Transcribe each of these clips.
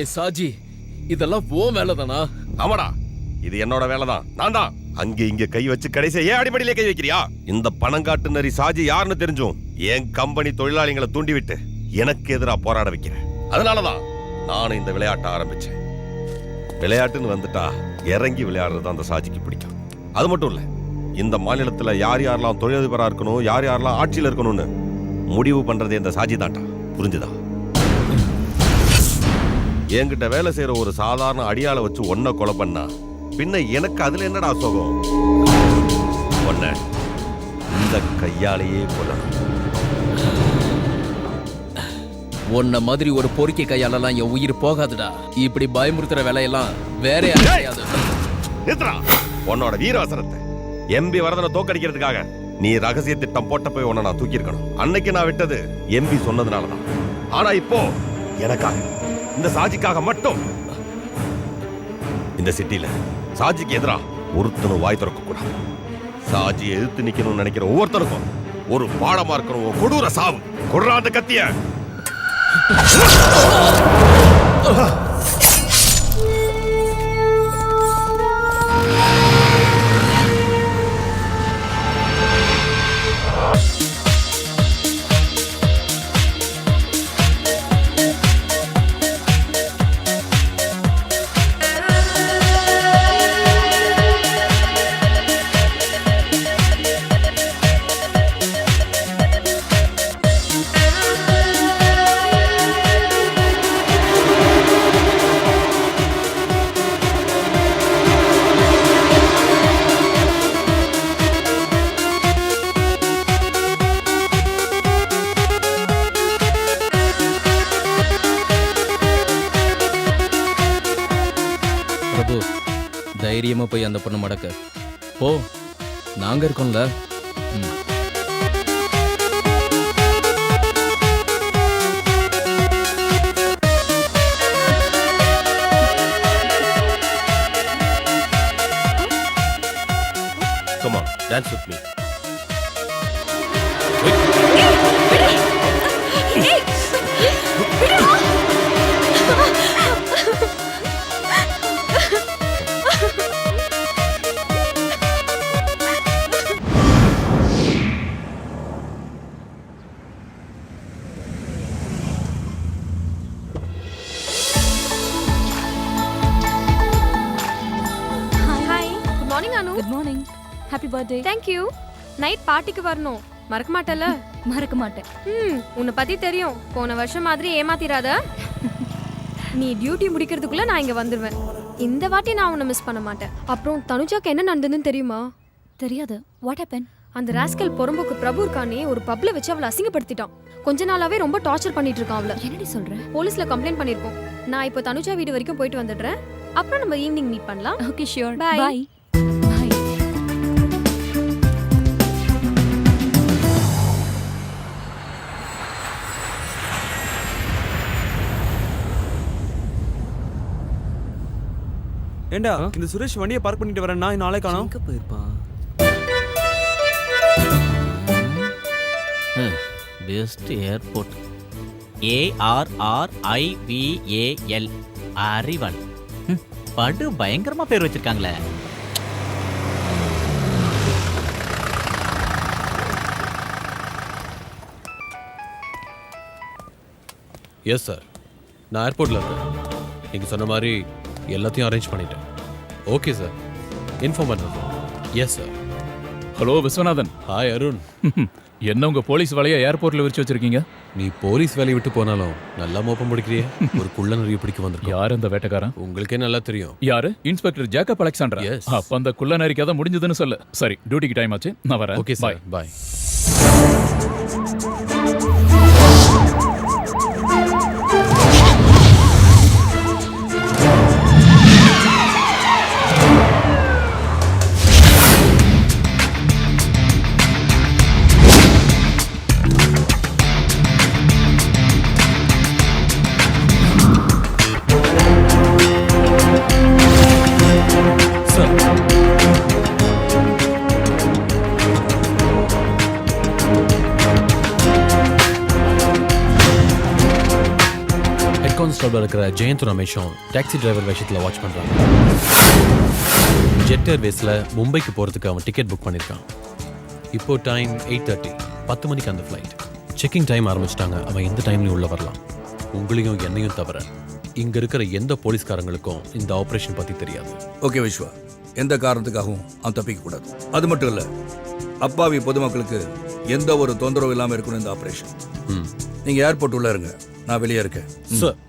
டேய் சாஜி, இதெல்லாம் ஓ வேலைதானா? ஆமாடா, இது என்னோட வேலைதான். நான் தான் அங்க இங்க கை வச்சு கடைசியா ஏன் அடிப்படையிலே கை வைக்கிறியா? இந்த பணங்காட்டு நரி சாஜி யாருன்னு தெரிஞ்சும் என் கம்பெனி தொழிலாளிகளை தூண்டிவிட்டு எனக்கு எதிராக போராட வைக்கிறேன். அதனாலதான் நானும் இந்த விளையாட்டை ஆரம்பிச்சேன். விளையாட்டுன்னு வந்துட்டா இறங்கி விளையாடுறது அந்த சாஜிக்கு பிடிக்கும். அது மட்டும் இல்ல, இந்த மாநிலத்துல யார் யாரெல்லாம் தொழிலதிபரா இருக்கணும், யார் யாரெல்லாம் ஆட்சியில் இருக்கணும்னு முடிவு பண்றதே இந்த சாஜி தான்டா. புரிஞ்சுதா? என்கிட்ட வேலை செய்யற ஒரு சாதாரண அடியாளை வச்சு ஒன்ன கொலை பண்ணா பின்ன எனக்கு அதுல என்னடா சோகம்? ஒன்ன இந்த கையாலேயே கொல்லணும். உன்ன மாதிரி ஒரு பொறுக்கி கையாலலாம் என் உயிர் போகாதுடா. இப்படி பயமுறுத்துற வேலையெல்லாம் வேற யாரையாவது. உன்னோட வீரவசனத்தை எம்பி வரதனை தோக்கடிக்கிறதுக்காக நீ ரகசிய திட்டம் போட்ட போய் உன்னை நான் தூக்கி இருக்கணும். அன்னைக்கு நான் விட்டது எம்பி சொன்னதுனாலதான். ஆனா இப்போ எனக்காக, இந்த சாஜிக்காக மட்டும் இந்த சிட்டில சாஜிக்கு எதிரா ஒருத்தனும் வாய் திறக்க கூடாது. சாஜி எதிர்த்து நிக்கணும்னு நினைக்கிற ஒவ்வொருத்தருக்கும் ஒரு பாடமா இருக்கணும். கொடூர சாவு. கொடுறா அந்த கத்திய. பிரபு, தைரியமா போய் அந்த பொண்ணு மடக்க போ. நாங்க இருக்கோம்ல. Come on, dance with me. Good morning. Happy birthday. Thank you. Night பார்ட்டிக்கு வரணும். மறக்க மாட்டல? மறக்க மாட்டேன். உன்னை பத்தி தெரியும். போன வருஷம் மாதிரி ஏமாத்திராத. நீ டியூட்டி முடிக்கிறதுக்குள்ள நான் இங்க வந்துருவேன். இந்த வாட்டி நான் உன்னை மிஸ் பண்ண மாட்டேன். அப்புறம் தனுஜாக்கு என்ன நடந்ததுன்னு தெரியுமா? தெரியாது. What happen? அந்த ராஸ்கல் பொறம்போக்கு பிரபு இருக்கானே, ஒரு பப்ல வச்சு அவளை அசிங்கப்படுத்திட்டான். கொஞ்ச நாளாவே ரொம்ப டார்ச்சர் பண்ணிட்டு இருக்கான் அவளை. என்னடி சொல்ற? போலீஸ்ல கம்ப்ளைண்ட் பண்ணிருக்கோம். நான் இப்போ தனுஜா வீடு வரைக்கும் போயிட்டு வந்துடுறேன். அப்புறம் நம்ம ஈவினிங் மீட் பண்ணலாம். Okay sure. Bye. பை. ஏண்டா இந்த சுரேஷ் வண்டியை பார்க் பண்ணிட்டு வரேன். நான் நாளை காணோம். எங்க போயிருப்பான்? Best airport ARRIVAL அறிவல். படு பயங்கரமா பேர் வச்சிருக்காங்களே. எஸ் சார், நான் ஏர்போர்ட்ல இருக்கேன். நீங்க சொன்ன மாதிரி எல்லாத்தையும் அரேஞ்ச் பண்ணிட்டேன். ஓகே சார், இன்ஃபார்ம் பண்ணுறேன். Yes sir. Hello Viswanathan. Hi Arun. என்ன உங்க போலீஸ் வேலையை ஏர்போர்ட்ல விரிச்சு வச்சிருக்கீங்க? நீ போலீஸ் வேலையை விட்டு போனாலும் நல்லா மோப்பம் பிடிக்கிறியே. ஒரு குள்ள நிறைய பிடிக்க வந்திருக்கோம். யார் அந்த வேட்டைக்காரன்? உங்களுக்கே நல்லா தெரியும். யாரு? Inspector Jacob Alexander. Yes. அப்ப அந்த குள்ள நரிக்கு அதை முடிஞ்சதுன்னு சொல்லு. சரி, டியூட்டிக்கு டைம் ஆச்சு, நான் வரேன். ஓகே சார், பாய். கான்ஸ்டபிள் இருக்கிற ஜெயந்த் ரமேஷும் டாக்ஸி டிரைவர் விஷயத்தில் வாட்ச் பண்ணுறாங்க. ஜெட் ஏர்வேஸில் மும்பைக்கு போகிறதுக்கு அவன் டிக்கெட் புக் பண்ணியிருக்கான். இப்போ டைம் 8:30, 10 மணிக்கு அந்த ஃப்ளைட். செக்கிங் டைம் ஆரம்பிச்சிட்டாங்க. அவன் எந்த டைம்லையும் உள்ள வரலாம். உங்களையும் என்னையும் தவிர இங்கே இருக்கிற எந்த போலீஸ்காரங்களுக்கும் இந்த ஆப்ரேஷன் பற்றி தெரியாது. ஓகே விஸ்வா, எந்த காரணத்துக்காகவும் அவன் தப்பிக்க கூடாது. அது மட்டும் இல்ல, அப்பாவி பொதுமக்களுக்கு எந்த ஒரு தொந்தரவு இல்லாம இருக்கணும் இந்த ஆபரேஷன். நீங்க ஏர்போர்ட் உள்ள இருங்க, நான் வெளியே இருக்கேன். சார்,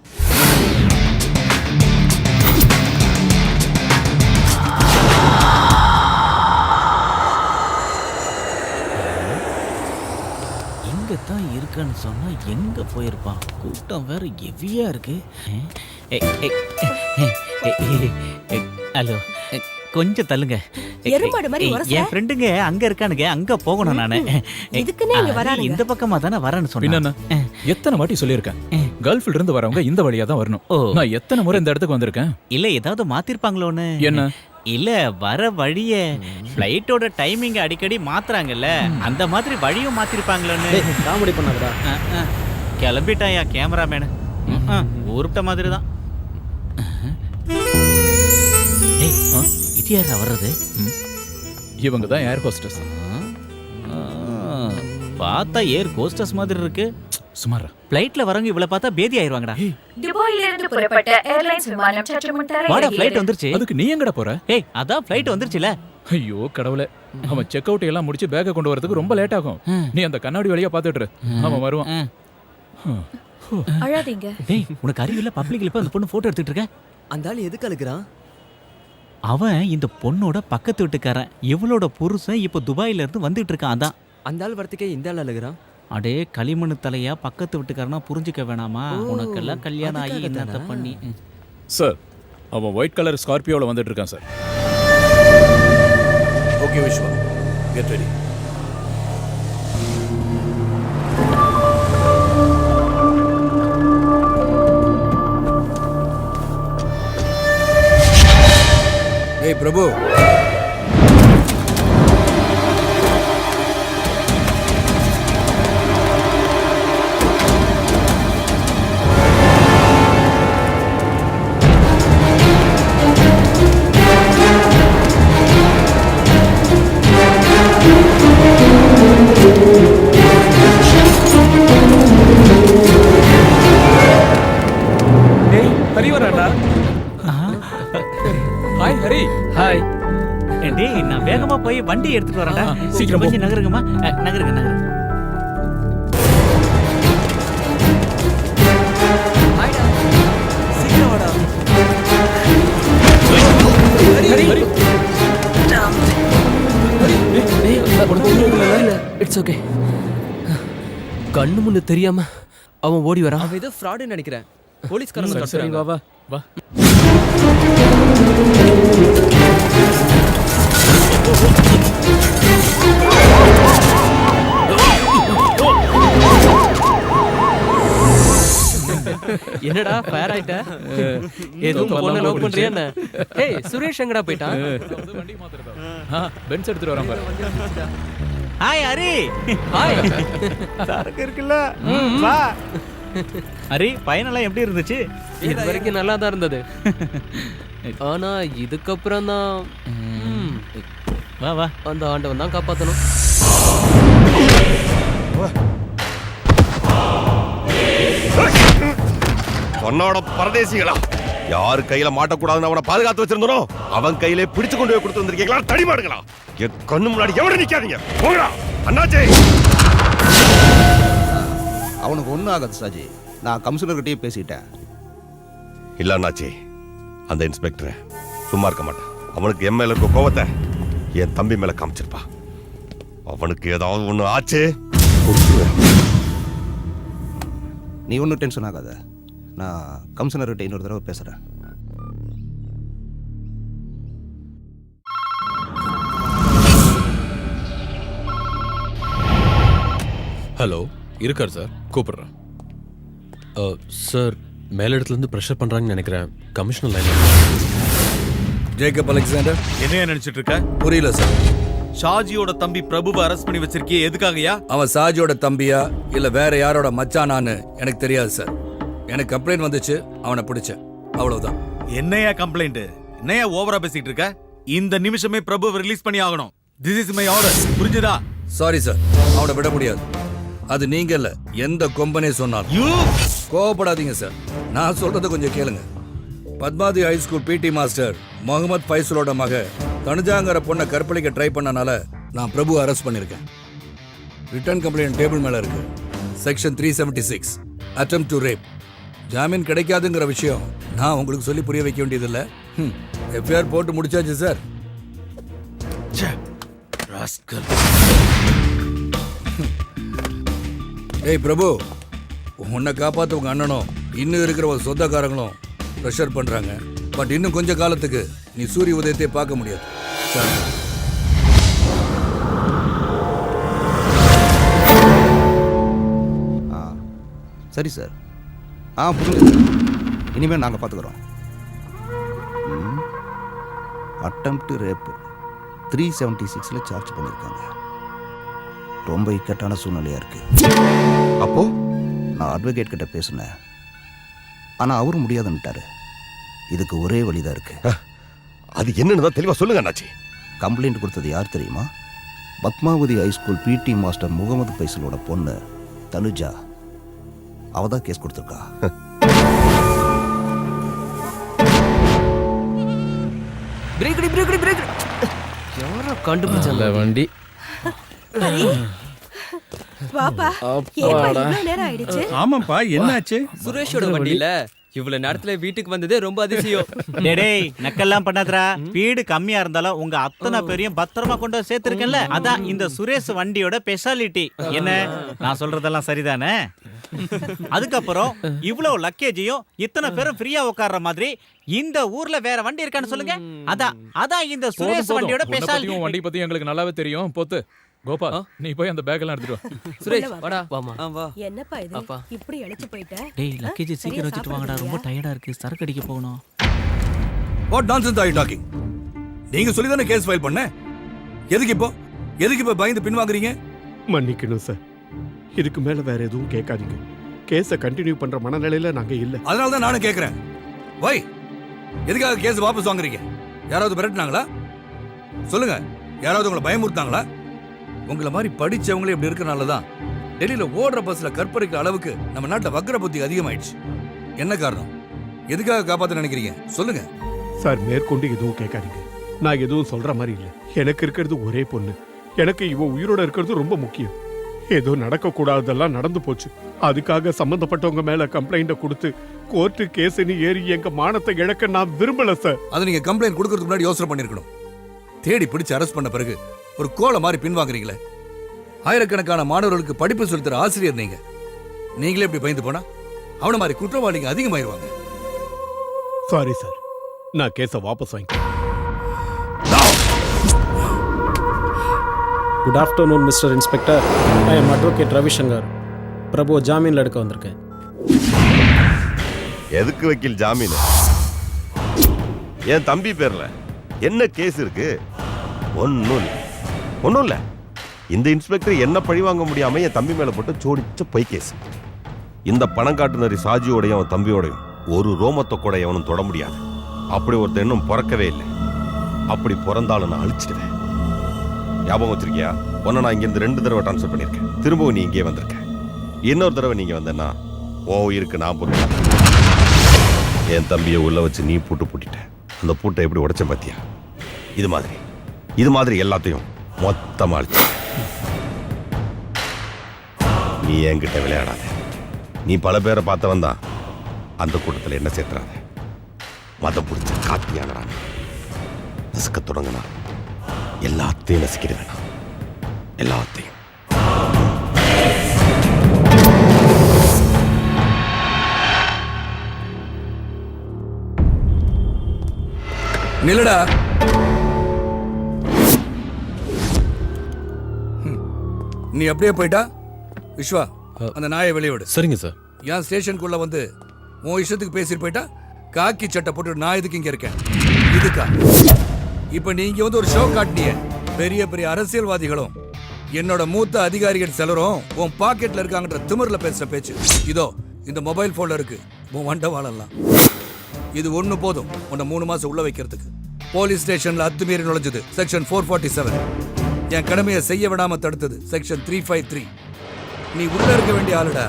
இங்கே தான் இருக்கான்னு சொன்னா எங்க போயிருப்பான்? கூட்டம் வேற ஹெவியா இருக்கு. ஹலோ, கொஞ்சம் தள்ளுங்க. எருமாடு மாதிரி உரச. என் ஃப்ரெண்டுங்க அங்க இருக்கானுங்க, அங்க போகணும் நானு. இதுக்குன்னே இங்க வரானுங்க. இந்த பக்கமா தானே வரேன்னு சொன்னேன். என்னன்னா எத்தனை வாட்டி சொல்லியிருக்கேன், கல்ஃப்ல இருந்து வரவங்க இந்த வழியா தான் வரணும். நான் எத்தனை முறை இந்த இடத்துக்கு வந்திருக்கேன். இல்ல ஏதாவது மாத்திருப்பாங்களோன்னு. என்ன? இல்ல வர வழிய ஃப்ளைட்டோட டைமிங் அடிக்கடி மாத்துறாங்கல்ல, அந்த மாதிரி வழியும் மாத்திருப்பாங்களோன்னு. காமெடி பண்ணாதடா. கிளம்பிட்டாயா கேமராமேனு? ஊருட்ட மாதிரி தான். இது யாரா வர்றது? இவங்க தான் ஏர் ஹோஸ்டஸ். பார்த்தா ஏர் ஹோஸ்டஸ் மாதிரி இருக்கு. சுமாரா ஃப்ளைட்ல வரவங்க இவ்வளவு பார்த்தா பேதி ஆயிருவாங்கடா. துபாயில இருந்து புறப்பட்ட ஏர்லைன்ஸ் விமானம் சற்று முன் வாடா, தரையிறங்கியது. ஃப்ளைட் வந்துருச்சு. அதுக்கு நீ எங்கடா போற? ஏய், அதான் ஃப்ளைட் வந்துருச்சுல. ஐயோ கடவுளே, அவன் செக் அவுட் எல்லாம் முடிச்சு பேக்கை கொண்டு வரதுக்கு ரொம்ப லேட் ஆகும். நீ அந்த கண்ணாடி வழியா பாத்துட்டு இரு. அவன் வருவான். அழாதீங்க. டேய், உனக்கு அறிவில்ல? பப்ளிக்ல இப்ப அந்த பொண்ணு போட்டோ எடுத்துட்டு இருக்க. அந்த ஆள் எதுக்கு அழுகுறான்? அவன் இந்த பொண்ணோட பக்கத்து வீட்டுக்காரன். இவளோட புருஷன் இப்ப துபாயில இருந்து வந்துட்டு இருக்கான். அதான் அந்த ஆள் வரத்துக்கே இந்த ஆள் அழுகுறான். அடே களிமண் தலையா, பக்கத்து வீட்டுக்காரனா புரிஞ்சுக்க வேணாமா? உனக்கெல்லாம் கல்யாணம் ஆகி என்னத்த பண்ணி. சார், அவன் ஒயிட் கலர் ஸ்கார்பியோல வந்துட்டு இருக்கான் sir. Okay Viswa, get ready. ஏய் பிரபு, ஹரி வராடா. ஹாய் ஹரி. ஹாய். டேய், நான் வேகமா போய் வண்டி எடுத்துட்டு வரேன்டா. சீக்கிரம் கொஞ்சம் நகருங்கம்மா. நகருங்க. சீக்கிரம் வாடா. It's okay. கண்ணு முன்னு தெரியாம அவன் ஓடி வரான். அவன் ஏதோ ஃப்ராடுன்னு நினைக்கிறேன். போலீஸ்காரங்க சரி வா வா வா. என்னடா ஃபயர் ஆயிட்ட? எதுவும் பொண்ணு லவ் பண்றியா என்ன? ஏய், சுரேஷ் எங்கடா போயிட்டான்? பென்ஸ் எடுத்துட்டு வரான் பாரு. ஹாய் ஹரி. ஹாய். சரக்கு இருக்குல்ல? வா. ஹரி, பயணெல்லாம் எப்படி இருந்துச்சு? இது வரைக்கும் நல்லா தான் இருந்தது. ஆனா இதுக்கப்புறம் தான் வா வா, அந்த ஆண்டவன் தான் காப்பாத்தணும். சொன்னோட பரதேசிகளா, யாரு கையில மாட்டக்கூடாதுன்னு அவனை பாதுகாத்து வச்சிருந்தனோ அவன் கையிலே பிடிச்சு கொண்டு போய் கொடுத்து வந்திருக்கீங்களா? தடிமாடுங்களா, என் கண்ணு முன்னாடி எவரும் நிக்காதீங்க. போங்கடா அண்ணாச்சி. அவனுக்கு ஒன்றும் ஆகாது சாஜி, நான் கமிஷனர்கிட்டயே பேசிட்டேன். இல்ல அண்ணாச்சி, அந்த இன்ஸ்பெக்டர் சும்மா இருக்க மாட்டான். அவனுக்கு என் மேல இருக்க கோவத்தை என் தம்பி மேல காமிச்சிருப்பா. அவனுக்கு ஏதாவது ஒண்ணு ஆச்சு, நீ ஒன்றும் டென்ஷன் ஆகாத, நான் கமிஷனர்கிட்ட இன்னொரு தடவை பேசுகிறேன். ஹலோ, இருக்கார் சார், கூப்பிடுறேன். சார், மேலிடத்துலேருந்து ப்ரெஷர் பண்ணுறாங்கன்னு நினைக்கிறேன். Commissioner line. ஜேக்கப் அலெக்சாண்டர், என்ன நினைச்சிட்டு இருக்க? புரியல சார். ஷாஜியோட தம்பி பிரபுவை அரெஸ்ட் பண்ணி வச்சிருக்கியே, எதுக்காகயா? அவன் சாஜியோட தம்பியா இல்ல வேற யாரோட மச்சானான்னு எனக்கு தெரியாது சார். எனக்கு கம்ப்ளைண்ட் வந்துச்சு, அவனை பிடிச்சேன், அவ்வளவுதான். என்னையா கம்ப்ளைண்ட்? என்னையா ஓவரா பேசிட்டு இருக்க? இந்த நிமிஷமே பிரபுவை ரிலீஸ் பண்ணி ஆகணும். This is my order. புரிஞ்சுதா? சாரி சார், அவனை விட முடியாது. அது நீங்க இல்ல, எந்த கொம்பனே சொன்னாலும். கோவப்படாதீங்க சார், நான் சொல்றதை கொஞ்சம் கேளுங்க. Padmavathi high school PT master Mohammed ஃபைசலோட மக தனுஜாங்கிற பொண்ணை கற்பழிக்க ட்ரை பண்ணனால நான் பிரபு அரெஸ்ட் பண்ணியிருக்கேன். ரிட்டர்ன் கம்ப்ளைண்ட் டேபிள் மேல இருக்கு. Section 376 attempt to rape. ஜாமீன் கிடைக்காதுங்கிற விஷயம் நான் உங்களுக்கு சொல்லி புரிய வைக்க வேண்டியதில்லை. எஃப்ஐஆர் போட்டு முடிச்சாச்சு சார். ஏய் பிரபு, உன்னை காப்பாற்ற உங்க அண்ணனும் இன்னும் இருக்கிற ஒரு சொந்தக்காரங்களும் ப்ரெஷர் பண்றாங்க. பட் இன்னும் கொஞ்ச காலத்துக்கு நீ சூரிய உதயத்தை பார்க்க முடியாது சார். சரி சார். புரியுது. இனிமேல் நாங்கள் பார்த்துக்குறோம். அட்டெம்ப்ட் ரேப் 376 சார்ஜ் பண்ணியிருக்காங்க. ரொம்ப இக்கட்டான சூழ்நிலையா இருக்கு. அப்போ நான் அட்வொகேட் கிட்ட பேசினேன், ஆனால் அவரும் முடியாதுன்னுட்டாரு. இதுக்கு ஒரே வழிதான் இருக்கு. அது என்னன்னு தான் தெளிவாக சொல்லுங்க அண்ணாச்சி. கம்ப்ளைண்ட் கொடுத்தது யார் தெரியுமா? Padmavathi high school PT master Mohammed ஃபைசலோட பொண்ணு தனுஜா. அவ தான் கேஸ் கொடுத்துருக்கா. கண்டுபிடிச்சல வண்டி. வாப்பா, ஏப்பா இவ்வளவு நேரம் ஆயிடுச்சு? ஆமாப்பா, என்னாச்சு? சுரேஷோட வண்டியில இவ்வளவு நேரத்துல வீட்டுக்கு வந்ததே ரொம்ப அதிசயம். டேய் நக்கெல்லாம் பண்ணாதடா. வீடு கம்மியா இருந்தாலும் உங்க அத்தனை பேரையும் பத்திரமா கொண்டு வந்து சேர்த்திருக்கேன்ல, அதான் இந்த சுரேஷ் வண்டியோட ஸ்பெஷாலிட்டி. என்ன நான் சொல்றதெல்லாம் சரிதானே? அதுக்கப்புறம் இவ்வளவு லக்கேஜையும் இத்தனை பேரும் ஃப்ரீயா உட்கார்ற மாதிரி இந்த ஊர்ல வேற வண்டி இருக்கான்னு சொல்லுங்க. அதான் இந்த சுரேஷ் வண்டியோட ஸ்பெஷாலிட்டி. வண்டி பத்தி எங்களுக்கு நல்லாவே தெரியும். போத்து கோபால், நீ போய் அந்த பேக் எல்லாம் எடுத்துட்டு வா. சுரேஷ் வாடா. வாமா. வா. என்னப்பா இது? இப்படி அழைச்சு போயிட்ட? டேய் லக்கேஜ் சீக்கிரம் வச்சிட்டு வாங்கடா, ரொம்ப டயர்டா இருக்கு, சரக்கு அடிக்க போகணும். What nonsense are you talking? நீங்க சொல்லி தானே கேஸ் ஃபைல் பண்ண. எதுக்கு இப்போ பயந்து பின்வாங்குறீங்க? மன்னிக்கணும் சார், இதுக்கு மேல வேற எதுவும் கேட்காதீங்க. கேஸை கண்டினியூ பண்ற மனநிலையில நாங்க இல்ல. அதனால தான் நானும் கேட்கிறேன். வை, எதுக்காக கேஸ் வாபஸ் வாங்குறீங்க? யாராவது மிரட்டினாங்களா? சொல்லுங்க, யாராவது உங்களை பயமுறுத்தாங்களா? உங்களை மாதிரி படிச்சவங்களே இப்படி இருக்கனால தான் டெல்லியில ஓடுற பஸ்ல கற்பழிக்கிற அளவுக்கு நம்ம நாட்டுல வக்ர புத்தி அதிகமாயிடுச்சு. என்ன காரணம்? எதுக்காக காப்பாத்த நினைக்கிறீங்க? சொல்லுங்க சார். மேற்கொண்டு எதுவும் கேட்காதீங்க. நான் எதுவும் சொல்ற மாதிரி இல்ல. எனக்கு இருக்கிறது ஒரே பொண்ணு. எனக்கு இவ உயிரோட இருக்கிறது ரொம்ப முக்கியம். ஏதோ நடக்க கூடாதெல்லாம் நடந்து போச்சு. அதுக்காக சம்பந்தப்பட்டவங்க மேல கம்ப்ளைண்ட கொடுத்து கோர்ட்டு கேஸ்னு ஏறி எங்க மானத்தை இழக்க நான் விரும்பல சார். அது நீங்க கம்ப்ளைண்ட் கொடுக்கறதுக்கு முன்னாடி யோசனை பண்ணிருக்கணும். தேடி பிடிச்சு அரெஸ்ட் பண்ண பிறகு ஒரு கோலை மாதிரி பின்வாங்குறீங்களே. ஆயிரக்கணக்கான மாணவர்களுக்கு படிப்பு சொல்லித்தர ஆசிரியர் நீங்களே இப்படி பயந்து போனா அவன மாதிரி குற்றவாளிங்க அதிகமாயிருவாங்க. சாரி சார், நான் கேஸை வாபஸ் வாங்கிக்கிறேன். Good afternoon mister inspector. I am advocate Ravishankar. Prabhu ஜாமீன்ல எடுக்க வந்திருக்கேன். எதுக்கு வக்கீல் ஜாமீன்? என் தம்பி பேர்ல என்ன கேஸ் இருக்கு? ஒன்னும் இல்ல. இந்த இன்ஸ்பெக்டர் என்ன பழி வாங்க முடியாம என் தம்பி மேல போட்டு சோடிச்ச பொய் கேஸ். இந்த பணம் காட்டுனரி சாஜியோடையும் அவன் தம்பியோடையும் ஒரு ரோமத்தை கூட எவனும் தொட முடியாது. அப்படி ஒருத்தர் இன்னும் பிறக்கவே இல்லை. அப்படி பிறந்தாலும் நான் அழிச்சிடுவேன். ஞாபகம் வச்சிருக்கியா? ஒன்னு நான் இங்கிருந்து 2 தடவை டிரான்ஸ்ஃபர் பண்ணிருக்கேன். திரும்பவும் நீ இங்கே வந்திருக்க. இன்னொரு தடவை நீங்க வந்தேன்னா இருக்கு நான் போட்டு என் தம்பியை உள்ள வச்சு நீ பூட்டிட்ட. அந்த பூட்டை எப்படி உடைச்ச பாத்தியா? இது மாதிரி எல்லாத்தையும் மொத்தமா அழிச்சு. நீ என்கிட்ட விளையாடாத. நீ பல பேரை பார்த்தவன் தான். அந்த கூட்டத்தில் என்ன சேர்த்துறாத. மதம் பிடிச்ச காத்தியானறான். நசுக்க தொடங்கினா எல்லாத்தையும் நசுக்கிடுவேன். எல்லாத்தையும். நில்லடா. நீ அப்படியே போயிட்டா விஸ்வா, அந்த நாயை வெளியே விடு. சரிங்க சார். என் ஸ்டேஷனுக்குள்ள வந்து உன் இஷ்டத்துக்கு பேசிட்டு போயிட்டா காக்கி சட்டை போட்டு நான் எதுக்கு இங்க இருக்கேன்? இதுக்கா? இப்ப நீங்க வந்து ஒரு ஷோ காட்டினிய. பெரிய பெரிய அரசியல்வாதிகளும் என்னோட மூத்த அதிகாரிகள் சிலரும் உன் பாக்கெட்ல இருக்காங்கன்ற திமிர்ல பேசுற பேச்சு. இதோ இந்த மொபைல் போன்ல இருக்கு. உன் வண்ட வாழலாம். இது ஒண்ணு போதும் உன்னை 3 மாசம் உள்ள வைக்கிறதுக்கு. போலீஸ் ஸ்டேஷன்ல அத்துமீறி நுழைஞ்சது செக்ஷன் 447. என் கடமையை செய்ய விடாம தடுத்தது செக்ஷன் 353. நீ உள்ள இருக்க வேண்டிய ஆளுடா.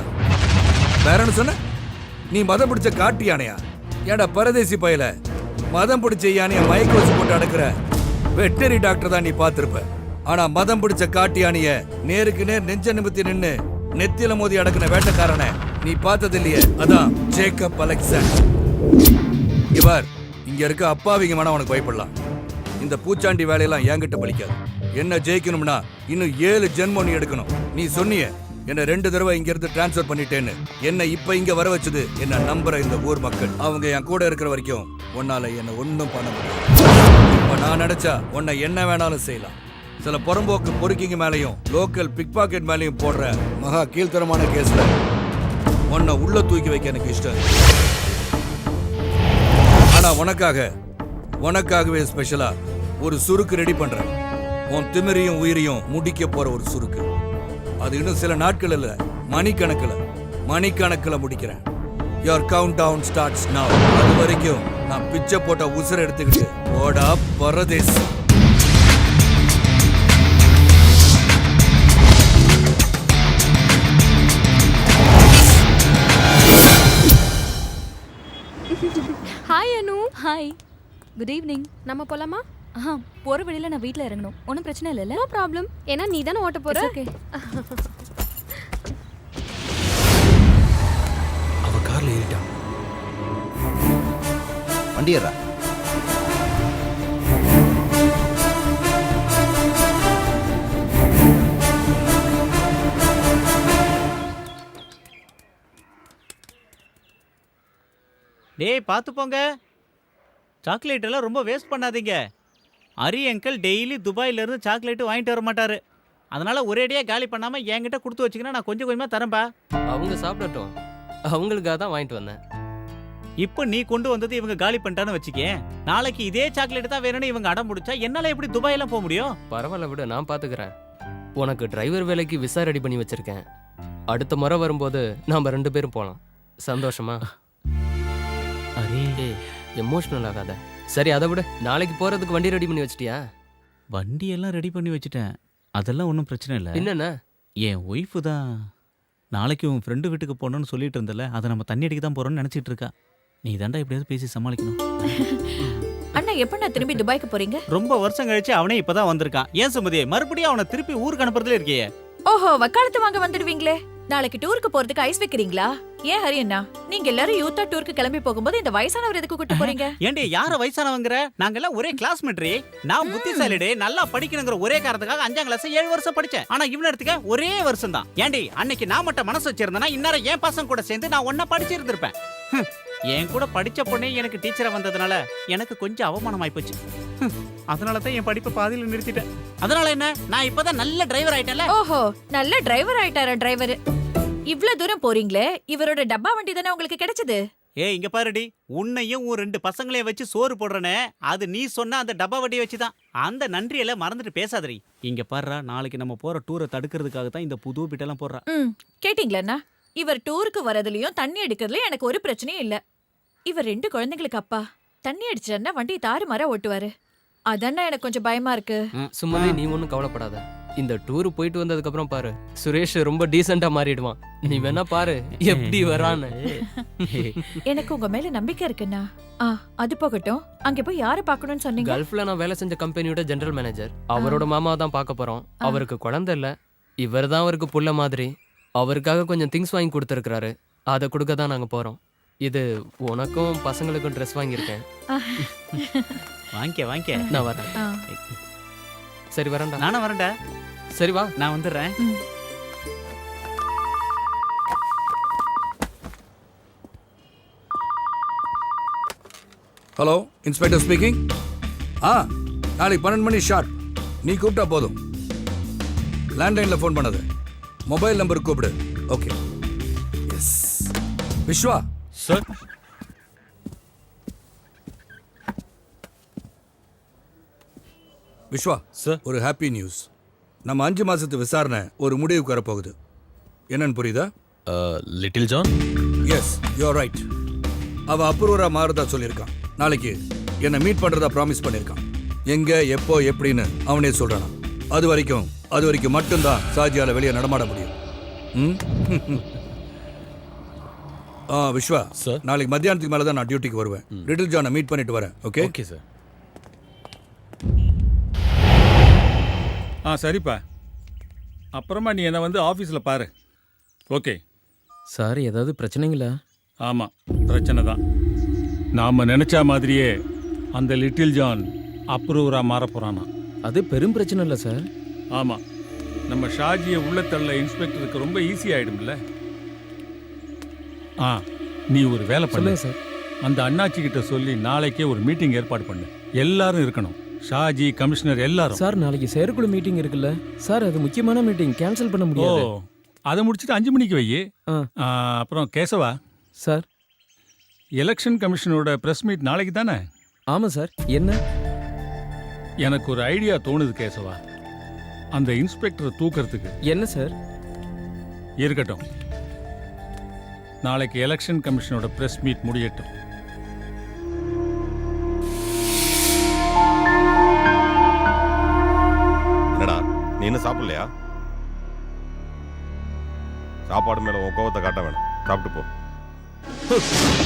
வேற என்ன சொன்ன? நீ மதம் பிடிச்ச காட்டு யானையா? ஏடா பரதேசி பயல, மதம் பிடிச்ச யானைய மயக்க வச்சு போட்டு அடக்குற வெட்டரி டாக்டர் தான் நீ பார்த்திருப்ப. ஆனா மதம் பிடிச்ச காட்டு யானைய நேருக்கு நேர் நெஞ்ச நிமித்தி நின்னு நெத்தியில மோதி அடக்குன வேட்டக்காரனை நீ பார்த்தது இல்லையே? அதான் ஜேக்கப் அலெக்சாண்டர். இவர் இங்க இருக்க அப்பாவிங்க வேணா உனக்கு பயப்படலாம். இந்த பூச்சாண்டி வேலையெல்லாம் என்கிட்ட பலிக்காது. என்ன ஜெயிக்கணும்னா இன்னும் 7 ஜென்மம் நீ எடுக்கணும். நீ சொன்னிய என்ன 2 தடவை இங்க இருந்து டிரான்ஸ்ஃபர் பண்ணிட்டேன்னு. என்ன இப்ப இங்க வர வச்சது என்ன நம்புற இந்த ஊர் மக்கள். அவங்க என் கூட இருக்கிற வரைக்கும் உன்னால என்ன ஒன்னும் பண்ண முடியாது. இப்ப நான் நினைச்சா உன்னை என்ன வேணாலும் செய்யலாம். சில புறம்போக்கு பொறுக்கிங்க மேலையும் லோக்கல் பிக் பாக்கெட் மேலையும் போடுற மகா கீழ்த்தரமான கேஸ்ல உன்னை உள்ள தூக்கி வைக்க எனக்கு இஷ்டம். ஆனா உனக்காகவே ஸ்பெஷலா ஒரு சுருக்கு ரெடி பண்றேன். உன் திமிரையும் உயிரையும் முடிக்க போற ஒரு சுருக்கு. அது இன்னும் சில நாட்கள் இல்ல, மணிக்கணக்கில் முடிக்கிறேன். Your countdown starts now. அது வரைக்கும் நான் பிச்சை போட்ட உசுரை எடுத்துக்கிட்டு ஓடா பரதேஸ். Hi Anu. Hi, good evening. நம்ம போலாமா? போகிற வழியில் நான் வீட்டில் இறங்கணும். ஒன்றும் பிரச்சனை இல்லைல்ல? No problem. ஏன்னா நீ தானே ஓட்ட போற. ஓகே. அவ கார்ல ஏறிட்டா. வண்டியரா டேய் பார்த்து போங்க. சாக்லேட் எல்லாம் ரொம்ப வேஸ்ட் பண்ணாதீங்க. அரி அங்கிள் டெய்லி துபாயிலேருந்து சாக்லேட்டு வாங்கிட்டு வர மாட்டாரு. அதனால ஒரேடியாக காலி பண்ணாமல் என்கிட்ட கொடுத்து வச்சிங்கன்னா நான் கொஞ்சம் கொஞ்சமாக தரேன்பா. அவங்க சாப்பிடட்டும், அவங்களுக்காக தான் வாங்கிட்டு வந்தேன். இப்போ நீ கொண்டு வந்தது இவங்க காலி பண்ணிட்டான்னு வச்சுக்கே. நாளைக்கு இதே சாக்லேட் தான் வேணும்னு இவங்க அடம் பிடிச்சா என்னால் எப்படி துபாயெல்லாம் போக முடியும்? பரவாயில்ல விடு, நான் பார்த்துக்கிறேன். உனக்கு டிரைவர் வேலைக்கு விசா ரெடி பண்ணி வச்சிருக்கேன். அடுத்த முறை வரும்போது நாம் 2 பேரும் போகலாம். சந்தோஷமா? அரே எமோஷனல் ஆகாத. சரி அதை விட, நாளைக்கு போகிறதுக்கு வண்டி ரெடி பண்ணி வச்சிட்டியா? வண்டியெல்லாம் ரெடி பண்ணி வச்சுட்டேன். அதெல்லாம் ஒன்றும் பிரச்சனை இல்லை. என்னென்ன? என் ஒய்ஃபு தான் நாளைக்கு உன் ஃப்ரெண்டு வீட்டுக்கு போகணும்னு சொல்லிட்டு இருந்தல, அதை நம்ம தண்ணி அடிக்க தான் போகிறோம்னு நினச்சிட்டு இருக்கா. நீ தாண்டா எப்படியாவது பேசி சமாளிக்கணும். அண்ணா எப்ப நான் திரும்பி துபாய்க்கு போறீங்க? ரொம்ப வருஷம் கழிச்சு அவனே இப்பதான் வந்திருக்கான். ஏன் சுமதி மறுபடியும் அவனை திருப்பி ஊருக்கு அனுப்புறதுல இருக்கியே? ஓஹோ, வக்காலத்து வாங்க வந்துடுவீங்களே. நாளைக்கு டூருக்கு போறதுக்கு ஐஸ் வைக்கிறீங்களா? ஏன் ஹரி அண்ணா, நீங்க எல்லாரும் யூத்தா டூருக்கு கிளம்பி போகும்போது இந்த வயசானவர் எதுக்கு கூட்டு போறீங்க? ஏண்டி யார வயசானவங்கற? நாங்க எல்லாம் ஒரே கிளாஸ்மேட்ரி. நான் புத்திசாலிடே, நல்லா படிக்கணுங்கிற ஒரே காரணத்துக்காக 5ஆம் கிளாஸ் 7 வருஷம் படிச்சேன். ஆனா இவன எடுத்துக்க ஒரே வருஷம் தான். ஏண்டி அன்னைக்கு நான் மட்டும் மனசு வச்சிருந்தேனா இன்னார என் பசங்க கூட சேர்ந்து நான் ஒண்ணா படிச்சு இருந்திருப்பேன். என் கூட படிச்ச பொண்ணே எனக்கு டீச்சரா வந்ததுனால எனக்கு கொஞ்சம் அவமானம் ஆயிப்போச்சு. அதனால தான் என் படிப்பை பாதியில நிறுத்திட்டேன். அதனால என்ன, நான் இப்பதான் நல்ல டிரைவர் ஆயிட்டேன்ல. ஓஹோ, நல்ல டிரைவர் ஆயிட்டாரா டிரைவர்? இவ்ளோ தூரம் போறீங்களே, இவரோட டப்பா வண்டி தானே உங்களுக்கு கிடைச்சது? ஏய் இங்க பாருடி, உன்னையும் உன் 2 பசங்களையும் வச்சு சோறு போடுறனே, அது நீ சொன்ன அந்த டப்பா வண்டியை வச்சுதான். அந்த நன்றியெல்லாம் மறந்துட்டு பேசாதடி. இங்க பாருடா, நாளைக்கு நம்ம போற டூரை தடுக்கிறதுக்காக தான் இந்த புது பிட்டெல்லாம் போடுறா. கேட்டீங்களா? இவர் டூருக்கு வரதுலயும் தண்ணி அடிக்கிறதுலயும் எனக்கு ஒரு பிரச்சனையும் இல்ல. இவர் 2 குழந்தைங்களுக்கு அப்பா. தண்ணி அடிச்சிட்டா வண்டி தாறுமாறா ஓட்டுவாரு. அதானே எனக்கு கொஞ்சம் பயமா இருக்கு. சும்மாவே நீ ஒன்றும் கவலைப்படாத. இந்த டூர் போயிட்டு வந்ததுக்கு அப்புறம் பாரு, சுரேஷ் ரொம்ப டீசெண்டா மாறிடுவான். நீ வேணா பாரு எப்படி வரான்னு. எனக்கு உங்க மேல நம்பிக்கை இருக்குண்ணா. அது போகட்டும், அங்க போய் யாரை பார்க்கணும்னு சொன்னீங்க? கல்ஃப்ல நான் வேலை செஞ்ச கம்பெனியோட ஜெனரல் மேனேஜர். அவரோட மாமா தான் பார்க்க போறோம். அவருக்கு குழந்தை இல்ல, இவர் தான் அவருக்கு புள்ள மாதிரி. அவருக்காக கொஞ்சம் திங்ஸ் வாங்கி கொடுத்துருக்காரு. அதை கொடுக்க தான் நாங்க போறோம். இது உனக்கும் பசங்களுக்கும் ட்ரெஸ் வாங்கியிருக்கேன். வாங்கிக்க. நான் வரேன். சரி வரேன்டா. நானும் வரேன்டா. சரி வா, நான் வந்துடுறேன். Hello, inspector speaking. நாளைக்கு 12 மணி ஷார்ட். நீ கூப்பிட்டா போதும். லேண்ட்லைன்ல ஃபோன் பண்ணாத, மொபைல் நம்பருக்கு கூப்பிடு. Okay. Yes. Viswa sir. Viswa sir, ஒரு ஹாப்பி நியூஸ். நம்ம 5 மாசத்து விசாரணை ஒரு முடிவுக்கு வரப்போகுது. என்னன்னு புரியுதா? Little John. Yes, you are right. அவன் அப்ரூவரா மாறுதா சொல்லியிருக்கான். நாளைக்கு என்னை மீட் பண்றதா ப்ராமிஸ் பண்ணியிருக்கான். எங்க எப்போ எப்படின்னு அவனே சொல்றானா. அது வரைக்கும் மட்டும்தான் சாஜியால வெளியே நடமாட முடியும். விஸ்வா சார், நாளைக்கு மத்தியானத்துக்கு மேல தான் நான் டியூட்டிக்கு வருவேன். லிட்டில் ஜானை மீட் பண்ணிட்டு வரேன். ஓகே? Okay sir. சரிப்பா. அப்புறமா நீ என்னை வந்து ஆஃபீஸில் பாரு. ஓகே சார், ஏதாவது பிரச்சனைங்களா? ஆமாம், பிரச்சனை தான். நாம் நினச்ச மாதிரியே அந்த லிட்டில் ஜான் அப்ரூவராக மாற போகிறானா. அது பெரும் பிரச்சனை இல்லை சார். ஆமாம், நம்ம ஷாஜியை உள்ளத்தள்ள இன்ஸ்பெக்டருக்கு ரொம்ப ஈஸி ஆகிடும்ல. நீ ஒரு வேலை பண்ணு சார். அந்த அண்ணாச்சி கிட்ட சொல்லி நாளைக்கே ஒரு மீட்டிங் ஏற்பாடு பண்ணு. எல்லாரும் இருக்கணும், ஷாஜி, கமிஷனர் எல்லாரும். சார், நாளைக்கு செயற்குழு மீட்டிங் இருக்குல்ல சார், அது முக்கியமான மீட்டிங், கேன்சல் பண்ண முடியாது. அதை முடிச்சுட்டு 5 மணிக்கு வை. அப்புறம் கேசவா சார், எலெக்ஷன் கமிஷனோட பிரஸ் மீட் நாளைக்கு தானே? ஆமாம் சார். என்ன? எனக்கு ஒரு ஐடியா தோணுது கேசவா. அந்த இன்ஸ்பெக்டரை தூக்கிறதுக்கு. என்ன சார்? இருக்கட்டும், நாளைக்கு எலெக்ஷன் கமிஷனோட பிரஸ் மீட் முடியட்டும். என்னடா நீ என்ன சாப்பிடலையா? சாப்பாடு மேல உன் கோவத்தை காட்ட வேணாம், சாப்பிட்டு போ.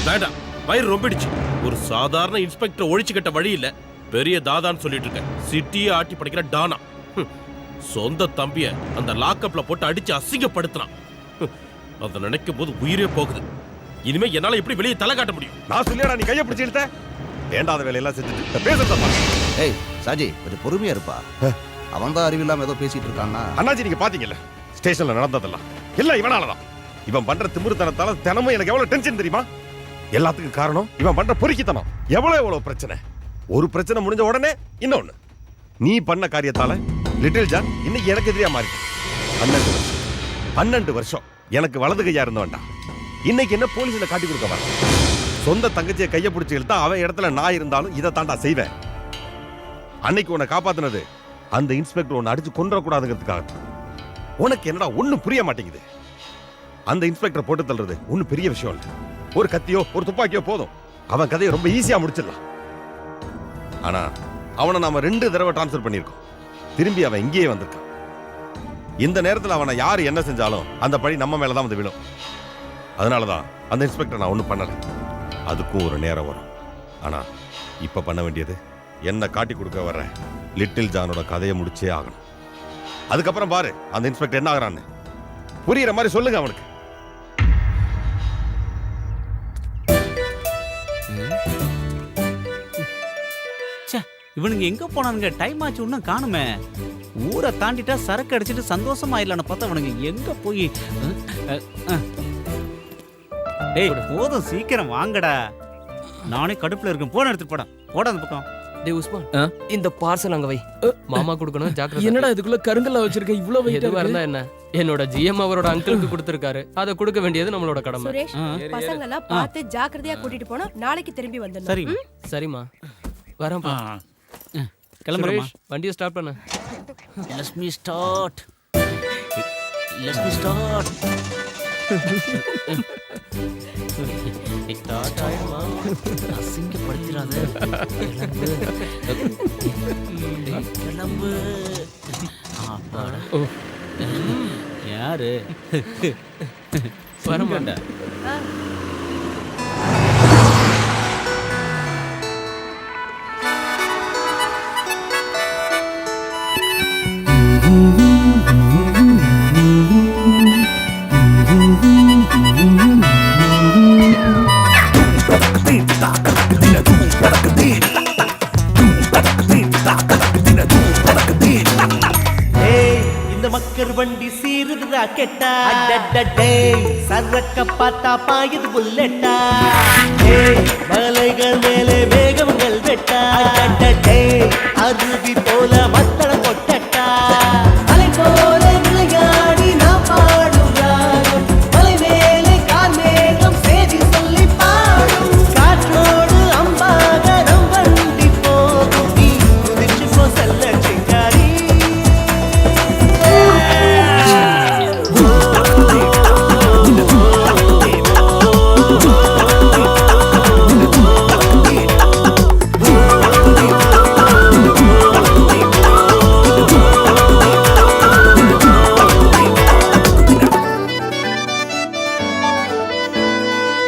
வேண்டாம், வயிறு ரொம்பிடுச்சு. ஒரு சாதாரண இன்ஸ்பெக்டர் ஒழிச்சு கட்ட வழி இல்ல, பெரிய தாதான்னு சொல்லிட்டு இருக்க. சிட்டியை ஆட்டி படிக்கிற டானா. சொந்த தம்பிய அந்த லாக்அப்ல போட்டு அடிச்சு அசிங்கப்படுத்தினான். அதை நினைக்கும் போது உயிரே போகுது. இனிமே என்னால எப்படி வெளியே தலை காட்ட முடியும்? நான் சொல்லியடா நீ கையை பிடிச்சி இழுத்த. வேண்டாத வேலையெல்லாம் செஞ்சுட்டு பேசுறதா. ஏய் சாஜி, கொஞ்சம் பொறுமையா இருப்பா. அவன் தான் அறிவில்லாம ஏதோ பேசிட்டு இருக்கான்னா. அண்ணாச்சி, நீங்க பாத்தீங்கல்ல ஸ்டேஷன்ல நடந்ததெல்லாம் எல்லாம் இவனாலதான். இவன் பண்ற திமிருத்தனத்தால தினமும் எனக்கு எவ்வளவு டென்ஷன் தெரியுமா? எல்லாத்துக்கும் காரணம் இவன் பண்ற பொறுக்கித்தனம். எவ்வளவு பிரச்சனை. ஒரு பிரச்சனை முடிஞ்ச உடனே இன்னொன்னு. நீ பண்ண காரியத்தால லிட்டில் ஜான் இன்னைக்கு எனக்கு எதிரியா மாறி 12 வருஷம் எனக்கு வலது கையா இருந்த வேண்டாம். இன்னைக்கு என்ன போலீஸ்ல காட்டி கொடுக்க வர? சொந்த தங்கச்சியை கையை பிடிச்சி இழுத்தா அவன் இடத்துல நான் இருந்தாலும் இதை தாண்டா செய்வேன். அன்னைக்கு உன்னை காப்பாத்தினது அந்த இன்ஸ்பெக்டர் உன்னை அடிச்சு கொன்றக்கூடாதுங்கிறதுக்காக. உனக்கு என்னடா ஒன்னும் புரிய மாட்டேங்குது. அந்த இன்ஸ்பெக்டர் போட்டு தள்ளுறது ஒன்னும் பெரிய விஷயம் இல்லை. ஒரு கத்தியோ ஒரு துப்பாக்கியோ போதும், அவன் கதையை ரொம்ப ஈஸியா முடிச்சிடலாம். ஆனா அவனை நாம 2 தடவை டிரான்ஸ்ஃபர் பண்ணியிருக்கோம். திரும்பி அவன் இங்கேயே வந்திருக்கான். இந்த நேரத்தில் அவனை யாரு என்ன செஞ்சாலும் அந்த பழி நம்ம மேலதான் வந்து விழும். அதனாலதான் அந்த இன்ஸ்பெக்டர் நான் ஒன்றும் பண்ணல. அதுக்கும் ஒரு நேரம் வரும். ஆனா இப்ப பண்ண வேண்டியது என்ன காட்டி கொடுக்க வர்ற லிட்டில் ஜானோட கதையை முடிச்சே ஆகணும். அதுக்கப்புறம் பாரு அந்த இன்ஸ்பெக்டர் என்ன ஆகிறான்னு. புரியுற மாதிரி சொல்லுங்க அவனுக்கு. இவனுங்க எங்க போனானுங்க? டைம் ஆச்சு, இன்னும் காணுமே. ஊரை தாண்டிட்டா சரக்கு அடிச்சிட்டு சந்தோஷமா ஆயிடலான்னு பார்த்தா அவனுங்க எங்க போய். டேய் போதும், சீக்கிரம் வாங்கடா. நானே கடுப்புல இருக்கேன். போன எடுத்துட்டு போட அந்த பக்கம். டேய் உஸ்மான், இந்த பார்சல் அங்க வை. மாமா கொடுக்கணும், ஜாக்கிரதை. என்னடா இதுக்குள்ள கருங்கல்ல வச்சிருக்க? இவ்ளோ வெயிட் இருந்தா என்ன? என்னோட ஜிஎம் அவரோட அங்கிளுக்கு கொடுத்திருக்காரு. அதை கொடுக்க வேண்டியது நம்மளோட கடமை. சுரேஷ், பசங்க எல்லாம் பார்த்து ஜாக்கிரதையா கூட்டிட்டு போனா நாளைக்கு திரும்பி வந்துடணும். சரி சரிம்மா, வரேன்ப்பா. கிளம்புறேன். வண்டியை ஸ்டார்ட் பண்ணு. Let me start. ஸ்டார்ட் ஆயிடுமா? அசிங்கப்படுத்திடாத. கிளம்பு. யாரு வரமாட்டா? இந்த மக்கர் வண்டி சீருது ராக்கெட்டா. சரக்க பார்த்தா பாயுது புல்லெட்டா. மலைகள் மேலே வேகங்கள் வெட்டா. அருவி போல மத்தள கொட்டட்டா. அலை போல விளையாடி நான் பாடும் ராகம். மலை மேலே கார்மேகம் சேதி சொல்லி பாடும். காற்றோடு அம்பாக நம் வண்டி போகும். நீ குதிச்சு போ செல்ல சிங்காரி.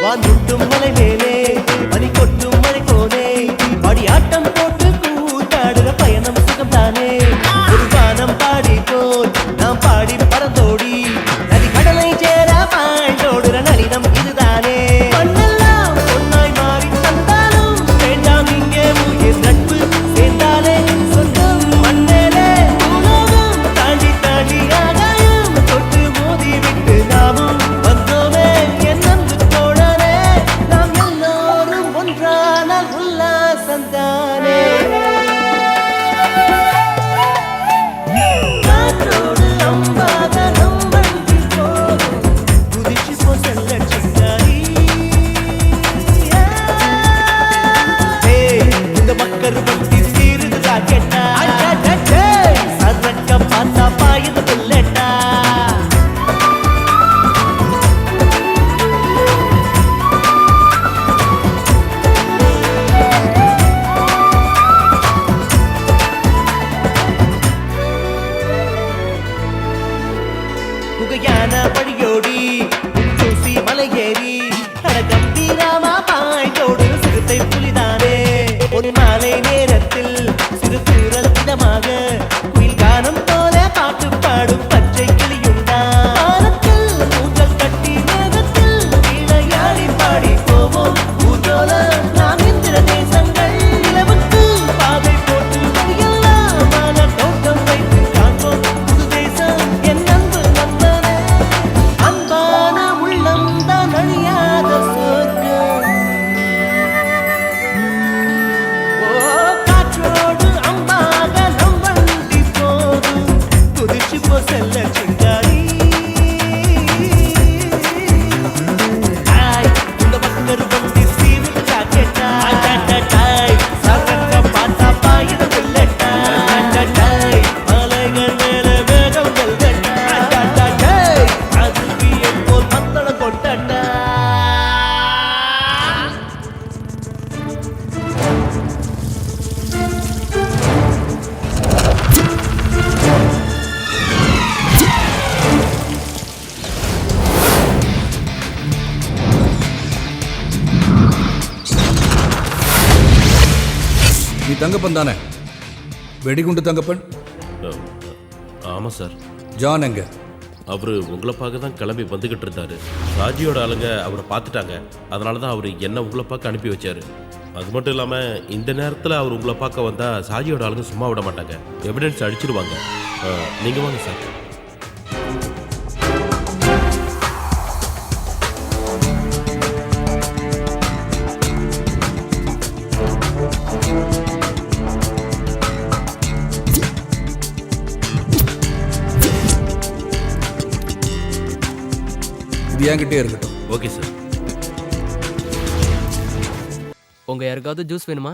வான் முட்டும் மலை மேலே பனி கொட்டும் மழை போலே பாடி ஆட்டம் போட்டு கூத்தாடுற பயணம் சுகம்தானே ஒரு வானம் பாடி போல் நாம் பாடி பறந்தோடி நதி கடலை சேர பாய்ந்தோடுற நளினம் இதுதானே மண்ணெல்லாம் பொன்னாய் மாறி தந்தாலும் வேண்டாம் இங்கே உயிர் நட்பு சேர்ந்தாலே சொந்தம் மண்ணேலே உலகம் தாண்டி தாண்டி ஆகாயம் தொட்டு மோதி விட்டு நாமும் வந்தோமே என் அன்பு தோழனே நாம் எல்லோரும் ஒன்றானால் உல்லாசந்தானே காற்றோடு அம்பாக நம் வண்டி போகும் குதிச்சு போ செல்ல சிங்காரி இந்த மக்கள் வண்டி சீருது ராக்கெட்டா சரக்க பார்த்தா பாயுது புல்லட்டா புகையான வழியோடி தூசி மலையேறி அட கம்பீரமா பாய்ந்தோடு சிறுத்தை புலிதானே ஒரு மாலை நேரத்தில் சிறு தூரல் இதமாக குயில் கானம் போல பாட்டு பாடும் பச்சை கிளியுண்டா வானத்தில் ஊஞ்சல் கட்டி மேகத்தில் விளையாடி பாடி போவோம் ஊர்ஜோல நாம் இந்திர தேசங்கள் நிலவுக்கு பாதை போட்டு வழியெல்லாம் மலர் தோட்டம் வைத்து காண்போம் புது தேசம் என் அன்பு நண்பனே அன்பான உள்ளம் தான் அழியாத சொர்க்கம் ஓ காற்றோடு அம்பாக நம் வண்டி போகும் குதிச்சு போ செல்ல சிங்காரி இந்த மக்கள் வண்டி சீருது ராக்கெட்டா சரக்க பார்த்தா பாயுது புல்லட்டா மலைகள் மேல வேகம் வெல்கட்டா அதுவியை போல் மத்தளம் கொட்டட்டா நீ தங்கப்பன் தானே? வெடிகுண்டு தங்கப்பன்? ஆமா சார். ஜான் எங்க? அவரு உங்களை பார்க்க தான் கிளம்பி வந்துகிட்டு இருந்தாரு. ராஜியோட ஆளுங்க அவரை பார்த்துட்டாங்க. அதனால தான் அவர் என்ன உங்களை பார்க்க அனுப்பி வச்சாரு. அது மட்டும் இல்லாம இந்த நேரத்தில் அவர் உங்களை பார்க்க வந்தா சாஜியோட ஆளுங்க சும்மா விட மாட்டாங்க, எவிடன்ஸ் அடிச்சிருவாங்க. நீங்க வாங்க சார். இது என்கிட்டே இருக்கட்டும். Okay sir. உங்க யாருக்காவது ஜூஸ் வேணுமா?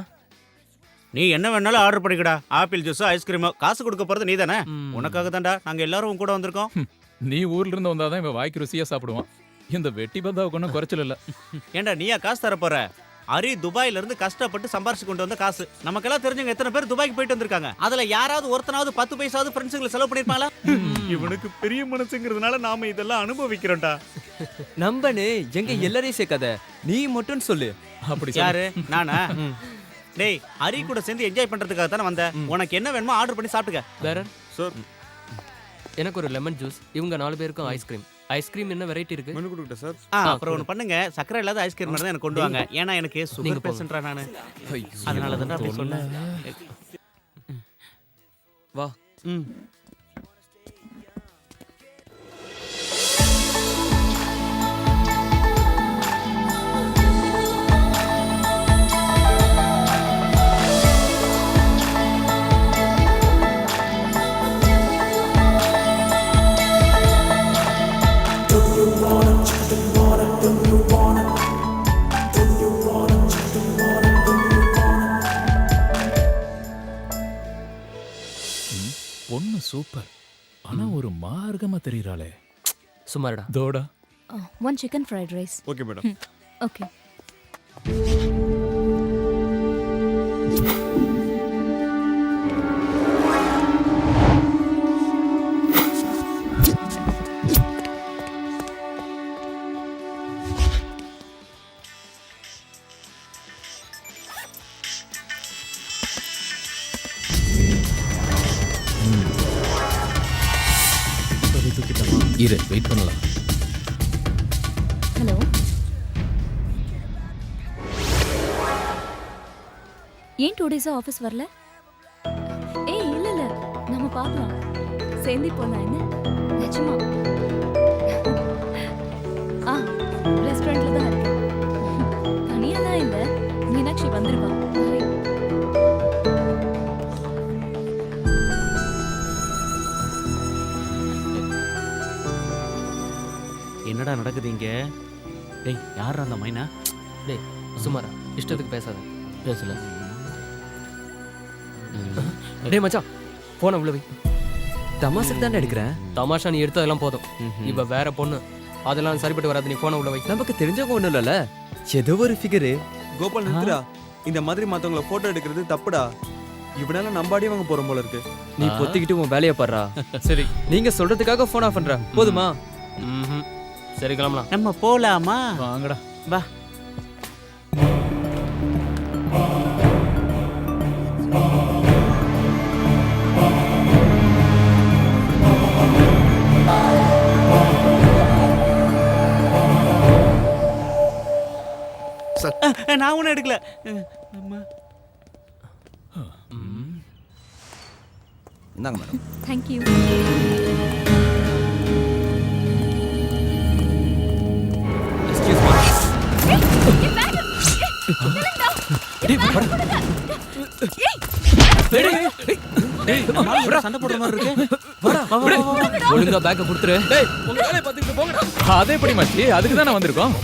நீ என்ன வேணாலும் ஆர்டர் பண்ணிக்கடா. Apple juice, ice cream. காசு கொடுக்க போறது நீ தானே. உனக்காக தான்டா நாங்க எல்லாரும் உன் கூட வந்திருக்கோம். நீ ஊர்ல இருந்து வந்தாதான் இவன் வாய்க்கு ருசியா சாப்பிடுவான். இந்த வெட்டி பந்தாவுக்கு ஒன்றும் குறைச்சல் இல்ல. ஏண்டா நீயா காசு தர போற? அரி துபாயில இருந்து கஷ்டப்பட்டு சம்பாரிச்சு கொண்டு வந்த காசு. நமக்கெல்லாம் தெரிஞ்சவங்க எத்தனை பேர் துபாய்க்கு போயிட்டு வந்திருக்காங்க. அதுல யாராவது ஒருத்தனாவது 10 பைசாவது ஃப்ரெண்ட்ஸுங்களை செலவு பண்ணிருப்பாங்களா? இவனுக்கு பெரிய மனசுங்கிறதுனால நாம இதெல்லாம் அனுபவிக்கிறோம்டா. நம்பனே எங்க எல்லாரையும் சேர்க்காத, நீ மட்டும் சொல்லு. அப்படி யாரு? நானா? டேய், ஹரி கூட சேர்ந்து என்ஜாய் பண்றதுக்காக தானே வந்த. உனக்கு என்ன வேணுமோ ஆர்டர் பண்ணி சாப்பிட்டுக்க. வேற சார், எனக்கு ஒரு லெமன் ஜூஸ். இவங்க 4 பேருக்கும் ஐஸ்கிரீம். ஐஸ்கிரீம் என்ன வெரைட்டி இருக்கு? மெனு கொடுங்க சார். அப்புறம் ஒன்று பண்ணுங்க, சக்கரை இல்லாத ஐஸ்கிரீம் தான் எனக்கு கொண்டு வாங்க. ஏன்னா எனக்கு சுகர் பேஷண்ட்ரா நானு. அதனால தான் அப்படி சொன்னேன். வா. பொண்ணு சூப்பர். ஆனா ஒரு மார்க்கமா தெரியறாளே. சுமாரடா. தோடா. One chicken fried rice. Okay madam. Okay. இரு வெயிட் பண்ணலாம். ஹலோ, ஏன் 2 டேஸா ஆஃபீஸ் வரல? ஏய் இல்ல இல்ல, நம்ம பார்க்கலாம், சேர்ந்து போலாம். என்ன நிஜமா? ரெஸ்டாரண்ட்ல தான் இருக்கேன். தனியாலாம் இல்ல, மீனாட்சி வந்துருவா. Bye. என்னடா நடக்குது இங்க? டேய் யாரா அந்த மைனா? டேய் சுமாரா இஷ்டத்துக்கு பேசாத. பேசல. டேய் மச்சான் போன உள்ள வை. தமாசுக்கு தானே எடுக்கிறேன். தமாஷா நீ எடுத்ததெல்லாம் போதும். இவ வேற பொண்ணு, அதெல்லாம் சரிப்பட்டு வராது. நீ போன உள்ள வை. நமக்கு தெரிஞ்சவங்க ஒண்ணும் இல்லல, ஏதோ ஒரு ஃபிகரு. கோபால் நிறுத்துடா. இந்த மாதிரி மத்தவங்கள போட்டோ எடுக்கிறது தப்புடா. இவனால நம்பாடி வாங்க போறோம் போல இருக்கு. நீ பொத்திக்கிட்டு உன் வேலையை பாடுறா. சரி நீங்க சொல்றதுக்காக போன் ஆஃப் பண்ற போதுமா? சரி கிளம்பலாம். நம்ம போலாமா? வாங்கடா. வா. நான் ஒன்றும் எடுக்கல. இந்தாங்க மேடம். தேங்க்யூ. சண்டை போடுற மாதிரி இருக்கு. ஒழுங்கா பேக்க கொடுத்துரு. அதே எப்படி மச்சி, அதுக்கு தான் நான் வந்திருக்கோம்.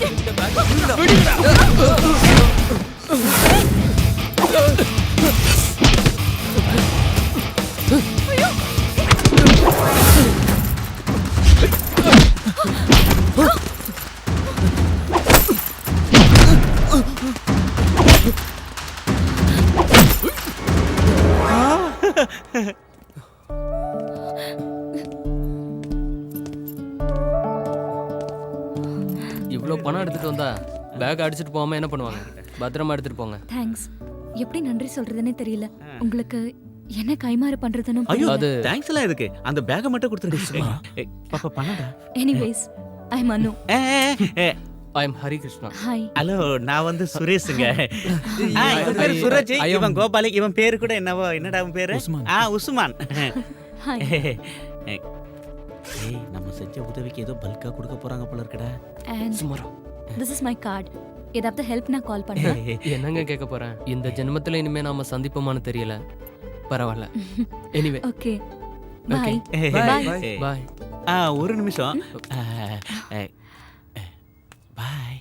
இவ்வளவு பணம் எடுத்துட்டு வந்தா பேக் அடிச்சிட்டு போகாம என்ன பண்ணுவாங்க? பத்திரமா எடுத்துட்டு போங்க. தேங்க்ஸ். எப்படி நன்றி சொல்றதுன்னே தெரியல. உங்களுக்கு என்ன கைமாறு பண்றதுன்னு ஐயோ அது தேங்க்ஸ் எல்லாம் எதுக்கு? அந்த பேக்கை மட்டும் கொடுத்துருங்க. பாப்பா பண்ணடா. எனிவேஸ், ஐ அம் அனு. ஐ அம் ஹரி கிருஷ்ணா. ஹாய். ஹலோ, நான் வந்து சுரேஷுங்க. இவன் பேரு சுரேஷ், இவன் கோபாலி, இவன் பேரு கூட என்னவோ, என்னடா அவன் பேரு? உஸ்மான். ஹாய். ஏய், நம்ம செஞ்ச உதவிக்கு ஏதோ பல்கா கொடுக்க போறாங்க போல இருக்குடா. And சுமாரா this is my card. ஏதாவது ஹெல்ப்னா கால் பண்ணுங்க. என்னங்க கேட்க போறேன்? இந்த ஜென்மத்துல இனிமே நாம சந்திப்போமான்னு தெரியல. பரவாயில்ல. Anyway okay. Bye. Bye. Bye. ஒரு நிமிஷம். பாய்.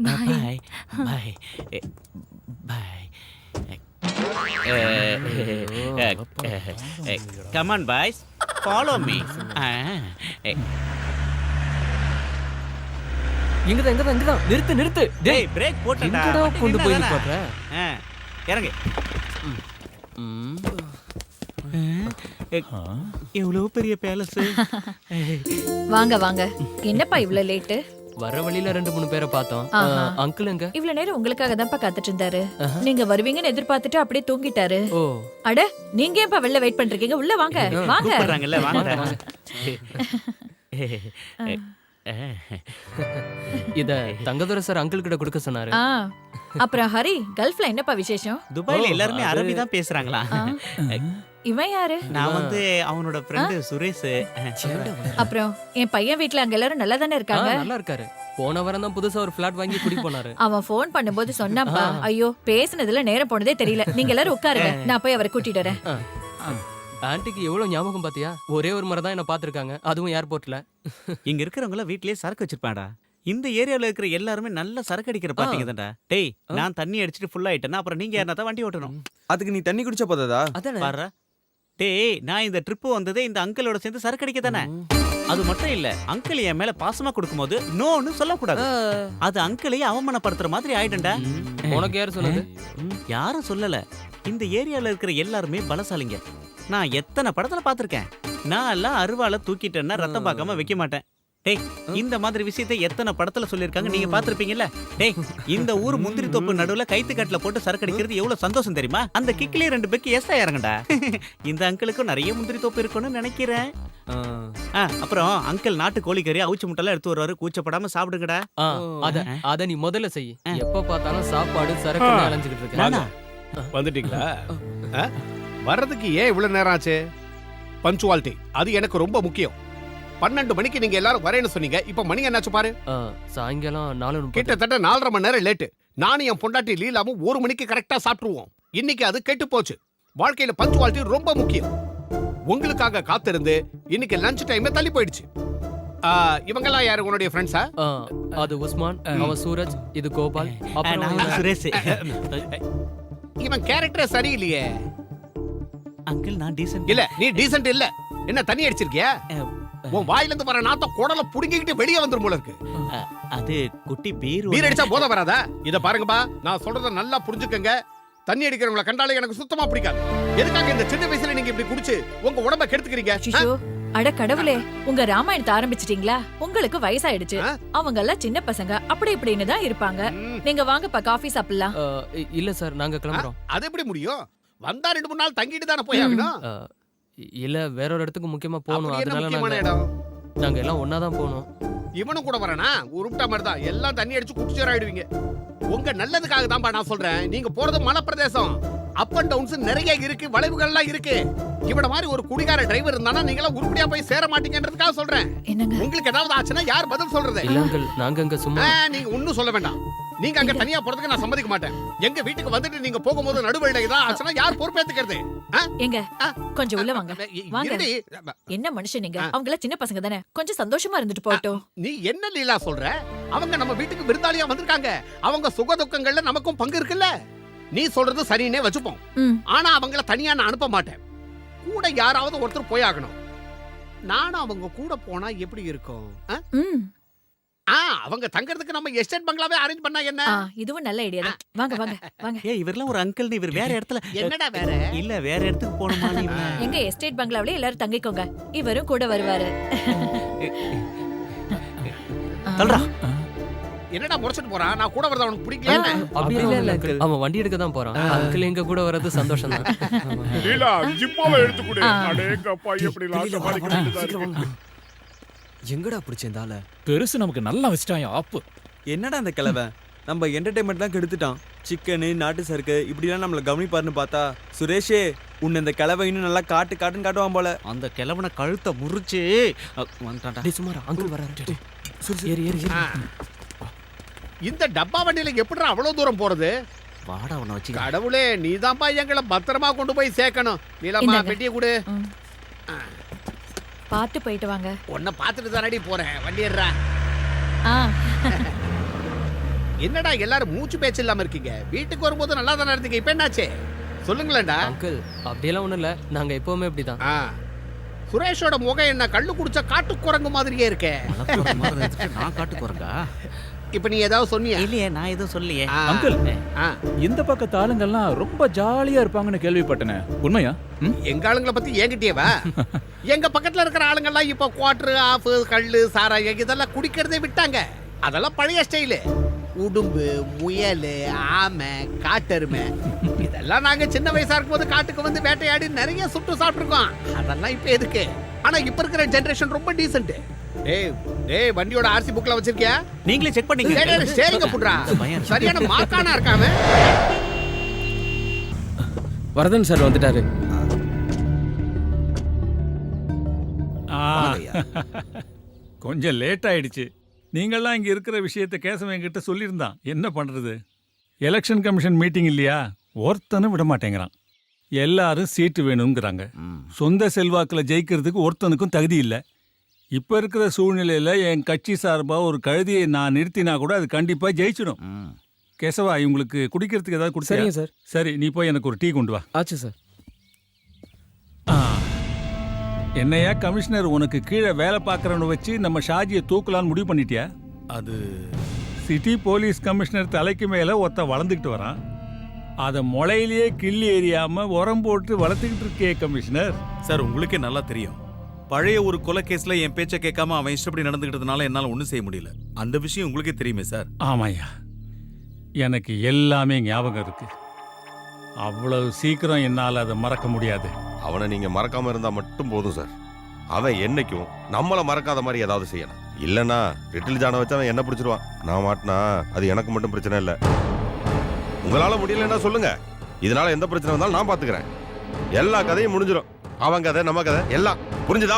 பாய். பாய். பாய். Come on boys, follow me. இங்கதான் நிறுத்து. டேய் பிரேக் போட்டடா. எங்கடா கொண்டு போய் நிப்பாட்ற? இறங்கு. எவ்வளவு பெரிய பேலஸ். வாங்க வாங்க. என்னப்பா இவ்வளவு லேட்டு? வர வழியில 2-3 பேரை பார்த்தோம். அங்கிள் எங்க? இவ்வளவு நேரம் உங்களுக்காக தான்ப்பா காத்துட்டு இருந்தாரு. நீங்க வருவீங்கன்னு எதிர்பார்த்துட்டு அப்படியே தூங்கிட்டாரு. ஓ அட, நீங்க ஏன்ப்பா வெளில வெயிட் பண்றீங்க? உள்ள வாங்க. வாங்க. கூப்பிடுறாங்கல்ல, வாங்க. இத தங்கதுரை சார் அங்கிள் கிட்ட கொடுக்க சொன்னாரு. அப்புறம் ஹரி, கல்ஃப்ல என்னப்பா விசேஷம்? துபாயில எல்லாருமே அரபி தான் பேசுறாங்களா? இவன் யாரு? நான் வந்து அவனோட ஃப்ரெண்ட் சுரேஷ். அப்புறம் என் பையன் வீட்ல அங்க எல்லாரும் நல்லா தானே இருக்காங்க? நல்லா இருக்காரு. போன வாரம் தான் புதுசா ஒரு ஃபிளாட் வாங்கி குடி போனாரு. அவன் ஃபோன் பண்ணும்போது சொன்னாப்பா. ஐயோ, பேசுனதுல நேரம் போனதே தெரியல. நீங்க எல்லாரும் உட்காருங்க, நான் போய் அவரை கூட்டிட்டு வரேன். ஆன்ட்டிக்கு எவ்வளவு ஞாபகம் பாத்தியா? ஒரே ஒரு முறை தான் என்ன பாத்துருக்காங்க, அதுவும் ஏர்போர்ட்ல. இங்க இருக்கிறவங்க வீட்லயே சரக்கு வச்சிருப்பாடா. இந்த ஏரியால இருக்கிற எல்லாருமே நல்ல சரக்கு அடிக்கிற பாத்தீங்க தான்டா. டேய், நான் தண்ணி அடிச்சிட்டு ஃபுல் ஆயிட்டேன்னா அப்புறம் நீங்க யாரா தான் வண்டி ஓட்டணும். அதுக்கு நீ தண்ணி குடிச்ச போதாதா? பாரு. டேய், நான் இந்த ட்ரிப் வந்ததே இந்த அங்கிளோட சேர்ந்து சரக்கு அடிக்க தானே. அது மட்டும் இல்ல, அங்கிள் என் மேல பாசமா கொடுக்கும்போது நோன்னு சொல்லக்கூடாது. அது அங்கிளையே அவமானப்படுத்துற மாதிரி ஆயிடும்டா. உனக்கு யாரு சொன்னது? யாரும் சொல்லல. இந்த ஏரியால இருக்கிற எல்லாருமே பலசாலிங்க. நான் எத்தனை படத்துல பாத்திருக்கேன். நான் எல்லாம் அருவாளை தூக்கிட்டேன்னா ரத்தம் பார்க்காம வைக்க மாட்டேன். டேய் இந்த மாதிரி விஷயத்தை எத்தனை படத்துல சொல்லிருக்காங்க நீங்க பாத்திருப்பீங்கல்ல. டேய் இந்த ஊர் முந்திரி தோப்பு நடுவுல கைத்து கட்டல போட்டு சரக்கு அடிக்கிறது எவ்வளவு சந்தோஷம் தெரியுமா? அந்த கிக்லயே 2 பெக்கு எஸ்டா இறங்கடா. இந்த அங்கிளுக்கும் நிறைய முந்திரி தோப்பு இருக்கும்னு நினைக்கிறேன். அப்புறம் அங்கிள் நாட்டு கோழிக்கறி அவிச்சு முட்டெல்லாம் எடுத்து வருவாரு, கூச்சப்படாம சாப்பிடுங்கடா. அத நீ முதல்ல செய். எப்ப பார்த்தாலும் சாப்பாடு சரக்கு அலைஞ்சுக்கிட்டு இருக்க. வந்துட்டீங்களா? வர்றதுக்கு ஏன் இவ்வளவு நேரம் ஆச்சு? பஞ்சுவாலிட்டி அது எனக்கு ரொம்ப முக்கியம். 12 மணிக்கு நீங்க எல்லாரும் வரேன்னு சொன்னீங்க. இப்ப மணி என்னாச்சு பாரு. சாயங்காலம் 4:30. கிட்டத்தட்ட 4.5 மணி நேரம் லேட்டு. நானும் என் பொண்டாட்டி லீலாவும் 1 மணிக்கு கரெக்டா சாப்பிட்டுருவோம். இன்னைக்கு அது கெட்டு போச்சு. வாழ்க்கையில பஞ்சுவாலிட்டி ரொம்ப முக்கியம். உங்களுக்காக காத்திருந்து இன்னைக்கு லஞ்ச் டைம் தள்ளி போயிடுச்சு. இவங்கெல்லாம் யாரு உன்னுடைய ஃப்ரெண்ட்ஸா? அது உஸ்மான், அவன் சூரஜ், இது கோபால், அப்புறம் சுரேஷ். இவன் கேரக்டர் சரியில்லையே. அங்கிள் நான் டீசன்ட் இல்ல. நீ டீசன்ட் இல்ல. என்ன தண்ணி அடிச்சிருக்கியா? உன் வாயில இருந்து வர நாத்த குடல புடுங்கிட்டு வெளியே வந்துரும் போல இருக்கு. அது குட்டி பீர் அடிச்சா போத வராதா? இத பாருங்கப்பா, நான் சொல்றத நல்லா புரிஞ்சுக்கங்க. தண்ணி அடிக்கிறவங்கள கண்டாலே எனக்கு சுத்தமா பிடிக்காது. எதுக்காக இந்த சின்ன வயசுல நீங்க இப்படி குடிச்சு உங்க உடம்ப கெடுத்துக்கிறீங்க? அட கடவுளே, உங்க ராமாயணத்தை ஆரம்பிச்சிட்டீங்களா? உங்களுக்கு வயசாயிடுச்சு. அவங்க எல்லாம் சின்ன பசங்க, அப்படி இப்படின்னு தான் இருப்பாங்க. நீங்க வாங்கப்பா காஃபி சாப்பிடலாம். இல்ல சார், நாங்க கிளம்புறோம். அது எப்படி முடியும்? வந்தா 2-3 நாள் தங்கிட்டு தானே போய் ஆகணும். இல்ல வேற ஒரு இடத்துக்கு முக்கியமா போகணும். அதனால நாங்க எல்லாம் ஒன்னாதான் போகணும். இவனும் கூட வரனா? உருப்பிட்ட மாதிரி தான். எல்லாம் தண்ணி அடிச்சு குடிச்சேராயிடுவீங்க. உங்க நல்லதுக்காக தான்பா நான் சொல்றேன். நீங்க போறது மலை பிரதேசம். அப் அண்ட் டவுன்ஸ் நிறைய இருக்கு, வளைவுகள்லாம் இருக்கு. இவன மாதிரி ஒரு குடிகார டிரைவர் இருந்தானா நீங்க எல்லாம் உருப்படியா போய் சேர மாட்டீங்கன்றதுக்காக சொல்றேன். உங்களுக்கு ஏதாவது ஆச்சுன்னா யார் பதில் சொல்றது? இல்ல அங்கிள், நாங்க அங்க சும்மா. நீங்க ஒண்ணும் சொல்ல வேண்டாம். நீங்க அங்க தனியா போறதுக்கு நான் சம்மதிக்க மாட்டேன். எங்க வீட்டுக்கு வந்துட்டு நீங்க போகும்போது நடுவழியில ஏதாவது ஆச்சுன்னா யார் பொறுப்பேத்துக்கிறது? எங்க கொஞ்சம் உள்ள வாங்க. வாங்க. என்ன மனுஷன் நீங்க? அவங்கள சின்ன பசங்க தானே, கொஞ்சம் சந்தோஷமா இருந்துட்டு போகட்டும். நீ என்ன லீலா சொல்ற? அவங்க நம்ம வீட்டுக்கு விருந்தாளியா வந்திருக்காங்க. அவங்க சுக துக்கங்கள்ல நமக்கும் பங்கு இருக்குல்ல. நீ சொல்றது சரின்னே வச்சுப்போம். ஆனா அவங்கள தனியா நான் அனுப்ப மாட்டேன். கூட யாராவது ஒருத்தர் போய் ஆகணும். நானும் அவங்க கூட போனா எப்படி இருக்கும்? அவங்க தங்கறதுக்கு நம்ம எஸ்டேட் பங்களாவே அரேஞ்ச் பண்ணா என்ன? இதுவும் நல்ல ஐடியா தான். வாங்க வாங்க வாங்க. ஏய் இவர்லாம் ஒரு அங்கிள், நீ இவர் வேற இடத்துல. என்னடா வேற? இல்ல வேற இடத்துக்கு போணுமா நீ? எங்க எஸ்டேட் பங்களாவிலே எல்லாரும் தங்கிக்கோங்க. இவரும் கூட வருவாரு. தல்றா. என்னடா முறைச்சிட்டு போறான்? நான் கூட வரத உனக்கு பிடிக்கல என்ன? அப்படி இல்ல அங்கிள், அவன் வண்டி எடுக்க தான் போறான். அங்கிள் எங்க கூட வரது சந்தோஷம் தான். லீலா ஜிப்பாவை எடுத்து கொடு. அடேங்கப்பா எப்படி லாஸ்ட் மாதிரி கிட்டதா. எங்கடா பிடிச்சேந்தால? பெருசு நமக்கு நல்லா வச்சிட்டான் ஆப்பு. என்னடா அந்த கிழவன் நம்ம என்டர்டைன்மெண்ட்லாம் கெடுத்துட்டான். சிக்கனு, நாட்டு சரக்கு இப்படிலாம் நம்மள கவனிப்பாருன்னு பார்த்தா சுரேஷே உன்னை இந்த கிழவன் இன்னும் நல்லா காட்டுன்னு காட்டுவான் போல. அந்த கிழவனை கழுத்தை முறிச்சு வந்துட்டான்டா. டேய் சுமாரா, அங்கிள் வராரு. ஏறி ஏறி ஏறி. இந்த டப்பா வண்டியில எப்படிடா அவ்வளவு தூரம் போறது? வாடா உன்னை வச்சு. கடவுளே, நீதான்ப்பா எங்களை பத்திரமா கொண்டு போய் சேர்க்கணும். நீலம்மா பெட்டியை கொடு. பார்த்து போயிட்டு வாங்க. உன்னை பார்த்துட்டு தானடி போறேன். வண்டி ஏறா. என்னடா எல்லாரும் மூச்சு பேச்சு இல்லாம இருக்கீங்க? வீட்டுக்கு வரும்போது நல்லா தானே இருந்தீங்க. இப்ப என்னாச்சு சொல்லுங்களேன்டா. அங்கிள் அப்படியெல்லாம் ஒண்ணும் இல்ல, நாங்க எப்பவுமே இப்படிதான். சுரேஷோட முகம் என்ன கள்ளு குடிச்ச காட்டு குரங்கு மாதிரியே இருக்கே. நான் காட்டு குரங்கா? இப்ப நீ ஏதாவது சொன்னியா? இல்லையே, நான் எதுவும் சொல்லியே. அங்கிள், இந்த பக்கத்து ஆளுங்கெல்லாம் ரொம்ப ஜாலியா இருப்பாங்கன்னு கேள்விப்பட்டனே, உண்மையா? எங்க ஆளுங்களை பத்தி என்கிட்டயேவா? எங்க பக்கத்துல இருக்கிற ஆளுங்கெல்லாம் இப்ப குவார்டர், ஆஃப், கள்ளு, சாராயம் இதெல்லாம் குடிக்கிறதே விட்டாங்க. அதெல்லாம் பழைய ஸ்டைலு. உடும்பு, முயல், ஆமை, காட்டெருமை இதெல்லாம் நாங்க சின்ன வயசா இருக்கும்போது காட்டுக்கு வந்து வேட்டையாடி நிறைய சுட்டு சாப்பிட்டுருக்கோம். அதெல்லாம் இப்ப எதுக்கு? ஆனா இப்ப இருக்கிற ஜெனரேஷன் ரொம்ப டீசென்ட். டேய் வண்டியோட ஆர்சி புக்ல வச்சிருக்கியா? நீங்களே செக் பண்ணீங்க. ஸ்டேரிங்க புட்றா. சரியான மார்க்கானா இருக்காம. வரதன் சார் வந்துட்டாரு. கொஞ்சம் லேட் ஆயிடுச்சு. நீங்கள்லாம் இங்க இருக்கிற விஷயத்தை கேசவன் என்கிட்ட சொல்லியிருந்தான். என்ன பண்றது? எலெக்ஷன் கமிஷன் மீட்டிங் இல்லையா, ஒருத்தனும் விட மாட்டேங்கிறான். எல்லாரும் சீட்டு வேணுங்கிறாங்க. சொந்த செல்வாக்கில் ஜெயிக்கிறதுக்கு ஒருத்தனுக்கும் தகுதி இல்லை. இப்போ இருக்கிற சூழ்நிலையில் என் கட்சி சார்பாக ஒரு கழுதியை நான் நிறுத்தினா கூட அது கண்டிப்பாக ஜெயிச்சிடும். கேசவா, இவங்களுக்கு குடிக்கிறதுக்கு ஏதாவது கொடுத்து? சரிங்க சார். சரி, நீ போய் எனக்கு ஒரு டீ கொண்டு வா. ஆச்சு சார். என்னையா கமிஷனர், உனக்கு கீழே வேலை பார்க்குறவனை வச்சு நம்ம ஷாஜியை தூக்கலான்னு முடிவு பண்ணிட்டியா? அது சிட்டி போலீஸ் கமிஷனர் தலைக்கு மேலே ஒருத்த வளர்ந்துக்கிட்டு வரான். அதை முளையிலேயே கிள்ளி எறியாமல் உரம் போட்டு வளர்த்துக்கிட்டு இருக்கே கமிஷனர். சார், உங்களுக்கே நல்லா தெரியும் பழைய ஒரு கொலை கேஸ்ல என் பேச்சை கேட்காம அவன் இஷ்டப்படி நடந்துக்கிட்டதுனால என்னால ஒண்ணும் செய்ய முடியல. அந்த விஷயம் உங்களுக்கே தெரியுமே சார். ஆமாய்யா, எனக்கு எல்லாமே ஞாபகம் இருக்கு. அவ்வளவு சீக்கிரம் என்னால் அதை மறக்க முடியாது. அவனை நீங்க மறக்காம இருந்தா மட்டும் போதும் சார். அவன் என்னைக்கும் நம்மள மறக்காத மாதிரி ஏதாவது செய்யணும். இல்லைன்னா லிட்டில் ஜானை வச்சு அவன் என்ன பிடிச்சிருவான். நான் மாட்டினா அது எனக்கு மட்டும் பிரச்சனை இல்லை. உங்களால முடியலன்னா சொல்லுங்க, இதனால எந்த பிரச்சனை வந்தாலும் நான் பாத்துக்கிறேன். எல்லா கதையும் முடிஞ்சிடும். அவன் கதை நம்ம கதை எல்லாம் புரிஞ்சுதா?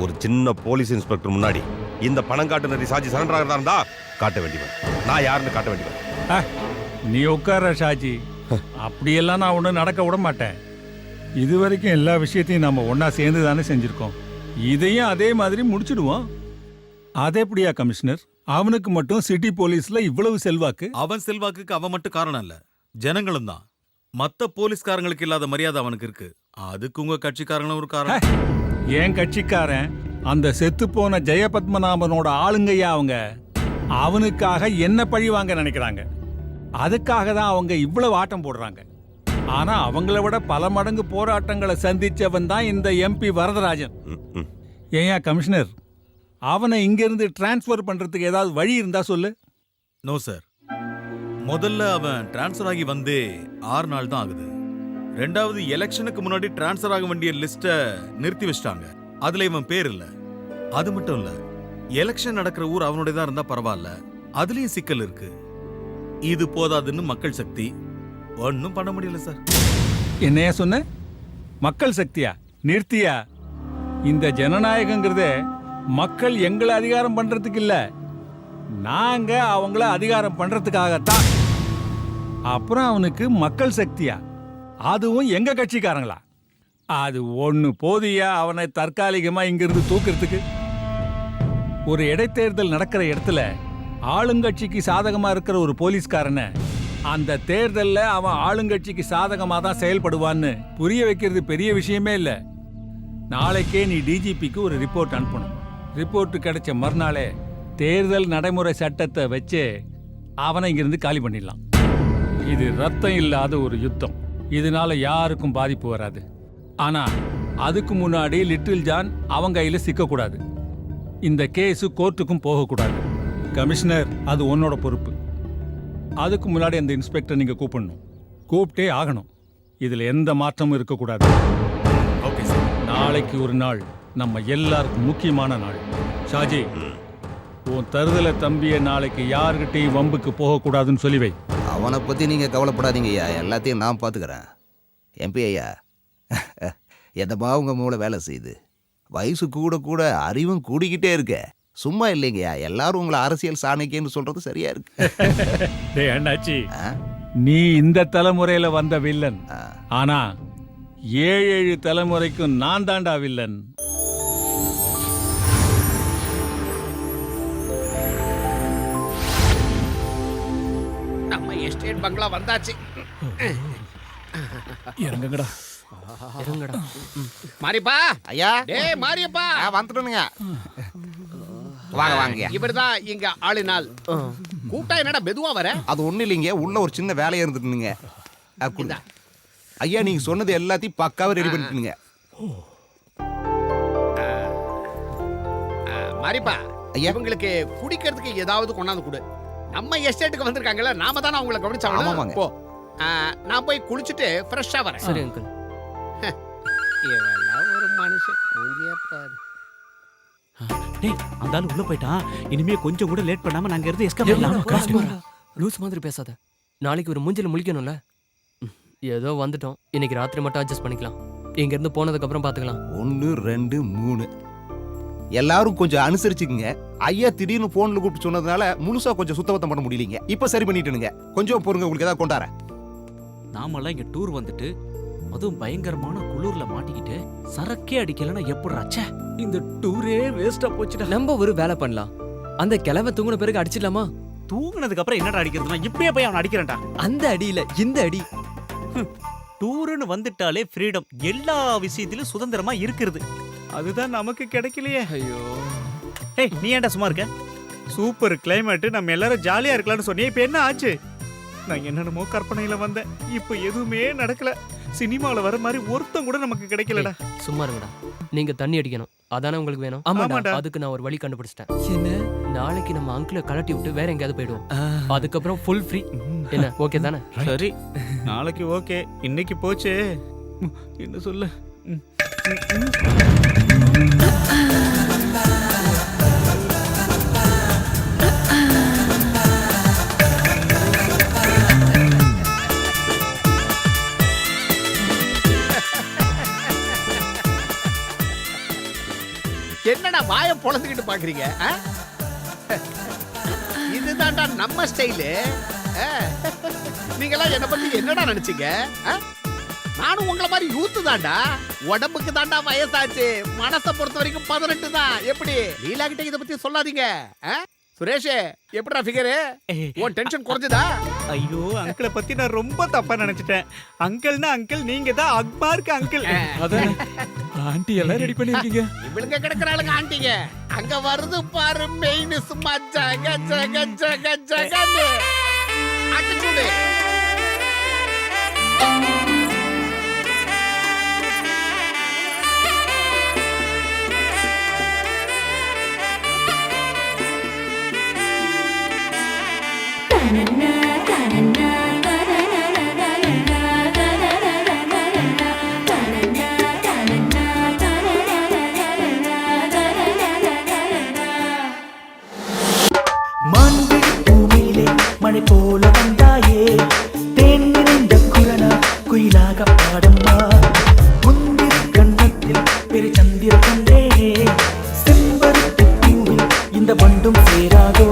ஒரு சின்ன போலீஸ் இன்ஸ்பெக்டர் முன்னாடி இந்த பணம் காட்டு நரி சாட்சி சரண்டர் ஆகிறதா இருந்தா காட்ட வேண்டியவன் நான் யாருன்னு காட்ட வேண்டியவன். நீ உட்கார ஷாஜி, அப்படியெல்லாம் நான் ஒன்றும் நடக்க விட மாட்டேன். இது வரைக்கும் எல்லா விஷயத்தையும் நம்ம ஒன்னா சேர்ந்து தானே செஞ்சிருக்கோம். இதையும் அதே மாதிரி முடிச்சிடுவோம். அது எப்படியா கமிஷனர்? அவனுக்கு மட்டும் சிட்டி போலீஸ்ல இவ்வளவு செல்வாக்கு? அவன் செல்வாக்குக்கு அவன் மட்டும் காரணம் இல்ல, ஜனங்களும் தான். மத்த போலீஸ்காரங்களுக்கு இல்லாத மரியாதை அவனுக்கு இருக்கு. அதுக்கு உங்க கட்சிக்காரங்களும் ஒரு காரணம். என் கட்சிக்காரன் அந்த செத்து போன ஜெயபத்மநாபனோட ஆளுங்கய்யா அவங்க. அவனுக்காக என்ன பழி வாங்க நினைக்கிறாங்க. அதுக்காக தான் அவங்க இவ்வளவு ஆட்டம் போடுறாங்க. ஆனா அவங்கள விட பல மடங்கு போராட்டங்களை சந்திச்சவன் தான் இந்த எம்பி வரதராஜன். ஏயா கமிஷனர், அவனை இங்கிருந்து டிரான்ஸ்ஃபர் பண்றதுக்கு ஏதாவது வழி இருந்தா சொல்லு. No sir. முதல்ல அவன் டிரான்ஸ்ஃபர் ஆகி வந்து 6 நாள் தான் ஆகுது. ரெண்டாவது எலெக்ஷனுக்கு முன்னாடி டிரான்ஸ்ஃபர் ஆக வேண்டிய லிஸ்ட நிறுத்தி வச்சிட்டாங்க. அதுல இவன் பேர் இல்ல. அது மட்டும் இல்ல, எலெக்ஷன் நடக்கிற ஊர் அவனுடைய தான் இருந்தா பரவாயில்ல, அதுலயும் சிக்கல் இருக்கு. இது போதாதுன்னு மக்கள் சக்தி ஒன்னும் பண்ண முடியல சார். என்னையா சொன்ன? மக்கள் சக்தியா? நிறுத்தியா? இந்த ஜனநாயகங்கிறதே மக்கள் எங்களை அதிகாரம் பண்றதுக்கு இல்ல, நாங்க அவங்கள அதிகாரம் பண்றதுக்காகத்தான். அப்புறம் அவனுக்கு மக்கள் சக்தியா? அதுவும் எங்க கட்சிக்காரங்களா? அது ஒண்ணு போதியா அவனை தற்காலிகமா இங்கிருந்து தூக்குறதுக்கு? ஒரு இடைத்தேர்தல் நடக்கிற இடத்துல ஆளுங்கட்சிக்கு சாதகமா இருக்கிற ஒரு போலீஸ்காரனை அந்த தேர்தல்ல அவன் ஆளுங்கட்சிக்கு சாதகமா தான் செயல்படுவான்னு புரிய வைக்கிறது பெரிய விஷயமே இல்ல. நாளைக்கே நீ டிஜிபிக்கு ஒரு ரிப்போர்ட் அனுப்பணும். ரிப்போர்ட் கிடைச்ச மறுநாளே தேர்தல் நடைமுறை சட்டத்தை வச்சு அவனை இங்கிருந்து காலி பண்ணிடலாம். இது ரத்தம் இல்லாத ஒரு யுத்தம். இதனால யாருக்கும் பாதிப்பு வராது. ஆனா அதுக்கு முன்னாடி லிட்டில் ஜான் அவங்க கையில சிக்கக்கூடாது. இந்த கேஸ் கோர்ட்டுக்கும் போகக்கூடாது. கமிஷனர், அது உன்னோட பொறுப்பு. அதுக்கு முன்னாடி அந்த இன்ஸ்பெக்டர் நீங்க கூப்பிடணும். கூப்பிட்டே ஆகணும். இதுல எந்த மாற்றமும் இருக்கக்கூடாது. Okay sir. நாளைக்கு ஒரு நாள் நம்ம எல்லாருக்கும் முக்கியமான நாள். ஷாஜி, உன் தருதல தம்பிய நாளைக்கு யாருகிட்டையும் வம்புக்கு போகக்கூடாதுன்னு சொல்லி வை. அவனை பற்றி நீங்கள் கவலைப்படாதீங்க ஐயா, எல்லாத்தையும் நான் பார்த்துக்கிறேன். எம்பி ஐயா, எதமா உங்கள் மூளை வேலை செய்யுது. வயசு கூட கூட அறிவும் கூடிக்கிட்டே இருக்க. சும்மா இல்லைங்கய்யா, எல்லாரும் உங்களை அரசியல் சாணக்கியன்னு சொல்றது சரியா இருக்கு. டேய் அண்ணாச்சி, நீ இந்த தலைமுறையில வந்த வில்லன். ஆனா 7 தலைமுறைக்கும் நான் தாண்டா வில்லன். நம்ம எஸ்டேட் பங்களா வந்தாச்சு. இறங்குங்கடா. இறங்குடா. மாரியப்பா ஐயா. டேய் மாரியப்பா, வந்துட்டனுங்க. வாங்க வாங்க. இவர்தான் இங்க ஆளினால். கூட்டா என்னடா மெதுவா வர? அது ஒண்ணு இல்லைங்க, உள்ள ஒரு சின்ன வேலையா இருந்துட்டுங்க. ஐயா, நீங்க சொன்னது எல்லாத்தையும் பக்காவா ரெடி பண்ணிட்டுங்க. மாரியப்பா, இவங்களுக்கு குடிக்கிறதுக்கு ஏதாவது கொண்டாந்து கொடு. நம்ம எஸ்டேட்டுக்கு வந்திருக்காங்கல்ல, நாம தானே அவங்கள கவனிச்சாங்க. போ, நான் போய் குளிச்சுட்டு ஃப்ரெஷ்ஷா வரேன். சரி அங்கிள். இவெல்லாம் ஒரு மனுஷன். டேய், அந்த ஆளு உள்ள போயிட்டான். இனிமே கொஞ்சம் கூட லேட் பண்ணாம நாங்க இருந்து எஸ்கேப் பண்ணலாம். லூஸ் மாதிரி பேசாத. நாளைக்கு ஒரு மூஞ்சில முழிக்கணும்ல. ஏதோ வந்துட்டோம். இன்னைக்கு ராத்திரி மட்டும் அட்ஜஸ்ட் பண்ணிக்கலாம். இங்க இருந்து போனதுக்கு அப்புறம் பாத்துக்கலாம். 1 2 3 எல்லாரும் கொஞ்சம் அனுசரிச்சுக்குங்க. ஐயா திடீர்னு போன்ல கூப்பிட்டு சொன்னதுனால முழுசா கொஞ்சம் சுத்தபத்தம் பண்ண முடியலீங்க. இப்ப சரி பண்ணிட்டுனுங்க. கொஞ்சம் பொறுங்க, உங்களுக்கு ஏதாவது கொண்டாரேன். நாமெல்லாம் இங்க டூர் வந்துட்டு அதுவும் பயங்கரமான குளூர்ல மாட்டிக்கிட்டு சரக்கே அடிக்கலன்னா எப்படி ஆச்சே? இந்த டூரே வேஸ்டா போச்சுடா. நம்ம ஒரு வேலை பண்ணலாம். அந்த கிழமை தூங்குன பிறகு அடிச்சிடலாமா? தூங்குனதுக்கு அப்புறம் என்னடா அடிக்கிறதுனா இப்பயே போய் அவன் அடிக்கிறேன்டா. அந்த அடி இல்ல, இந்த அடி. டூர்னு வந்துட்டாலே ஃப்ரீடம், எல்லா விஷயத்திலும் சுதந்திரமா இருக்கிறது. அதுதான் நமக்கு கிடைக்கலையே. ஐயோ. ஏய், நீ ஏன்டா சும்மா இருக்க? சூப்பர் கிளைமேட், நம்ம எல்லாரும் ஜாலியா இருக்கலாம்னு சொன்னே. இப்ப என்ன ஆச்சு? நான் என்னென்னமோ கற்பனையில வந்தேன். இப்ப எதுவுமே நடக்கல. சரி, அங்கிள், மாரியப்பா, நீ என்ன யோசிச்சுட்டு இருக்க? நான் ஒன்னும் யோசிக்கல. நான் சினிமால வர மாதிரி ஒருத்தன் கூட நமக்கு கிடைக்கலடா. சும்மா இருங்கடா. நீங்க தண்ணி அடிக்கணும், அதானே உங்களுக்கு வேணும்? ஆமாடா. அதுக்கு நான் ஒரு வழி கண்டுபிடிச்சிட்டேன். என்ன? நாளைக்கு நம்ம அங்கிளை கலட்டி விட்டு வேற எங்கேயாவது போயிடுவோம். அதுக்கப்புறம் ஃபுல் ஃப்ரீ. என்ன ஓகே தானே? சரி, நாளைக்கு ஓகே. இன்னைக்கு போச்சே, என்ன சொல்ல? என்னடா வாய பொளந்துக்கிட்டு பாக்குறீங்க? இதுதான்டா நம்ம ஸ்டைலு. நீங்களாம் என்ன பத்தி என்னடா நினைச்சீங்க? நானும் உங்களை மாதிரி யூத்து தான்டா. உடம்புக்கு தான்டா வயசாச்சு, மனசை பொறுத்த வரைக்கும் 18 தான். எப்படி லீலா கிட்ட இத பத்தி சொல்லாதீங்க. சுரேஷ், எப்படிடா ஃபிகரு? உன் டென்ஷன் குறைஞ்சதா? ஐயோ, அங்கிளை பத்தி நான் ரொம்ப தப்பா நினைச்சிட்டேன். அங்கிள்னா அங்கிள், நீங்க தான் அக்பாருக்கு அங்கிள். அதான் ஆண்டி எல்லாம் ரெடி பண்ணிருக்கீங்க. இவளுங்க கிடக்குறாளுங்க ஆண்டிங்க. அங்க வருது பாரு மெயின், சும்மா ஜக ஜக ஜக ஜகன்னு அடிச்சுடு. மழை போல வந்தாயே, தேன் நிறைந்த குரலா குயிலாக பாடம்மா. முந்திரி கண்ணத்தில் பெரு சந்திர கண்டேனே, செம்பருத்தி பூவில் இந்த வண்டும் சேராதோ.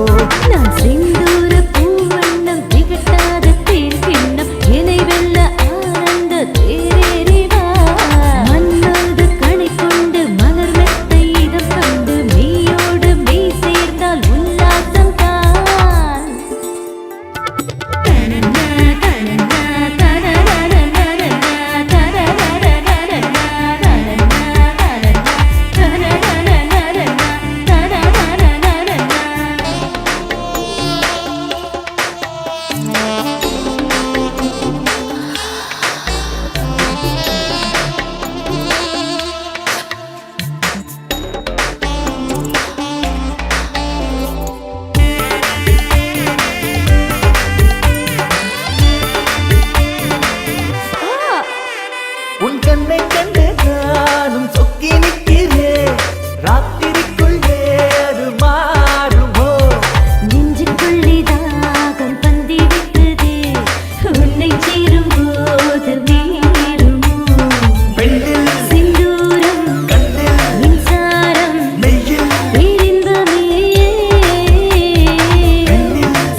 நான் செந்தூர பூவண்ணம் திகட்டாத தேன் கிண்ணம், இணை வெல்ல ஆனந்த தேரேறிவா. மன்னோடு கணை கொண்டு மலர் மெத்தை இதம் கண்டு, மெய்யோடு மெய் சேர்ந்தால் உல்லாசம் தான். உன் கண்ணை கண்டு நானும் சொக்கி நிற்கிறேன். ராத்திரிக்குள்ளே அது மாறுமோ? நெஞ்சுக்குள்ளே தாகம் பந்தி விட்டதே, உன்னை சேரும் போது மீறுமோ? பெண்ணில் சிந்தூரம் கண்ணில் மின்சாரம் நெய்யில் பேரின்பமே.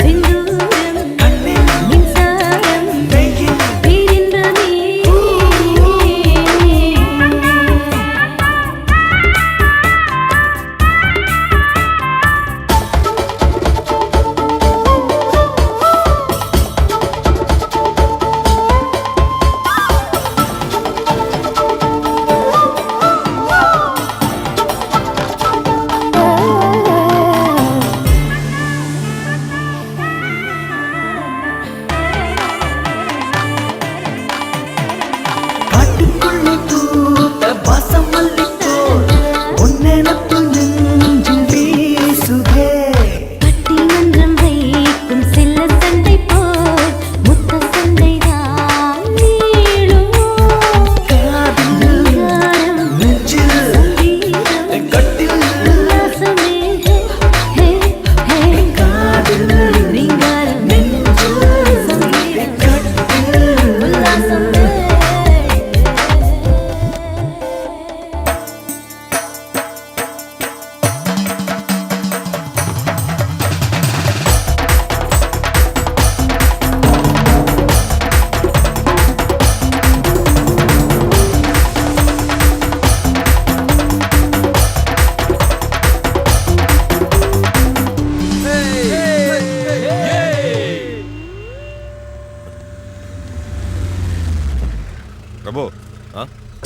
சிந்தூரம் கண்ணில் மின்சாரம் நெய்யில் பேரின்பமே. காட்டுக்குள்ளே பூத்த வாசம் மல்லிப்போல் உன் நினப்பு நெஞ்சில் வீசுதே. பட்டிமன்றம் வைக்கும் செல்ல சண்டை போல் முத்த சண்டைதான் நீளுமோ? காதில் நெஞ்சில் சங்கீதம் கட்டில் உல்லாசமே. ஹே, ஹே, காதில் ரீங்காரம் நெஞ்சில் சங்கீதம் கட்டில் உல்லாசமே. பிரபு,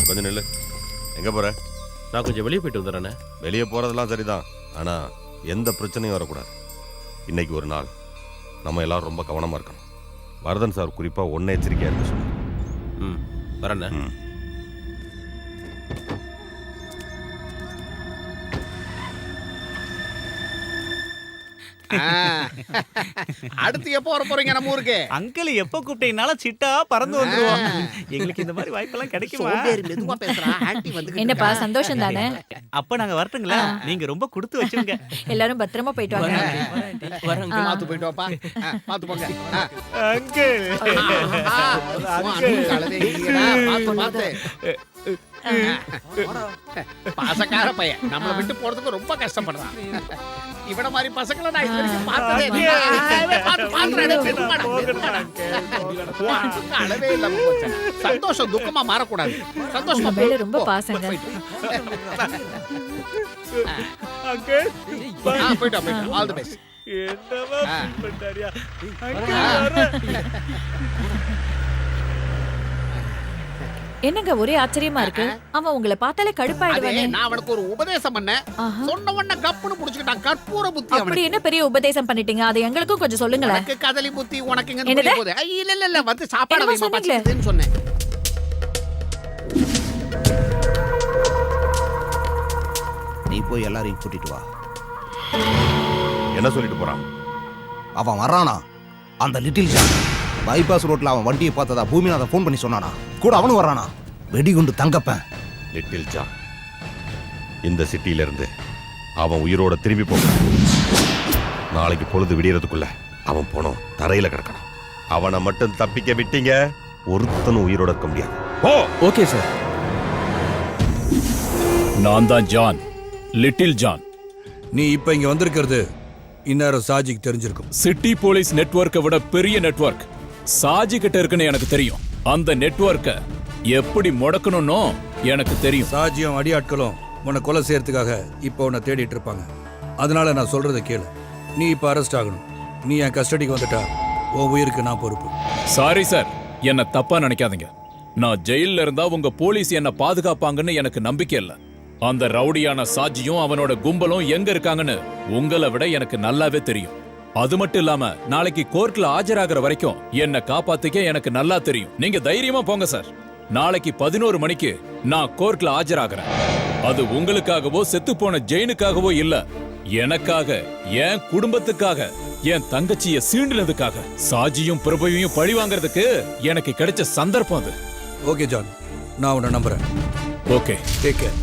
கொஞ்சம் நில்லு. எங்க போற? நான் கொஞ்சம் வெளியே போயிட்டு வந்துடுறேண்ணே. வெளியே போறதெல்லாம் சரிதான், ஆனா எந்த பிரச்சனையும் வரக்கூடாது. இன்னைக்கு ஒரு நாள் நம்ம எல்லாரும் ரொம்ப கவனமா இருக்கணும். வரதன் சார் குறிப்பா ஒன்ன எச்சரிக்கையா இருக்க சொல்லு. வரண்ணே. அடுத்து எப்போ வர போறீங்க நம்ம ஊருக்கு? அங்கிள் எப்ப கூப்பிட்டீங்கனாலும் சிட்டா பறந்து வந்துருவோம். எங்களுக்கு இந்த மாதிரி வாய்ப்பெல்லாம் கிடைக்குமா? சோம்பேறி மெதுவா பேசுறா. ஆன்ட்டி வந்து என்னப்பா சந்தோஷம் தானே? அப்ப நாங்க வரட்டுங்களா? நீங்க ரொம்ப கொடுத்து வச்சிருங்க. எல்லாரும் பத்திரமா போயிட்டு வாங்க. பாத்து போயிட்டு வாப்பா. பாத்து போங்க. அங்கிள் பாத்து பாசக்கார பையன் நம்மள விட்டு போறதுக்கு ரொம்ப கஷ்டப்படுறான். இவன மாதிரி பசங்களை நான் இது வரைக்கும் பார்த்ததே இல்ல. அளவே இல்லாம போச்சு. சந்தோஷம் துக்கமா மாறக்கூடாது. சந்தோஷமா மேல ரொம்ப பாசங்க. அங்கிள் போயிட்டு ஆல் தி பெஸ்ட். என்னவா பண்ணாரியா? அங்கிள் என்னங்க ஒரே ஆச்சரியமா இருக்கு. அவன் உங்களை பார்த்தாலே கடுப்பாயிடுவானே. நான் அவனுக்கு ஒரு உபதேசம் பண்ணேன். சொன்ன உடனே கப்புன்னு புடிச்சுக்கிட்டான். கற்பூர புத்தி அவனுக்கு. அப்படி என்ன பெரிய உபதேசம் பண்ணிட்டீங்க? அது எங்களுக்கும் கொஞ்சம் சொல்லுங்களேன். எனக்கு கதலி புத்தி, உனக்கு எங்க புரிய போகுது? இல்ல வந்து சாப்பாடு வைமா பச்சைன்னு சொன்னேன். நீ போய் எல்லாரையும் கூட்டிட்டு வா. என்ன சொல்லிட்டு போறான்? அவன் வரானா? அந்த லிட்டில் ஜான் பைபாஸ் ரோட்ல அவன் வண்டியை பார்த்ததா பூமிநாதன் ஃபோன் பண்ணி சொன்னானா? கூட அவனும் வரானா? வெடிகுண்டு தங்கப்பேன். லிட்டில் ஜான் இந்த சிட்டியில இருந்து அவன் உயிரோட திரும்பி போகிறான். நாளைக்கு பொழுது விடியறதுக்குள்ள அவன் போனோம் தரையில கிடக்கணும். அவனை மட்டும் தப்பிக்க விட்டீங்க, ஒருத்தனும் உயிரோட இருக்க முடியாது. ஓ ஓகே சார். நான் தான் ஜான், லிட்டில் ஜான். நீ இப்ப இங்க வந்திருக்கிறது இந்நேரம் சாஜிக்கு தெரிஞ்சிருக்கும். சிட்டி போலீஸ் நெட்வொர்க்கை விட பெரிய நெட்வொர்க் சாஜி கிட்ட இருக்குன்னு எனக்கு தெரியும். அந்த நெட்வொர்க்கை எப்படி முடக்கணும்னோ எனக்கு தெரியும். சாஜியும் அடியாட்களும் உன்னை கொலை செய்யறதுக்காக இப்போ உன்னை தேடிட்டு இருப்பாங்க. அதனால நான் சொல்றதை கேளு. நீ இப்போ அரெஸ்ட் ஆகணும். நீ என் கஸ்டடிக்கு வந்துட்டா உன் உயிருக்கு நான் பொறுப்பு. சாரி சார், என்ன தப்பா நினைக்காதீங்க. நான் ஜெயில்ல இருந்தா உங்க போலீஸ் என்ன பாதுகாப்பாங்கன்னு எனக்கு நம்பிக்கை இல்ல. அந்த ரவுடியான சாஜியும் அவனோட கும்பலும் எங்க இருக்காங்கன்னு உங்களை விட எனக்கு நல்லாவே தெரியும். அது மட்டும் இல்லாம நாளைக்கு கோர்ட்ல ஆஜராகிற வரைக்கும் என்ன காப்பாத்திக்க எனக்கு நல்லா தெரியும். நீங்க தைரியமா போங்க சார். நாளைக்கு 11 மணிக்கு நான் கோர்ட்ல ஆஜராகிறேன். அது உங்களுக்காகவோ செத்து போன ஜெயினுக்காகவோ இல்ல, எனக்காக, என் குடும்பத்துக்காக, என் தங்கச்சிய சீண்டினதுக்காக. சாஜியும் பிரபுவையும் பழி வாங்குறதுக்கு எனக்கு கிடைச்ச சந்தர்ப்பம் அது. ஓகே ஜான், நான் உன்னை நம்புறேன். Okay, take care.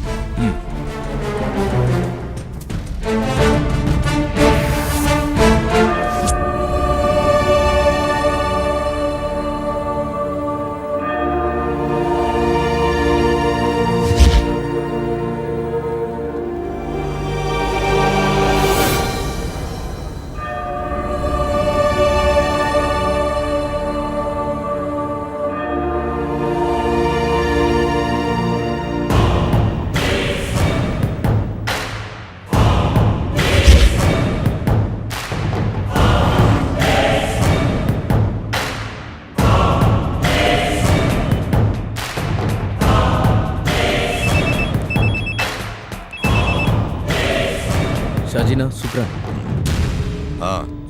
Shajina, Sukra.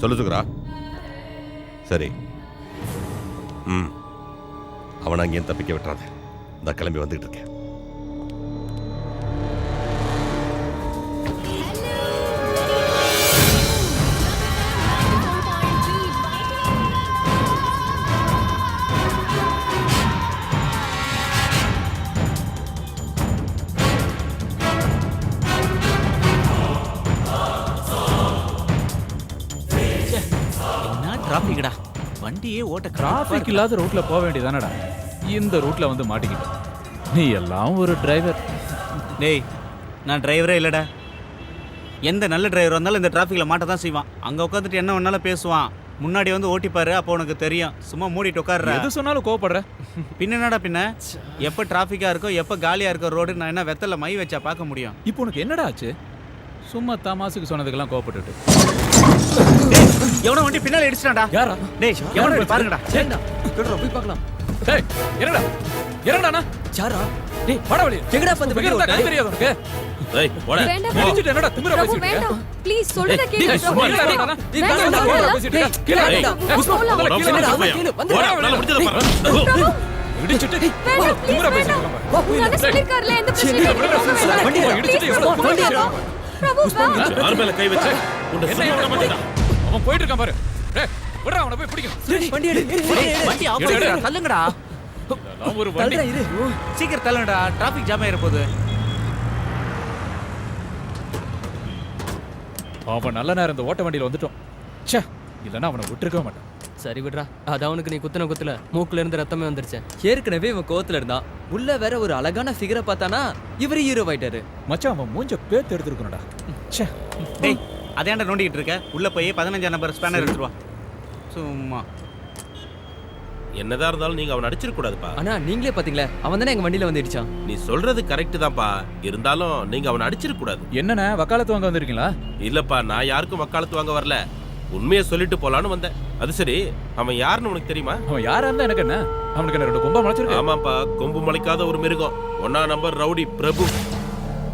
சொல்லு சுக்ரா. சரி, அவனை அங்கேயும் தப்பிக்க விட்டுறாத. நான் கிளம்பி வந்துகிட்டு இருக்கேன். டிராபிக்டா, வண்டியே ஓட்ட. டிராபிக் இல்லாத ரூட்ல போக வேண்டியதானடா. இந்த ரூட்ல வந்து மாட்டிக்கிட்ட. நீ எல்லாம் ஒரு டிரைவர். டேய், நான் டிரைவரே இல்லடா. எந்த நல்ல டிரைவர் வந்தாலும் இந்த டிராஃபிக்ல மாட்ட தான் செய்வான். அங்க உட்காந்துட்டு என்ன வேணாலும் பேசுவான். முன்னாடி வந்து ஓட்டிப்பாரு, அப்போ உனக்கு தெரியும். சும்மா மூடிட்டு உட்கார்ற. எது சொன்னாலும் கோவப்படுற. பின்ன என்னடா பின்ன? எப்ப டிராஃபிக்கா இருக்கோ, எப்ப காலியா இருக்கோ ரோடு, நான் என்ன வெத்தல மை வச்சா பார்க்க முடியும்? இப்போ உனக்கு என்னடா ஆச்சு? சும்மா தமாசுக்கு சொன்னதுக்கெல்லாம் கோவப்பட்டுட்டு. எவனோ வண்டி பின்னால இடிச்சிட்டான்டா. யாரா? டேய், எவனோ போய் பாருங்கடா. சரிடா, போய் பார்க்கலாம். டேய், என்னடா? என்னடா? சாரா, டேய், வாடா வெளிய. எங்கடா வந்து வெளிய வந்தா கை தெரியாது உனக்கு? டேய், போடா. இடிச்சிட்டு என்னடா திமிரா பிரபு பேசிட்டு இருக்க? வேண்டாம், ப்ளீஸ் சொல்றத கேளு. டேய், சும்மா இருடா. டேய், வேண்டாம். பேசிட்டு இருக்க. கீழ டேய், புஷ்பா, போடா, கீழ போடா, வந்து போடா, நல்லா முடிச்சத பாரு. இடிச்சிட்டு வேண்டாம், please, திமிரா வேண்டாம். பேசிட்டு உங்க அண்ணன் சொல்லிருக்காருல, எந்த பிரச்சனையும் இல்லை. வண்டி இடிச்சிட்டு எவ்வளவு Please, பிரபு, வேண்டாம். யார் மேல கை வச்ச உன்னை என்ன சும்மா விட மாட்டேன். அவன் போயிட்டு இருக்கான் பாரு. டேய் விடுறா அவனை போய் பிடிக்கும். வண்டி எடு வண்டி ஆஃப் எடு, எடு. பண்ணுடா தள்ளுங்கடா நான் ஒரு வண்டி சீக்கிரம் தள்ளுங்கடா டிராஃபிக் ஜாம் ஆயிர போகுது அவன் நல்ல நேரம் இந்த ஓட்ட வண்டியில வந்துட்டோம். ச்சே இல்லனா அவனை விட்டுருக்க மாட்டான். சரி விடுறா அது அவனுக்கு நீ குத்துன குத்துல மூக்குல இருந்து ரத்தமே வந்துருச்சு. ஏற்கனவே இவன் கோவத்துல இருந்தான். உள்ள வேற ஒரு அழகான ஃபிகரை பார்த்தானா இவரு ஹீரோ ஆயிட்டாரு. மச்சான் அவன் மூஞ்ச பேத்து எடுத்துருக்கணும்டா. ச்சே டேய் அதேண்டா நோண்டிட்டு இருக்க உள்ள போய் 15 நம்பர் ஸ்பேனர் எடுத்துட்டு வா சும்மா என்னதான் இருந்தாலும் நீங்க அவன் அடிச்சிருக்க கூடாதுப்பா. ஆனா நீங்களே பாத்தீங்களா அவன் தானே எங்க வண்டியில வந்து இடிச்சான். நீ சொல்றது கரெக்ட் தான்ப்பா. இருந்தாலும் நீங்க அவனை அடிச்சிருக்க கூடாது. என்னண்ணே வக்காலத்து வாங்க வந்திருக்கீங்களா? இல்லப்பா நான் யாருக்கும் வக்காலத்து வாங்க வரல. உண்மையை சொல்லிட்டு போலான்னு வந்தேன். அது சரி அவன் யாருன்னு உனக்கு தெரியுமா? அவன் யாரா இருந்தா எனக்கு என்ன? அவனுக்கு என்ன 2 கொம்பா முளைச்சிருக்கு? ஆமாப்பா கொம்பு முளைக்காத ஒரு மிருகம். 1ஆம் நம்பர் ரவுடி பிரபு.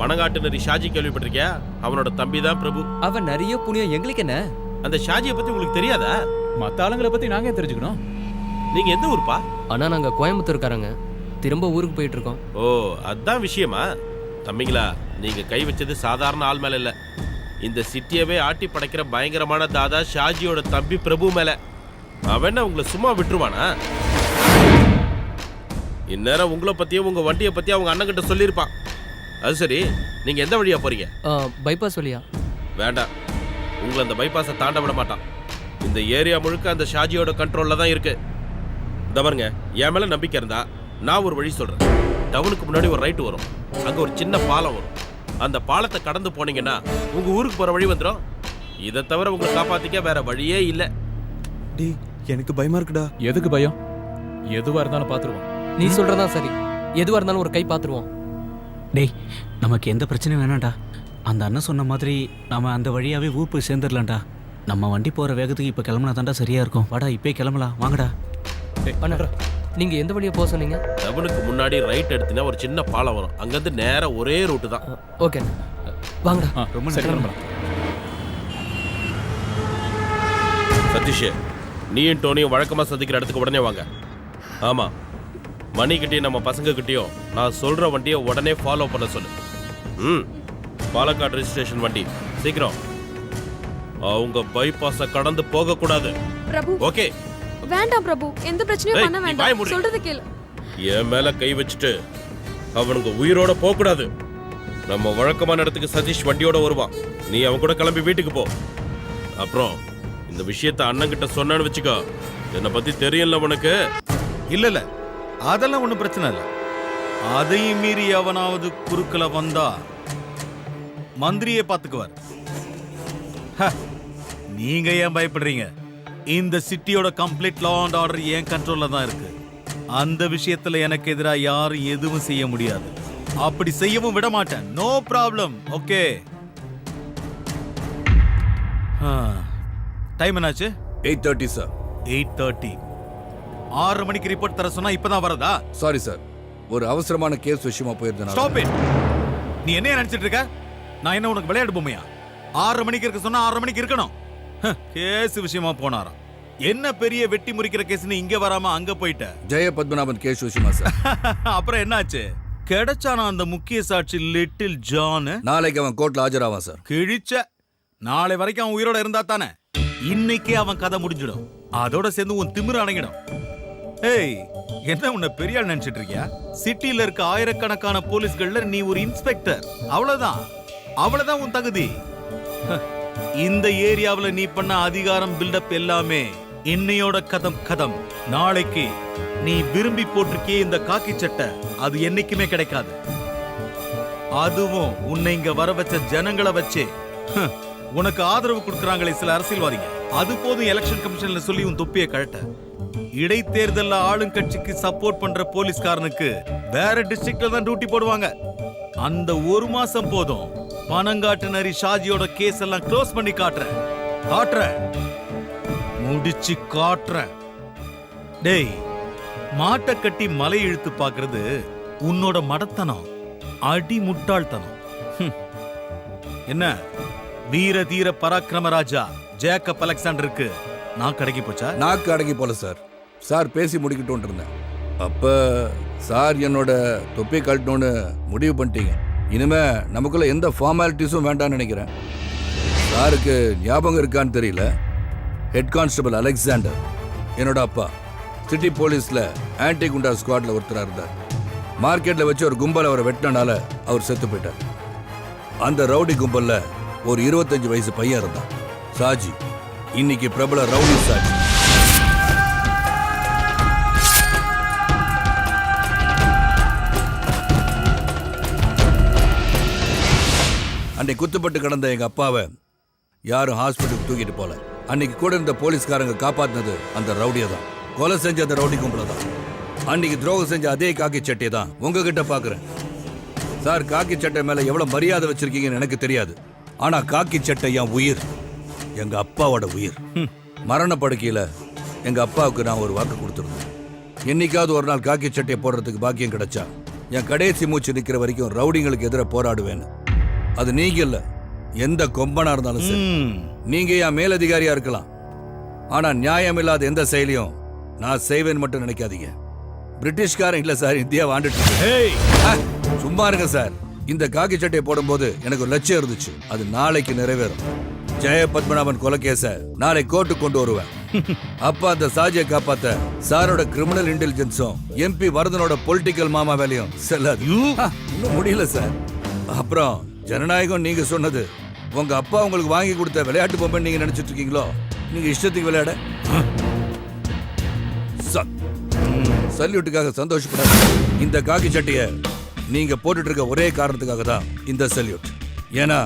பணங்காட்டு நரி ஷாஜி கேள்விப்பட்டிருக்கியா? அவனோட தம்பி தான் பிரபு. அவன் நிறைய புண்ணியம் எங்களுக்கு என்ன? அந்த ஷாஜியை பத்தி உங்களுக்கு தெரியாதா? மத்த ஆளுங்களை பத்தி நாங்க தெரிஞ்சுக்கணும். நீங்க எந்த ஊர்ப்பா? ஆனா நாங்க கோயம்புத்தூர்காரங்க திரும்ப ஊருக்கு போயிட்டு இருக்கோம். ஓ அதான் விஷயமா? தம்பிங்களா நீங்க கை வச்சது சாதாரண ஆள் மேல இல்ல. இந்த சிட்டியவே ஆட்டி படைக்கிற பயங்கரமான தாதா ஷாஜியோட தம்பி பிரபு மேல. அவன் என்ன உங்களை சும்மா விட்டுருவானா? இந்நேரம் உங்களை பத்தியும் உங்க வண்டியை பத்தியும் அவங்க அண்ணன் கிட்ட சொல்லியிருப்பான். அது சரி நீங்க எந்த வழியா போறீங்க? பைபாஸ் வழியா? வேண்டாம் உங்களை அந்த பைபாஸை தாண்ட விட மாட்டான். இந்த ஏரியா முழுக்க அந்த ஷாஜியோட கண்ட்ரோல்ல தான் இருக்கு. இந்த பாருங்க என் மேல நம்பிக்கை இருந்தா நான் ஒரு வழி சொல்றேன். டவுனுக்கு முன்னாடி ஒரு ரைட் வரும். அங்க ஒரு சின்ன பாலம் வரும். அந்த பாலத்தை கடந்து போனீங்கன்னா உங்க ஊருக்கு போற வழி வந்துடும். இதை தவிர உங்களை காப்பாத்திக்க வேற வழியே இல்ல. டேய் எனக்கு பயமா இருக்குடா. எதுக்கு பயம்? எதுவா இருந்தாலும் பாத்துருவோம். நீ சொல்றதா சரி. எதுவா இருந்தாலும் ஒரு கை பாத்துருவோம். டேய் நமக்கு எந்த பிரச்சனையும் வேணாம்டா. அந்த அண்ணன் சொன்ன மாதிரி நாம அந்த வழியாவே ஊர் போய் சேர்ந்துடலாம்டா. நம்ம வண்டி போற வேகத்துக்கு இப்ப கிளம்புனா தான்டா சரியா இருக்கும். வாடா இப்பே கிளம்பலாம் வாங்கடா. அண்ணா நீங்க எந்த வழியா போக சொன்னீங்க? டவுனுக்கு முன்னாடி ரைட் எடுத்தீங்கன்னா ஒரு சின்ன பாலம் வரும். அங்கிருந்து நேரா ஒரே ரூட்டு தான். ஓகே வாங்கடா. ரொம்ப சரி கிளம்பலாம். சதீஷ் நீயும் டோனியும் வழக்கமா சந்திக்கிற இடத்துக்கு உடனே வாங்க. ஆமா மணிக்கிட்டையும் நம்ம பசங்க கிட்டையும் நான் சொல்ற வண்டியை உடனே ஃபாலோ பண்ண சொல்லு. பாலக்காடு ரெஜிஸ்ட்ரேஷன் வண்டி சீக்கிரம். அவங்க பைபாஸை கடந்து போக கூடாது. பிரபு ஓகே வேண்டாம் பிரபு, எந்த பிரச்சனையும் ஏய், பண்ண நீ வாயை வேண்டாம். மூடு. சொல்றது கேளு. என் மேல கை வச்சுட்டு அவனுங்க உயிரோட போக கூடாது. நம்ம வழக்கமான இடத்துக்கு சதீஷ் வண்டியோட வருவான். நீ அவன் கூட கிளம்பி வீட்டுக்கு போ. அப்புறம் இந்த விஷயத்த அண்ணன் கிட்ட சொன்னான்னு வச்சுக்கோ. என்னை பத்தி தெரியல உனக்கு. இல்ல இல்ல அதெல்லாம் ஒண்ணும் பிரச்சனை இல்ல. அதையும் மீறி அவனாவது குறுக்கல வந்தா மந்திரியே பாத்துக்குவார். நீங்க ஏன் பயப்படுறீங்க? இந்த சிட்டியோட கம்ப்ளீட் லா அண்ட் ஆர்டர் என் கண்ட்ரோல்ல தான் இருக்கு. அந்த விஷயத்துல எனக்கு எதிராக யாரும் எதுவும் செய்ய முடியாது. அப்படி செய்யவும் விட மாட்டேன். No problem. ஓகே டைம் என்னாச்சு? 8:30 சார். 8:30. 6 மணிக்கு ரிப்போர்ட் தர சொன்னா இப்பதான் வரதா? சாரி சார், ஒரு அவசரமான கேஸ் விஷயமா போயிருந்தேன். Stop it. நீ என்ன நினைச்சிட்டு இருக்க? நான் என்ன உனக்கு விளையாட்டு பொம்மையா? 6 மணிக்கு இருக்க சொன்னா 6 மணிக்கு இருக்கணும். கேஸ் விஷயமா போனாராம். என்ன பெரிய வெட்டி முறிக்கிற கேஸ்னு இங்க வராம அங்க போயிட்ட? ஜெய பத்மநாபன் கேஸ் விஷயமா சார். அப்புறம் என்னாச்சு? கிடைச்சானா அந்த முக்கிய சாட்சி லிட்டில் ஜான்? நாளைக்கு அவன் கோர்ட்ல ஆஜராவான் சார். கிழிச்ச. நாளை வரைக்கும் அவன் உயிரோட இருந்தா தானே இன்னைக்கே அவன் கதை முடிஞ்சிடும். அதோட சேர்ந்து உன் திமிரு அடங்கிடும். ஏய் என்ன உன்னை பெரிய ஆள் நினைச்சிட்டு இருக்கியா? சிட்டில இருக்க ஆயிரக்கணக்கான போலீஸ்கள்ல நீ ஒரு இன்ஸ்பெக்டர். அவ்வளவுதான். அவ்வளவுதான் உன் தகுதி. இந்த ஏரியாவுல நீ பண்ண அதிகாரம் பில்டப் எல்லாமே இன்னையோட கதம். நாளைக்கு நீ விரும்பி போட்டிருக்கிய இந்த காக்கி சட்டை அது என்னைக்குமே கிடைக்காது. அதுவும் உன்னை இங்க வர வச்ச ஜனங்களை வச்சே உனக்கு ஆதரவு கொடுக்கறாங்களே சில அரசியல்வாதிங்க. அது போதும் எலெக்ஷன் கமிஷன்ல சொல்லி உன் தொப்பியை கழட்ட. இடைத்தேர்தல்ல ஆளுங்கட்சிக்கு சப்போர்ட் பண்ற போலீஸ்காரனுக்கு வேற டிஸ்ட்ரிக்ட்ல தான் டியூட்டி போடுவாங்க. அந்த ஒரு மாசம் போதும். பணங்காட்டு நரி ஷாஜியோட கேஸ் எல்லாம் க்ளோஸ் பண்ணி காட்டுறேன். முடிச்சு காட்டுறேன். டேய் மாட்டை கட்டி மலை இழுத்து பாக்குறது உன்னோட மடத்தனம், அடி முட்டாள்தனம். என்ன வீர தீர பராக்கிரம ராஜா ஜேக்கப் அலெக்சாண்டருக்கு நான் அடங்கி போச்சா? நாக்கு அடங்கி போல சார். சார் பேசி முடிக்கட்டும் இருந்தேன். அப்ப சார் என்னோட தொப்பி கழட்டணும்னு முடிவு பண்ணிட்டீங்க. இனிமே நமக்குள்ள எந்த ஃபார்மாலிட்டிஸும் வேண்டாம்னு நினைக்கிறேன். சாருக்கு ஞாபகம் இருக்கான்னு தெரியல, ஹெட் கான்ஸ்டபிள் அலெக்சாண்டர் என்னோட அப்பா சிட்டி போலீஸ்ல ஆன்டி குண்டா ஸ்குவாட்ல ஒருத்தரா இருந்தார். மார்க்கெட்ல வச்சு ஒரு கும்பல் அவரை வெட்டினால அவர் செத்து போயிட்டார். அந்த ரவுடி கும்பல்ல ஒரு 25 வயசு பையன் இருந்தான், சாஜி. இன்னைக்கு பிரபல ரவுடி சாஜி. அன்னைக்கு குத்துப்பட்டு கிடந்த எங்க அப்பாவை யாரும் ஹாஸ்பிட்டலுக்கு தூக்கிட்டு போல. அன்னைக்கு கூட இருந்த போலீஸ்காரங்க காப்பாத்தினது அந்த ரவுடியை தான். கொலை செஞ்ச அந்த ரவுடி கும்பல தான். அன்னைக்கு துரோகம் செஞ்ச அதே காக்கி சட்டையை தான் உங்ககிட்ட பாக்குறேன். சார், காக்கி சட்டை மேல எவ்வளவு மரியாதை வச்சிருக்கீங்கன்னு எனக்கு தெரியாது. ஆனா காக்கி சட்டை என் உயிர், எங்க அப்பாவோட உயிர். மரண படுக்கையில எங்க அப்பாவுக்கு நான் ஒரு வாக்கு கொடுத்துருந்தேன். என்னைக்காவது ஒரு நாள் காக்கி சட்டையை போடுறதுக்கு பாக்கியம் கிடைச்சா என் கடைசி மூச்சு நிக்கிற வரைக்கும் ரவுடிங்களுக்கு எதிராக போராடுவேன்னு. அது நீங்க இல்ல, எந்த கொம்பனா இருந்தாலும் சரி. நீங்க என் மேலதிகாரியா இருக்கலாம், ஆனா நியாயம் இல்லாத எந்த செயலையும் நான் செய்வேன்னு மட்டும் நினைக்காதீங்க. பிரிட்டிஷ்காரன் இல்ல சார், இந்தியாவை ஆண்டுட்டு இருக்கு. சும்மா இருங்க சார். இந்த காக்கி சட்டையை போடும்போது எனக்கு ஒரு லட்சியம் இருந்துச்சு, அது நாளைக்கு நிறைவேறும். ஜெய பத்மநாபன் கொலைகேச நாளை கோர்ட்டுக்கு கொண்டு வருவேன். அப்ப அந்த சாஜியை காப்பாத்த சாரோட கிரிமினல் இன்டெலிஜென்ஸும் எம்பி வரதனோட பொலிட்டிக்கல் மாமா வேலையும் செல்லாது. இன்னும் முடியல சார். அப்புறம் ஜனநாயகம் நீங்க சொன்னது உங்க அப்பா உங்களுக்கு வாங்கி கொடுத்த விளையாட்டு பொம்மை நீங்க நினைச்சிட்டு இருக்கீங்களோ? நீங்க இஷ்டத்துக்கு விளையாட சல்யூட்டுக்காக சந்தோஷப்படாது. இந்த காக்கி சட்டைய நீங்க போட்டுட்டு இருக்க ஒரே காரணத்துக்காக தான் இந்த சல்யூட். ஏன்னா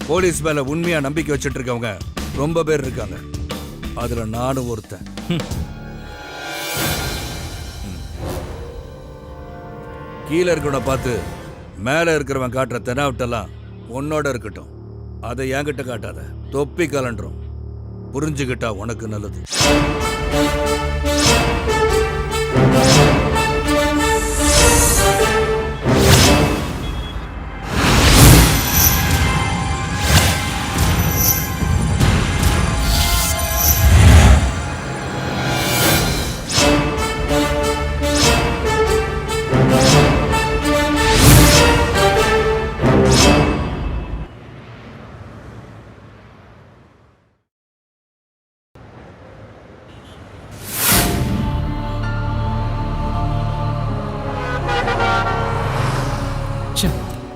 போலீஸ் மேல உண்மையா நம்பிக்கை வச்சுட்டு இருக்கவங்க ரொம்ப பேர் இருக்காங்க, அதுல நானும் ஒருத்தன். கீழே இருக்கிறவனை பார்த்து மேல இருக்கிறவன் காட்டுற தெனாவட்டெல்லாம் உன்னோட இருக்கட்டும், அதை என்கிட்ட காட்டாத. தொப்பி கலண்டுரும், புரிஞ்சுக்கிட்டா உனக்கு நல்லது.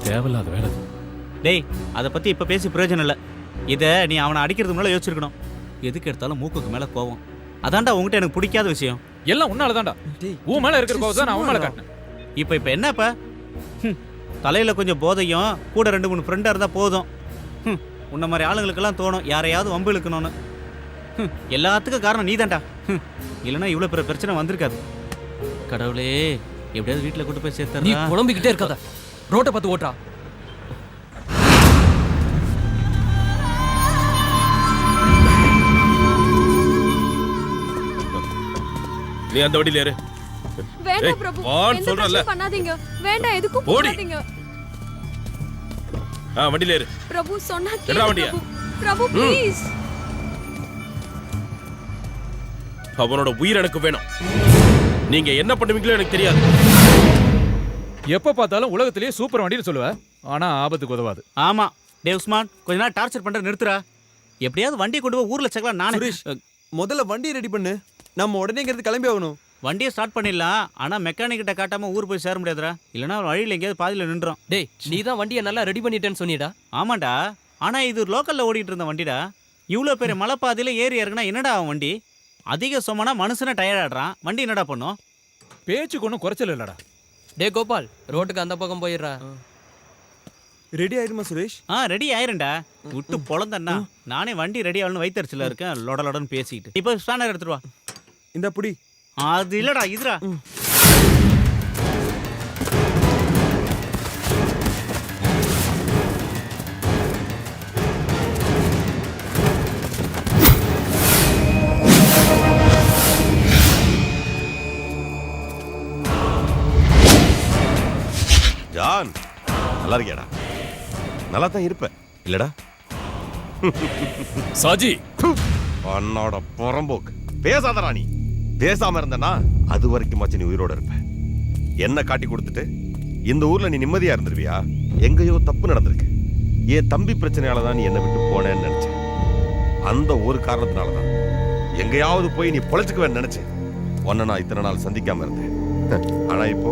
தேவையில்லாத வேலை. டேய், அதை பத்தி இப்ப பேசி பிரயோஜனம் இல்ல. இத நீ அவனை அடிக்கிறதுக்கு முன்னால யோசிச்சிருக்கணும். எதுக்கு எடுத்தாலும் மூக்குக்கு மேல கோவம். அதான்டா உங்ககிட்ட எனக்கு பிடிக்காத விஷயம். எல்லாம் உன்னால தான்டா. உன் மேல இருக்கிற கோவம் தான் நான் அவன் மேல காட்டினேன். இப்ப என்னப்பா? தலையில கொஞ்சம் போதையும் கூட 2-3 ஃப்ரெண்டா இருந்தா போதும். உன்ன மாதிரி ஆளுங்களுக்கெல்லாம் தோணும் யாரையாவது வம்பு இழுக்கணும்னு. எல்லாத்துக்கும் காரணம் நீதான்டா. இல்லைன்னா இவ்வளவு பெரிய பிரச்சனை வந்திருக்காது. கடவுளே, எப்படியாவது வீட்டுல கூட்டு போய் சேர்த்து. நீ புலம்பிக்கிட்டே இருக்காத, ரோட்டை பார்த்து ஓட்டுறா. நீ அந்த வண்டியில ஏறு. வேண்டாம் பிரபு, எந்த பிரச்சனை பண்ணாதீங்க. வேண்டாம், எதுக்கும் போகாதீங்க. வண்டியில ஏறு. பிரபு சொன்னா கேளு பிரபு. பிரபு ப்ளீஸ். அவனோட உயிர் எனக்கு வேணும். நீங்க என்ன பண்ணுவீங்களோ எனக்கு தெரியாது. எப்ப பார்த்தாலும் உலகத்திலேயே சூப்பர் வண்டின்னு சொல்லுவ, ஆனா ஆபத்துக்கு உதவாது. ஆமா டே உஸ்மான், கொஞ்ச நாள் டார்ச்சர் பண்ற நிறுத்துறா. எப்படியாவது வண்டி கொண்டு போய் ஊர்ல சேர்க்கலாம். நானே முதல்ல வண்டியை ரெடி பண்ணு, நம்ம உடனே இங்கிருந்து கிளம்பி ஆகணும். வண்டியை ஸ்டார்ட் பண்ணிடலாம், ஆனா மெக்கானிக் கிட்ட காட்டாம ஊர் போய் சேர முடியாதுடா. இல்லனா வழியில எங்கேயாவது பாதியில நின்றோம். டேய், நீ தான் வண்டியை நல்லா ரெடி பண்ணிட்டேன்னு சொன்னிடா. ஆமாண்டா, ஆனா இது லோக்கல்ல ஓடிட்டு இருந்த வண்டிடா. இவ்வளவு பெரிய மலைப்பாதையில ஏறி இறங்கினா என்னடா அவன் வண்டி? அதிக சொமனா மனுஷனை டயர்ட் ஆடுறான். வண்டி என்னடா பண்ணும்? பேச்சுக்கு ஒன்றும் குறைச்சல் இல்லடா. டே கோபால், ரோட்டுக்கு அந்த பக்கம் போயிடுறா. ரெடி ஆயிருமா சுரேஷ்? ரெடி ஆயிருண்டா. விட்டு பொழந்தண்ணா. நானே வண்டி ரெடி ஆகணும்னு வைத்தறிச்சல இருக்கேன். லொடலொடன்னு பேசிக்கிட்டு. இப்போ ஸ்பேனர் எடுத்துட்டு வா. இந்த புடி. அது இல்லடா, இதுடா. ஜான், நல்லா இருக்கியாடா? நல்லா தான் இருப்ப இல்லடா? சாஜி, அண்ணாட புறம்போக்கு பேசாதடா நீ. பேசாம இருந்தனா அது வரைக்கும் நீ உயிரோட இருப்ப. என்ன காட்டி கொடுத்துட்டு இந்த ஊர்ல நீ நிம்மதியா இருந்துருவியா? எங்கேயோ தப்பு நடந்திருக்கு. என் தம்பி பிரச்சனையால தான் நீ என்னை விட்டு போனேன்னு நினைச்சேன். அந்த ஒரு காரணத்தினாலதான் எங்கேயாவது போய் நீ பொழைச்சுக்குவேன்னு நினைச்சேன். உன்னை நான் இத்தனை நாள் சந்திக்காம இருந்தேன். ஆனா இப்போ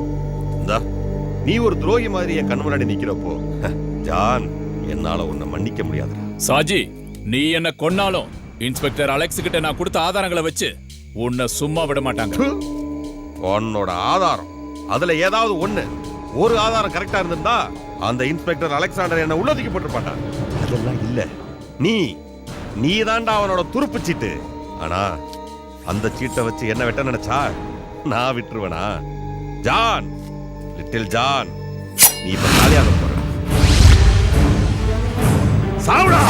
இந்தா நீ ஒரு துரோகி மாதிரி என் கண் முன்னாடி நிக்கிறப்போ ஜான், என்னால உன்னை மன்னிக்க முடியாது. சாஜி, நீ என்ன கொன்னாலும் இன்ஸ்பெக்டர் அலெக்ஸ் கிட்ட நான் கொடுத்த ஆதாரங்களை வச்சு உன்னை சும்மா விட மாட்டாங்க. உன்னோட ஆதாரம் அதுல ஏதாவது ஒரு ஆதாரம் கரெக்டா இருந்திருந்தா அந்த இன்ஸ்பெக்டர் அலெக்சாண்டர் என்ன உள்ளதுக்கு போட்டுருப்பாட்டான். அதெல்லாம் இல்ல. நீ தாண்டா அவனோட துருப்பு சீட்டு. ஆனா அந்த சீட்டை வச்சு என்ன வெட்ட நினைச்சா நான் விட்டுருவேனா? ஜான், லிட்டில் ஜான், நீ இப்ப காலியாக போற. சாவுடா!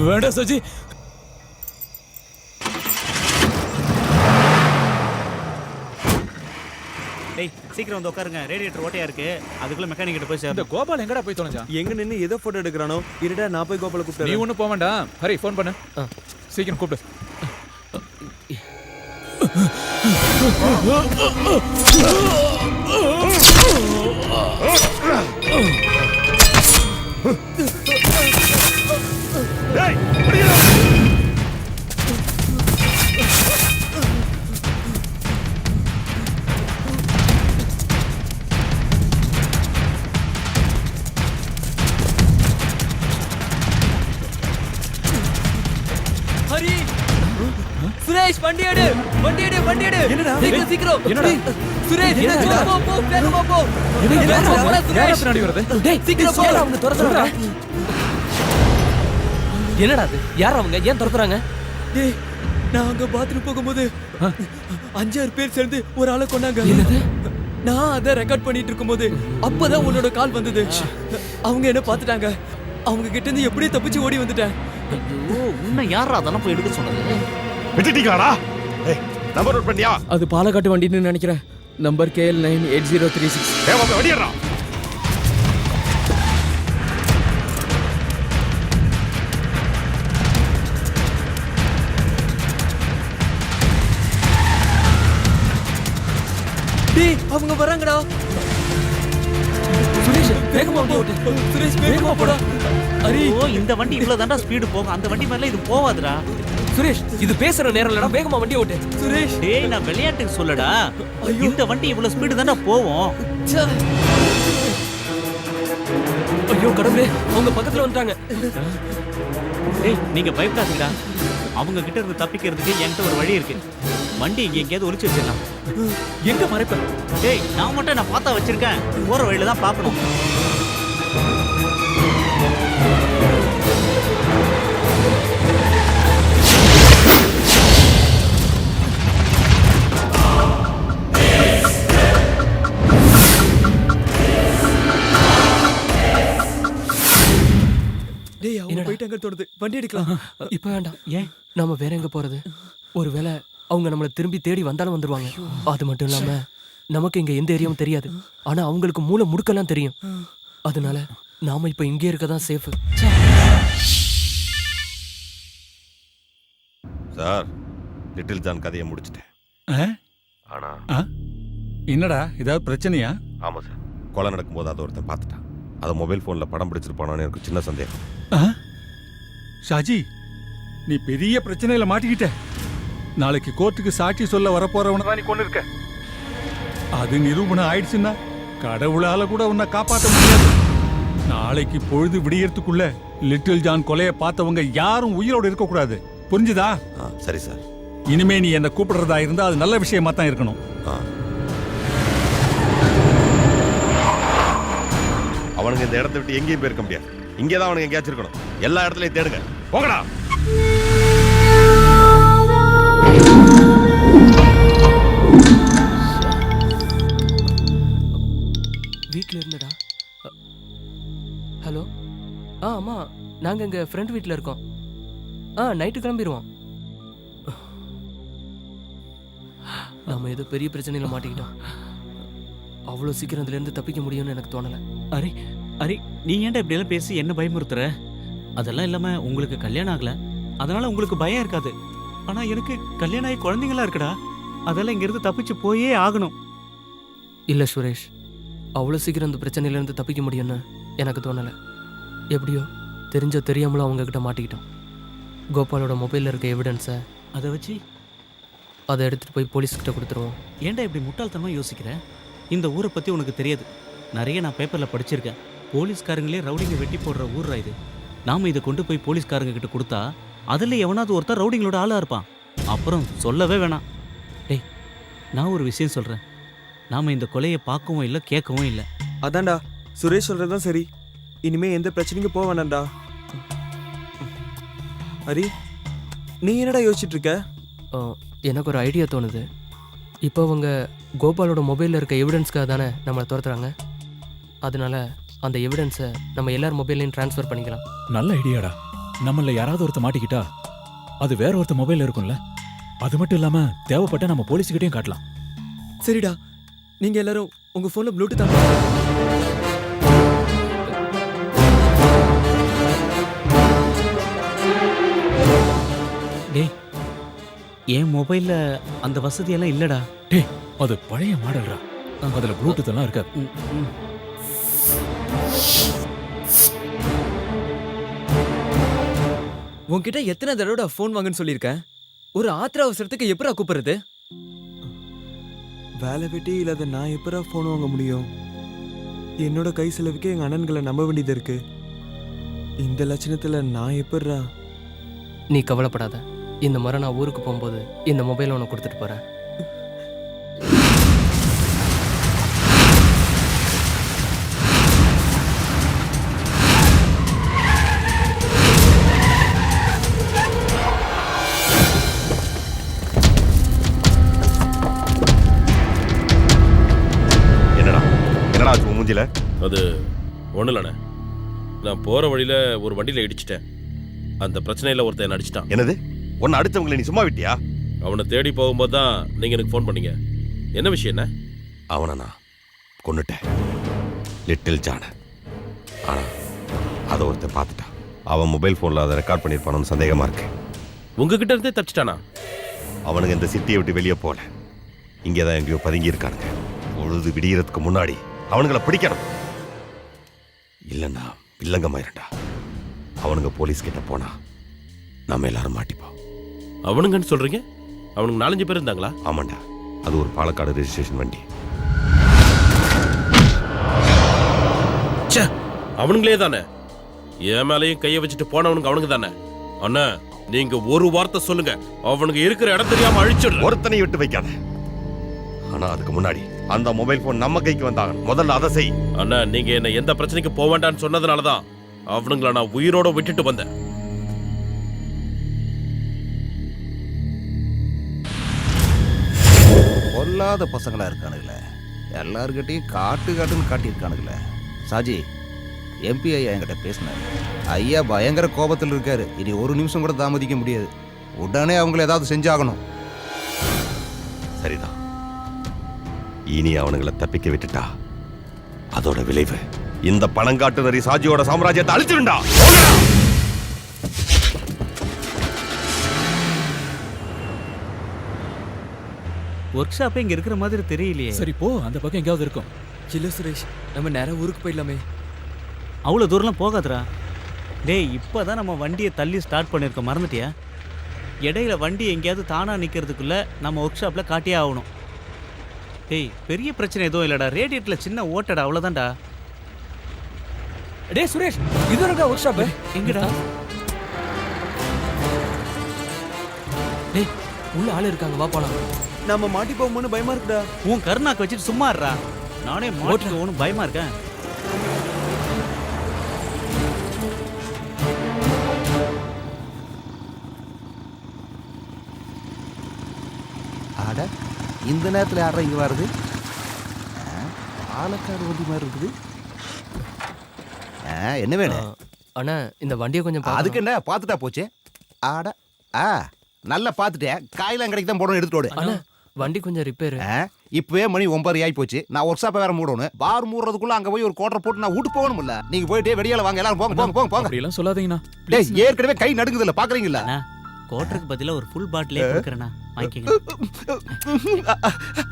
வேண்டாம் சஜி. டேய் சீக்கிரம் வந்து உட்காருங்க, ரேடியேட்டர் ஓட்டையா இருக்கு. அதுக்குள்ள மெக்கானிக் கிட்ட போய் இந்த கோபால் எங்கடா போய் தொலைஞ்சான்? எங்க நின்னு ஏதோ போட்டோ எடுக்கறானோ? இருடா நான் போய் கோபால கூப்பிட்டறேன். நீ ஒண்ணு போக வேண்டாம். ஹரி ஃபோன் பண்ணு. சீக்கிரம் கூப்பிடு. டேய் ஹரி, சுரேஷ் வண்டி எடு. என்னடா? சீக்கிரம். என்னடா? சுரேஷ் போ வேகமா போ. யாரா பின்னாடி வருது? டேய் சீக்கிரம் போ. அவங்க துரத்துறாங்க. என்னடா அது? யார் அவங்க? ஏன் துரத்துறாங்க? டேய் நான் அங்க பாத்ரூம் போகும்போது 5-6 பேர் சேர்ந்து ஒரு ஆளை கொண்டாங்க. நான் அதை ரெக்கார்ட் பண்ணிட்டு இருக்கும்போது அப்பதான் உன்னோட கால் வந்தது. அவங்க என்ன பார்த்துட்டாங்க. அவங்க கிட்ட இருந்து எப்படியே தப்பிச்சு ஓடி வந்துட்டேன். ஐயோ, உன்னை யாரா அதெல்லாம் போய் எடுக்க சொன்னது? விட்டுட்டீங்களாடா? ஏய், நம்பர் நோட் பண்ணியா? அது பாலக்காட்டு வண்டின்னு நினைக்கிறேன். Number KL98036. ஏய், வண்டியறா. டேய் அவங்க வராங்கடா. சுரேஷ் வேகமா ஓட்டு. சுரேஷ் வேகமா போடா. அரி, இந்த வண்டி இவ்வளவு தாண்டா ஸ்பீடு போகும். அந்த வண்டி மேல இது போவாதுடா. சுரேஷ், இது பேசுற நேரம் இல்லடா. வேகமா வண்டி ஓட்டு. சுரேஷ், டேய் நான் விளையாட்டுக்கு சொல்லடா. இந்த வண்டி இவ்வளவு ஸ்பீடு தாண்டா போவோம். ஐயோ கடவுளே, அவங்க பக்கத்துல வந்துட்டாங்க. டேய் நீங்க பயப்படாதீங்கடா. அவங்க கிட்ட இருந்து தப்பிக்கிறதுக்கு என்கிட்ட ஒரு வழி இருக்கு. வண்டி இங்க எங்கேயாவது ஒளிச்சு வச்சிடலாம். எங்க மறைப்ப? டேய் நான் மட்டும் நான் பார்த்தா வச்சிருக்கேன். போற வழியில தான் பார்க்கணும். டேய் அவங்க போயிட்டாங்க தோணுது. வண்டி எடுக்கலாம். இப்ப வேண்டாம். ஏன்? நாம வேற எங்க போறது? ஒருவேளை அவங்க நம்மள திரும்பி தேடி வந்தாலும் வந்துருவாங்க. அது மட்டும் இல்லாம நமக்கு இங்க எந்த ஏரியாவும் தெரியாது. ஆனா அவங்களுக்கு மூளை முடுக்கெல்லாம் தெரியும். அதனால நாம இப்ப இங்கே இருக்கதான் சேஃப். சார், லிட்டில் ஜான் கதையை முடிச்சிட்டேன். ஆனா என்னடா ஏதாவது பிரச்சனையா? ஆமா சார், கொலை நடக்கும்போது அதை ஒருத்தன் பார்த்துட்டான். அதை மொபைல் போன்ல படம் பிடிச்சிருப்பானு எனக்கு சின்ன சந்தேகம். ஷாஜி, நீ பெரிய பிரச்சனையில மாட்டிக்கிட்ட. நாளைக்கு கோர்ட்டுக்கு சாட்சி சொல்ல வரப்போறவன தான் நீ கொண்டு இருக்க. அது நிரூபணம் ஆயிடுச்சுன்னா கடவுளால கூட உன்னை காப்பாற்ற முடியாது. நாளைக்கு பொழுது விடியறதுக்குள்ள லிட்டில் ஜான் கொலையை பார்த்தவங்க யாரும் உயிரோடு இருக்க கூடாது. புரிஞ்சுதா? சரி சார். இனிமே நீ என்ன கூப்பிடுறதா இருந்தா அது நல்ல விஷயமா தான் இருக்கணும். அவனுங்க இந்த இடத்தை விட்டு எங்கேயும் போயிருக்க முடியாது. இங்கேதான் அவனுங்க எங்கேயாச்சும் இருக்கணும். எல்லா இடத்துலயும் தேடுங்க. போகடா. ஆமா, நாங்க எங்க ஃப்ரெண்ட் வீட்ல இருக்கோம். நைட்டு கிளம்பிடுவோம். நாம ஏதோ பெரிய பிரச்சனையில மாட்டிக்கிட்டோம். அவ்வளோ சீக்கிரம் இதுல இருந்து தப்பிக்க முடியும்னு எனக்கு தோணல. அரே அரே, நீ ஏன்டா இப்படி எல்லாம் பேசி என்ன பயமுறுத்துற? அதெல்லாம் இல்லாம உங்களுக்கு கல்யாணம் ஆகல, அதனால உங்களுக்கு பயம் இருக்காது. ஆனா எனக்கு கல்யாணம் ஆகி குழந்தைங்களா இருக்குடா. அதெல்லாம் இங்க இருந்து தப்பிச்சு போயே ஆகணும். இல்ல சுரேஷ், அவ்வளோ சீக்கிரம் இந்த பிரச்சனையில இருந்து தப்பிக்க முடியும்னு எனக்கு தோணல. எப்படியோ தெரிஞ்சோ தெரியாமலோ அவங்க கிட்ட மாட்டிக்கிட்டோம். கோபாலோட மொபைல்ல இருக்க எவிடன்ஸை அதை வச்சு அதை எடுத்துட்டு போய் போலீஸ்கிட்ட கொடுத்துருவோம். ஏன்டா இப்படி முட்டாள்தனமா யோசிக்கிற? இந்த ஊரை பத்தி உனக்கு தெரியாது. நிறைய நான் பேப்பர்ல படிச்சிருக்கேன். போலீஸ்காரங்களே ரவுடிங்க வெட்டி போடுற ஊர்ரா இது. நாம இதை கொண்டு போய் போலீஸ்காரங்க கிட்ட கொடுத்தா அதுல எவனாவது ஒருத்தர் ரவுடிங்களோட ஆளா இருப்பான். அப்புறம் சொல்லவே வேணாம். டேய், நான் ஒரு விஷயம் சொல்றேன். நாம இந்த கொலையை பார்க்கவும் இல்லை கேட்கவும் இல்லை. அதான்டா சுரேஷ் சொல்றதுதான் சரி. இனிமே எந்த பிரச்சனைக்கும் போக வேணாம்டா. ஹரி, நீ என்னடா யோசிச்சுட்டு இருக்க? எனக்கு ஒரு ஐடியா தோணுது. இப்போ அவங்க கோபாலோட மொபைலில் இருக்க எவிடன்ஸ்க்காக தானே நம்மளை துரத்துறாங்க. அதனால அந்த எவிடன்ஸை நம்ம எல்லார் மொபைல்லையும் ட்ரான்ஸ்ஃபர் பண்ணிக்கலாம். நல்ல ஐடியாடா. நம்மள யாராவது ஒருத்தர் மாட்டிக்கிட்டா அது வேற ஒருத்தர் மொபைல்ல இருக்கும்ல. அது மட்டும் இல்லாம தேவைப்பட்ட நம்ம போலீஸ்கிட்டையும் காட்டலாம். சரிடா, நீங்க எல்லாரும் உங்க போன்ல ப்ளூடூத் ஆன் டேய், என் மொபைல்ல அந்த வசதியெல்லாம் இல்லடா. டேய், அது பழைய மாடல்ரா. அதுல ப்ளூடூத் எல்லாம் இருக்காது. உன்கிட்ட எத்தனை தடவை ஃபோன் வாங்கன்னு சொல்லியிருக்கேன். ஒரு ஆத்திர அவசரத்துக்கு எப்படா கூப்பிடுறது? வேலை வெட்டி இல்லாத நான் எப்படா ஃபோன் வாங்க முடியும்? என்னோட கை செலவுக்கு எங்க அண்ணன்களை நம்ப வேண்டியது இருக்கு. இந்த லட்சணத்துல நான் எப்படா? நீ கவலைப்படாத. இந்த முறை நான் ஊருக்கு போகும்போது இந்த மொபைலை உனக்கு கொடுத்துட்டு போறேன். அது ஒண்ணு இல்லண்ணே, நான் போற வழியில ஒரு வண்டியில இடிச்சிட்டேன். அந்த பிரச்சனையில ஒருத்தன் அடிச்சிட்டான். என்னது? உன்னை அடிச்சவங்களை நீ சும்மா விட்டியா? அவனை தேடி போகும்போது தான் நீங்க எனக்கு ஃபோன் பண்ணீங்க. என்ன விஷயம்? என்ன? அவனை நான் கொன்னுட்டேன், லிட்டில் ஜான. ஆனா அதை ஒருத்தன் பார்த்துட்டான். அவன் மொபைல் போன்ல அதை ரெக்கார்ட் பண்ணியிருப்பானு சந்தேகமா இருக்கு. உங்ககிட்ட இருந்தே தப்பிச்சிட்டானா? அவனுக்கு இந்த சிட்டியை விட்டு வெளியே போல, இங்கே தான் எங்கேயோ பதுங்கி இருக்கானுங்க. பொழுது விடியறதுக்கு முன்னாடி அவனுங்களை பிடிக்கணும். இல்லைன்னா வில்லங்கமாயிருண்டா. அவனுங்க போலீஸ் கிட்ட போனா நம்ம எல்லாரும் மாட்டிப்போம். அவனுங்கன்னு சொல்றீங்க? அவனுக்கு 4-5 பேர் இருந்தாங்களா? ஆமாண்டா, அது ஒரு பாலக்காடு ரெஜிஸ்ட்ரேஷன் வண்டி. அவனுங்களே தானே? என் மேலையும் கையை வச்சுட்டு போனவனுங்க அவனுங்க தானே? அண்ணா, நீங்க ஒரு வார்த்தை சொல்லுங்க, அவனுங்க இருக்கிற இடம் தெரியாம அழிச்சிடு. ஒருத்தனை விட்டு வைக்காத. ஆனா அதுக்கு முன்னாடி அந்த மொபைல் போன் நம்ம கைக்கு வந்தாங்க. முதல்ல அதை செய். அண்ணா, நீங்க என்ன எந்த பிரச்சனைக்கு போக வேண்டாம்னு சொன்னதுனாலதான் அவனுங்களை நான் உயிரோட விட்டுட்டு வந்தேன். பொல்லாத பசங்களா இருக்கானுங்களே, எல்லாருக்கிட்டையும் காட்டுன்னு காட்டியிருக்கானுங்களே. சாஜி, எம்பி ஐயா என்கிட்ட பேசினாரு. ஐயா பயங்கர கோபத்தில் இருக்காரு. இனி ஒரு நிமிஷம் கூட தாமதிக்க முடியாது. உடனே அவங்கள ஏதாவது செஞ்சாகணும். சரிதான். இனி அவனுங்களை தப்பிக்க விட்டுட்டா அதோட விளைவு இந்த பணங்காட்டு நரி சாஜியோட சாம்ராஜ்யத்தை அழிச்சிருண்டா. ஒர்க் ஷாப்பே இங்க இருக்கிற மாதிரி தெரியலையே. சரி போ, அந்த பக்கம் எங்கேயாவது இருக்கும். இல்ல சுரேஷ், நம்ம நேரம் ஊருக்கு போயிடலாமே. அவ்வளோ தூரம்லாம் போகாதரா. டேய், இப்போதான் நம்ம வண்டியை தள்ளி ஸ்டார்ட் பண்ணியிருக்கோம், மறந்துட்டியா? இடையில வண்டி எங்கேயாவது தானா நிற்கிறதுக்குள்ள நம்ம ஒர்க் ஷாப்பில் காட்டியே ஆகணும். டேய், பெரிய பிரச்சனை எதுவும் இல்லைடா, ரேடியேட்டரில் சின்ன ஓட்டடா, அவ்வளோதான்டா. டேய் சுரேஷ், இது இருக்கா ஒர்க் ஷாப்பு? எங்கடா? டேய், உள்ள ஆள் இருக்காங்க, வா போலாம். நம்ம மாட்டி போகும்போது பயமா இருக்குடா. உன் கருணாக்கு வச்சுட்டு சும்மா இருடா. நானே மாட்டுக்கு ஒன்றும் பயமா இருக்கேன். ஆட, இந்த நேரத்தில் யாரா இங்கே வருது? பாலக்காடு வண்டி மாதிரி இருக்குது. என்ன வேணும்? அண்ணா இந்த வண்டியை கொஞ்சம் அதுக்கு என்ன பார்த்துட்டா போச்சு. ஆட நல்லா பார்த்துட்டேன். காயெல்லாம் கடைக்கு தான் போடணும், எடுத்துட்டு அண்ணா வண்டி கொஞ்சம் ரிப்பேர். இப்பவே மணி 9 ஆகி போச்சு. நான் ஒர்க் ஷாப்பை வேற மூடணும். பார் மூடுறதுக்குள்ள அங்க போய் ஒரு கோட்டரை போட்டு நான் வீட்டு போகணும்ல. நீங்க போயிட்டே வெளியால வாங்க, எல்லாரும் போங்க போங்க போங்க போங்க. அப்படி எல்லாம் சொல்லாதீங்கண்ணா. டேய் ஏற்கனவே கை நடுங்குது இல்ல, பாக்குறீங்களா? கோட்டருக்கு பதிலா ஒரு ஃபுல் பாட்டிலே கொடுக்கறேனா, வாங்கிக்கங்க.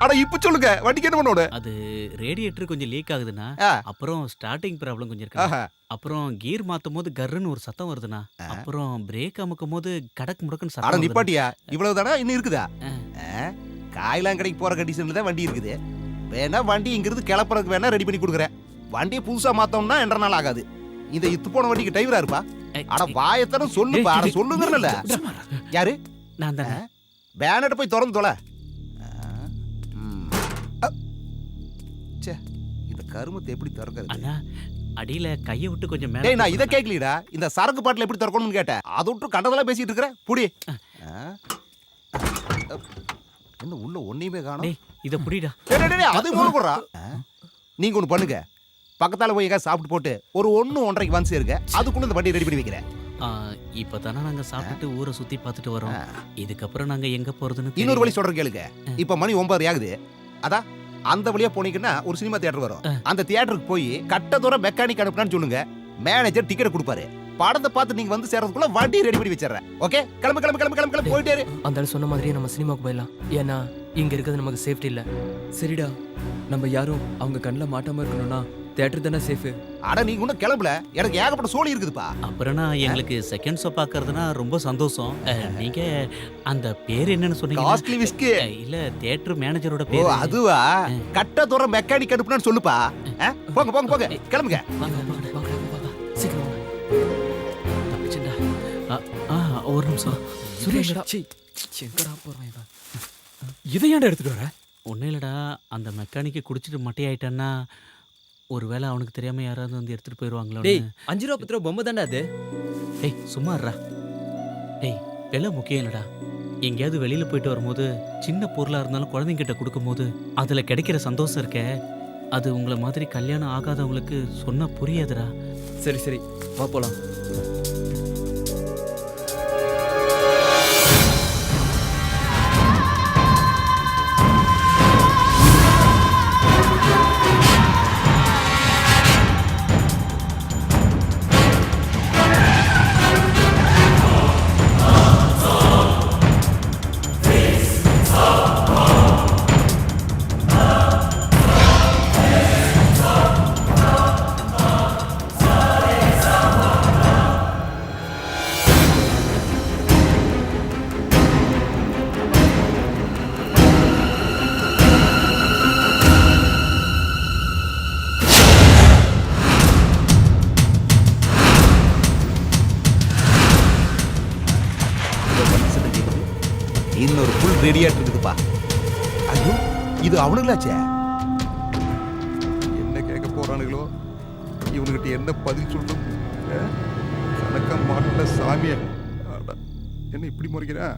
அட இப்ப சொல்லுங்க, வண்டிக்கு என்ன பண்ணோட? அது ரேடியேட்டர் கொஞ்சம் லீக் ஆகுதுண்ணா. அப்புறம் ஸ்டார்டிங் ப்ராப்ளம் கொஞ்சம் இருக்கு. அப்புறம் கீர் மாத்தும் போது கர்ன்னு ஒரு சத்தம் வருதுண்ணா. அப்புறம் பிரேக் அமுக்கும் போது கடக்கு முடக்குன்னு அட சத்தம். நிப்பாட்டியா, இவ்வளவுதானா இன்னும் இருக்குதா? காயெல்லாம் கடைக்கு போற கண்டிஷன்ல தான் வண்டி இருக்குது. வேணா வண்டி இங்கிருந்து கிளப்புறதுக்கு வேணா ரெடி பண்ணி கொடுக்குறேன். வண்டியை புதுசா மாத்தோம்னா 2 நாள் ஆகாது. இந்த இத்து போன வண்டிக்கு டிரைவரா இருப்பா? அட வாயத்தரம் சொல்லுப்பா. அட சொல்லுங்கறல. யாரு? நான் தான். பேனட் போய் திறந்து தொலை. ச்சே, இந்த கருமத்தை எப்படி திறக்கிறது? அண்ணா அடியில கையை விட்டு கொஞ்சம் மேல. டேய் நான் இத கேக்கலடா. இந்த சரக்கு பாட்டில் எப்படி திறக்கணும்னு கேட்டேன். அத விட்டு கண்டதெல்லாம் பேசிட்டு இருக்கற. புடி. என்ன உள்ள ஒண்ணுமே காணோம். டேய் இத புடிடா. டேய் அது மூணு போடுறா. நீங்க ஒன்னு பண்ணுங்க. பக்கத்தால போய் எங்க சாப்பிட்டு போட்டு ஒரு 1-1:30க்கு வந்து சேருங்க. அதுக்குள்ள இந்த வண்டி ரெடி பண்ணி வைக்கிறேன். இப்பதானே நாங்க சாப்பிட்டு ஊரை சுத்தி பார்த்துட்டு வரோம். இதுக்கப்புறம் நாங்க எங்க போறதுன்னு இன்னொரு வழி சொல்றேன் கேளுங்க. இப்ப மணி 9 ஆகுது. அதான் அந்த வழியா போனீங்கன்னா ஒரு சினிமா தியேட்டர் வரும். அந்த தியேட்டருக்கு போய் கட்ட தூரம் மெக்கானிக் அனுப்புனான்னு சொல்லுங்க. மேனேஜர் டிக்கெட் கொடுப்பாரு. படத்தை பார்த்து நீங்க வந்து சேர்றதுக்குள்ள வண்டி ரெடி பண்ணி வச்சிடுறேன். ஓகே, கிளம்பு கிளம்பு கிளம்பு கிளம்பு கிளம்பு போயிட்டே இரு. அந்த சொன்ன மாதிரியே நம்ம சினிமாக்கு போயிடலாம். ஏன்னா இங்க இருக்கிறது நமக்கு சேஃப்டி இல்ல. சரிடா, நம்ம யாரும் அவங்க கண்ணில் மாட்டாம இருக்கணும்னா தியேட்டர் தானே சேஃப். அட நீங்க இன்னும் கிளம்பல, எனக்கு ஏகப்பட்ட சோலி இருக்குதுப்பா. அப்புறம்னா எங்களுக்கு செகண்ட் ஷோ பார்க்கறதுனா ரொம்ப சந்தோஷம். நீங்க அந்த பேர் என்னன்னு சொன்னீங்க? Costly whisky. இல்ல தியேட்டர் மேனேஜரோட ஓ பேர். அதுவா? கட்ட தூரம் மெக்கானிக் அனுப்புனான்னு சொல்லுப்பா. போங்க போங்க போங்க கிளம்புங்க. சீக்கிரம் தப்பிச்சண்டா. ஒரு நிமிஷம் சுரேஷ். எங்கடா போறான் இவன்? இதை ஏன்டா எடுத்துட்டு வர? ஒன்றும் இல்லைடா, அந்த மெக்கானிக்கு குடிச்சிட்டு மட்டையாயிட்டான்னா ஒருவேளை அவனுக்கு தெரியாம யாராவது வந்து எடுத்துட்டு போயிடுவாங்களோ. டேய் 5 ரூபா 10 ரூபா பொம்மை தானே அது. டேய் சும்மா இருடா. டேய் விலை முக்கியம் இல்லைடா. எங்கேயாவது வெளியில போயிட்டு வரும்போது சின்ன பொருளா இருந்தாலும் குழந்தைங்கிட்ட கொடுக்கும்போது அதுல கிடைக்கிற சந்தோஷம் இருக்கே, அது உங்களை மாதிரி கல்யாணம் ஆகாதவங்களுக்கு சொன்னா புரியாதுடா. சரி சரி வா போலாம். இன்னொரு ஃபுல் ரெடியாட்டு இருக்குதுப்பா. ஐயோ இது அவனுங்களாச்சே. என்ன கேட்க போறானுங்களோ, இவனுக்கிட்ட என்ன பதில் சொல்லணும்? கணக்க மாட்டல சாமிய. என்ன இப்படி முறைக்கிறா?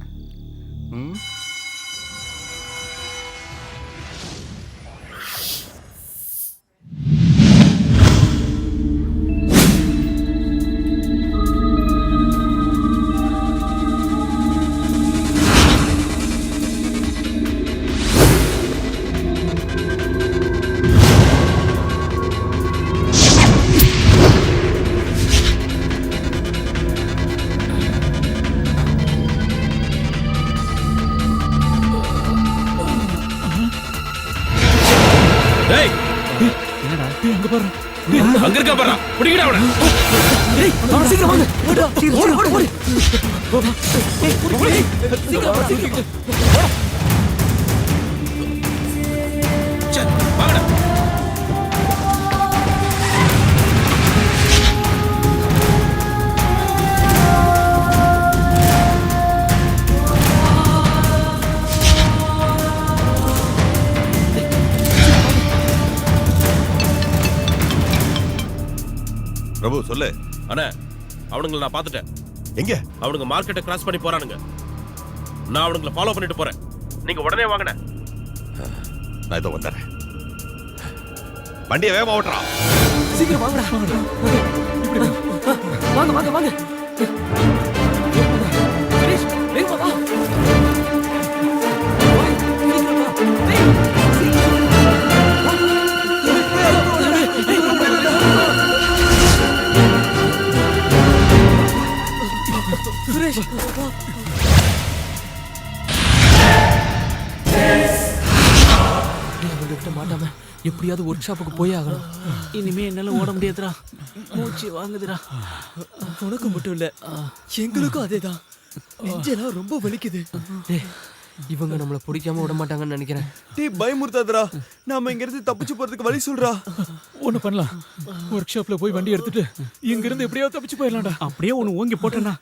டேய் என்னடா அங்க பாரு. அங்க இருக்க பாரு. புடிங்கடா அவன. டேய் அவன் சீக்கிரம் வாங்க. ஓடு ஓடு ஓடு. டேய் ஓடு. சீக்கிரம் சீக்கிரம். சே வாங்கடா. பிரபு சொல்லு. அண்ணா அவனுங்களை நான் பார்த்துட்டேன். எங்க? அவனுங்க மார்க்கெட்டை கிராஸ் பண்ணி போறானுங்க. நான் அவனுங்களை ஃபாலோ பண்ணிட்டு போறேன். நீங்க உடனே வாங்கண்ணே. நான் இதோ வந்துடுறேன். வண்டியை வேகமா ஓட்டுறா. சீக்கிரம் வாங்கடா. இப்படி வாங்க வாங்க வாங்க சுரேஷ் வேகமா வா சுரேஷ் அவங்ககிட்ட மாட்டாம எப்படியாவது ஒர்க் ஷாப்புக்கு போய் ஆகணும். இனிமே என்னால ஓட முடியாதுடா, மூச்சு வாங்குதுடா. உனக்கு மட்டும் இல்ல, எங்களுக்கும் அதேதான். நெஞ்செல்லாம் ரொம்ப வலிக்குது. இவங்க நம்மள பிடிக்காம விட மாட்டாங்கன்னு நினைக்கிறேன். டேய் பயமுறுத்தாதடா, நாம இங்க இருந்து தப்பிச்சு போறதுக்கு வழி சொல்றா. ஒண்ணு பண்ணலாம், ஒர்க் ஷாப்ல போய் வண்டி எடுத்துட்டு இங்க இருந்து எப்படியாவது தப்பிச்சு போயிடலாம்டா. அப்படியே ஒன்னு ஓங்கி போட்டேன்னா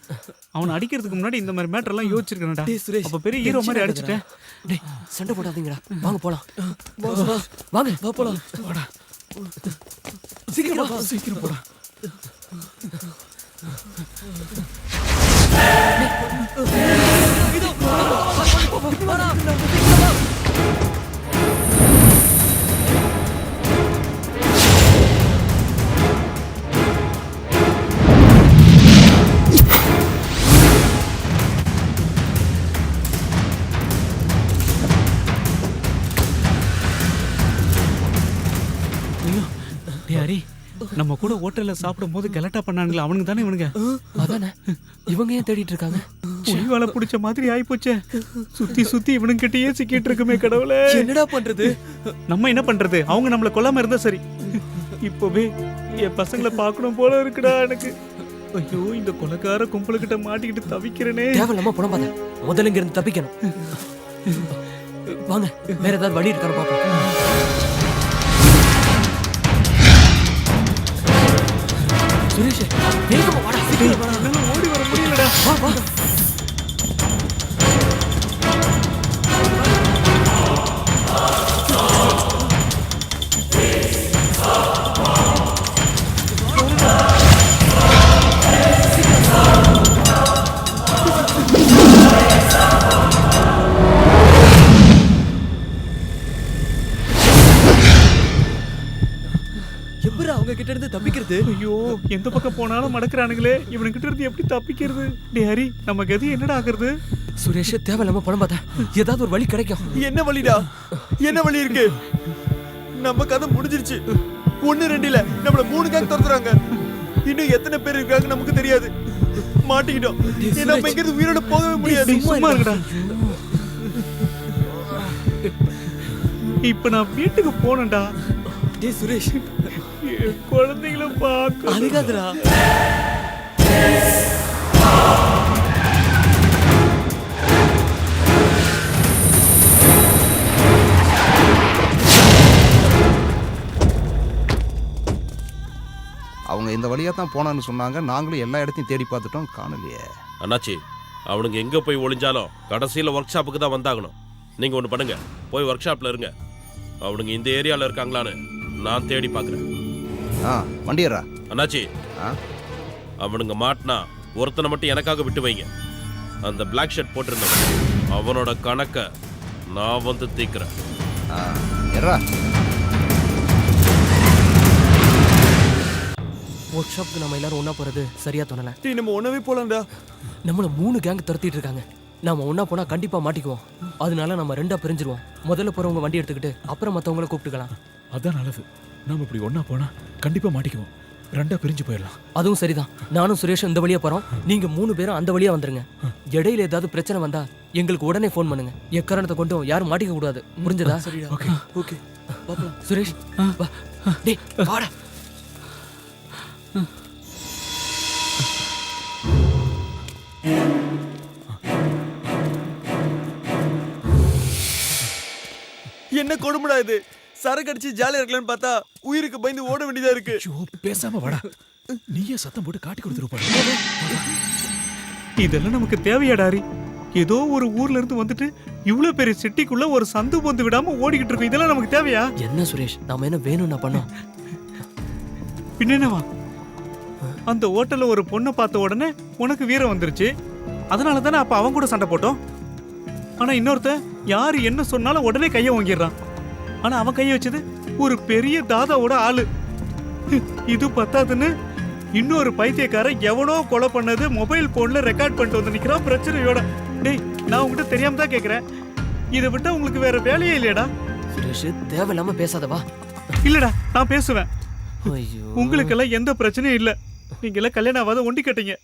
அவனை அடிக்கிறதுக்கு முன்னாடி இந்த மாதிரி மேட்டர் எல்லாம் யோசிச்சிருக்கேன்டா. டேய் சுரேஷ், அப்ப பெரிய ஹீரோ மாதிரி அடிச்சிட்டேன். டேய் சண்டை போடாதீங்கடா, வாங்க போலாம். வாங்க வா போலாம். வாடா சீக்கிரம் வா, சீக்கிரம் போடா. ஹரி, நம்ம கூட ஹோட்டல்ல சாப்பிடும் போது கலட்டா பண்ணாங்களே அவனுங்க தானே இவனுங்க? அதானே, இவங்க ஏன் தேடிட்டு இருக்காங்க? புலிவால பிடிச்ச மாதிரி ஆயிப்போச்சே. சுத்தி சுத்தி இவனுங்க கிட்டயே சிக்கிட்டு இருக்குமே கடவுளே. என்னடா பண்றது? நம்ம என்ன பண்றது? அவங்க நம்மள கொல்லாம இருந்தா சரி. இப்பவே என் பசங்களை பார்க்கணும் போல இருக்குடா எனக்கு. ஐயோ, இந்த கொலைக்கார கும்பலுக்கிட்ட மாட்டிக்கிட்டு தவிக்கிறேனே. தேவையில்லாம பணம் பார்த்தேன், முதல்ல இங்க இருந்து தப்பிக்கணும். வாங்க, வேற ஏதாவது வழி இருக்கான்னு பாப்போம். சுரேஷ் வேகமா வாடா, சீக்கிரம் வாடா. என்னால ஓடி வர முடியலடா. வா வா. எப்பரா அவங்க கிட்ட இருந்து தப்பிக்கிறது? ஐயோ, எந்த பக்கம் போனாலும் மடக்குறானுங்களே. இவனுக்கிட்ட இருந்து எப்படி தப்பிக்கிறது? டேய் ஹரி, நம்ம கதி என்னடா ஆகுறது? சுரேஷ் தேவையில்லாம பணம் பார்த்தேன், ஏதாவது ஒரு வழி கிடைக்கும். என்ன வழிடா? என்ன வழி இருக்கு? நம்ம கதை முடிஞ்சிருச்சு. 1-2 இல்ல, நம்மள 3 கேங் துரத்துறாங்க. இன்னும் எத்தனை பேர் இருக்காங்க நமக்கு தெரியாது. மாட்டிக்கிட்டோம். நம்ம இங்க இருந்து உயிரோட போகவே முடியாது. சும்மா இருடா. இப்ப நான் வீட்டுக்கு போனேன்டா. டேய் சுரேஷ், குழந்தைகளை பார்க்க அழுகாதடா. அவங்க இந்த வழியா தான் போனான்னு சொன்னாங்க. நாங்களும் எல்லா இடத்தையும் தேடி பார்த்துட்டோம், காணலையே. அண்ணாச்சி, அவனுங்க எங்க போய் ஒளிஞ்சாலும் கடைசியில ஒர்க் ஷாப்புக்கு தான் வந்தாகணும். நீங்க ஒண்ணு பண்ணுங்க, போய் ஒர்க் ஷாப்ல இருங்க. அவனுங்க இந்த ஏரியால இருக்காங்களான்னு நான் தேடி பாக்குறேன். வண்டியரா அண்ணாச்சி, அவனுங்க மாட்டினா ஒருத்தனை மட்டும் எனக்காக விட்டு வைங்க. அந்த பிளாக் ஷர்ட் போட்டிருந்தவன், அவனோட கணக்க நான் வந்து தீக்கிறேன். ஒர்க் ஷாப்புக்கு நம்ம எல்லாரும் ஒண்ணா போறது சரியா தோணல. டேய் நம்ம ஒண்ணவே போலாம்டா. நம்மள 3 கேங் துரத்திட்டு இருக்காங்க. நாம ஒண்ணா போனா கண்டிப்பா மாட்டிக்குவோம். அதனால நம்ம 2ஆ பிரிஞ்சிருவோம். முதல்ல போறவங்க வண்டி எடுத்துக்கிட்டு அப்புறம் மத்தவங்கள கூப்பிட்டுக்கலாம். அதான் நல்லது. நாம இப்படி ஒண்ணா போனா கண்டிப்பா மாட்டிக்குவோம். 2ஆ பிரிஞ்சு போயிடலாம். அதுவும் சரிதான். நானும் சுரேஷும் இந்த வழியா போறோம், நீங்க 3 பேரும் அந்த வழியா வந்துருங்க. இடையில ஏதாவது பிரச்சனை வந்தா எங்களுக்கு உடனே ஃபோன் பண்ணுங்க. எக்காரணத்தை கொண்டும் யாரும் மாட்டிக்க கூடாது, புரிஞ்சதா? சரிடா. ஓகே ஓகே பாப்போம். சுரேஷ் வா. டேய் வாடா. என்ன கொடுமைடா இது? சரக்கு அடிச்சு ஜாலியா இருக்கலாம்னு பார்த்தா உயிருக்கு பயந்து ஓட வேண்டியதா இருக்கு. பேசாம வாடா, நீயே சத்தம் போட்டு காட்டி கொடுத்துருப்பா. இதெல்லாம் நமக்கு தேவையாடாரி? ஏதோ ஒரு ஊர்ல இருந்து வந்துட்டு இவ்வளவு பெரிய சிட்டிக்குள்ள ஒரு சந்து பொந்து விடாம ஓடிக்கிட்டு இருக்கோம். இதெல்லாம் நமக்கு தேவையா? என்ன சுரேஷ், நாம என்ன வேணும்னா பண்ணோம்? பின்னவா, அந்த ஹோட்டல்ல ஒரு பொண்ணை பார்த்த உடனே உனக்கு வீரம் வந்துருச்சு. அதனால தானே அப்ப அவன் கூட சண்டை போட்டோம். ஆனா இன்னொருத்த யாரு என்ன சொன்னாலும் உடனே கையை வாங்கிடுறான். ஆனா அவன் கையை வச்சது ஒரு பெரிய தாதாவோட ஆளு. இது பத்தாதுன்னு இன்னொரு பைத்தியக்காரன் எவனோ கொலை பண்ணது மொபைல் போன்ல ரெக்கார்ட் பண்ணிட்டு வந்து நிக்கிறான் பிரச்சனையோட. டேய் நான் உங்ககிட்ட தெரியாம தான் கேக்குறேன், இதை விட்டா உங்களுக்கு வேற வேலையே இல்லையடா? சுரேஷ் தேவையில்லாம பேசாதவா. இல்லடா நான் பேசுவேன். ஐயோ உங்களுக்கெல்லாம் எந்த பிரச்சனையும் இல்ல. நீங்க எல்லாம் கல்யாணம் ஆகாத ஒண்டி கட்டீங்க.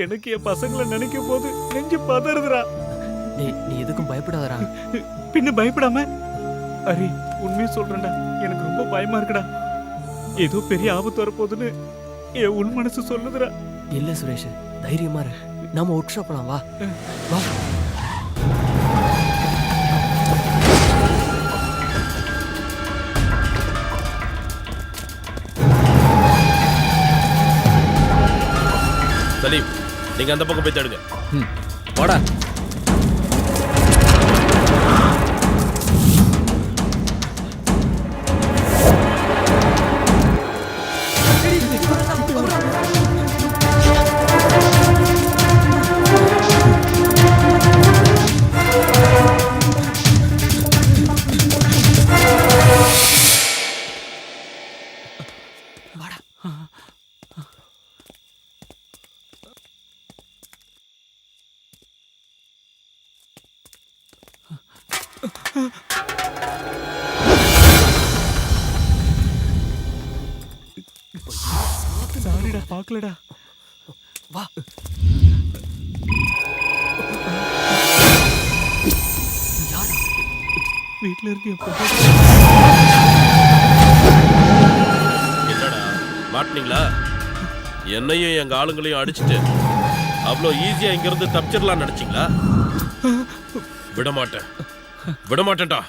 எனக்கு என் பசங்களை நினைக்கும் போது நெஞ்சு பதறுதுடா. நீ எதுக்கும் பயப்படாதடா. பின்ன பயப்படாம அரே உண்மையை சொல்றேன்டா, எனக்கு ரொம்ப பயமா இருக்குடா. ஏதோ பெரிய ஆபத்து வரப்போகுதுன்னு என் உள் மனசு சொல்லுதுடா. இல்ல சுரேஷ் தைரியமா இரு, நாம ஒர்க் ஷாப் போலாம். வா வா. சலீம் நீங்க அந்த பக்கம் போய் தேடுங்க. வாடா. சாரிடா பார்க்கலடா. வா. வீட்டுல இருந்து என்னடா மாட்டினீங்களா? என்னையும் எங்க ஆளுங்களையும் அடிச்சுட்டு அவ்வளோ ஈஸியா இங்க இருந்து தப்பிச்சிடலாம் நினைச்சீங்களா? விடமாட்டேன் விடமாட்டேன்டா.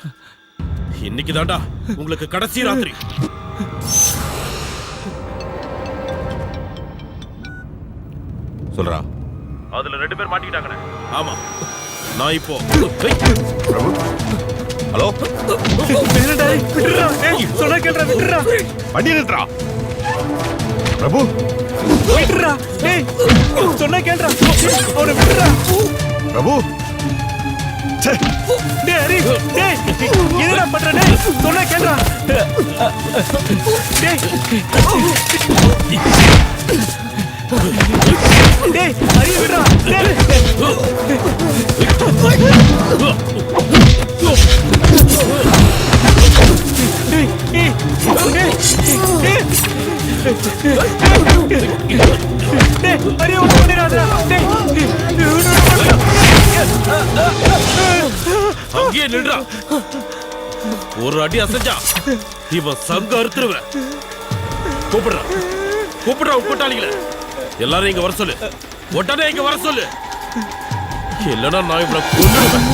இன்னைக்கு தான்டா உங்களுக்கு கடைசி ராத்திரி. சொல்றா. அதுல 2 பேர் மாட்டிக்கிட்டாங்கண்ணே. ஆமா நான் இப்போ ஹலோ சொன்னா கேள்றா, விட்டுறா வண்டி நிறுத்துறா. பிரபு விட்டுறா. டேய் சொன்னா கேள்றா, அவனை விட்டுறா. பிரபு டேய் ஹரி, டேய் என்னடா பண்ற? டேய் சொன்னா கேள்றா. டேய் டேய் ஹரி விடுறா. அங்கேயே நின்றா. ஒரு அடி அசைஞ்சா இவன் சங்க அறுத்துருவேன். கூப்பிடுறா கூப்பிடுறா கூட்டாளிகளை எல்லாரும் இங்க வர சொல்லு. உடனே இங்க வர சொல்லு, இல்லைன்னா நான் இவனை கொன்னுடுவேன்.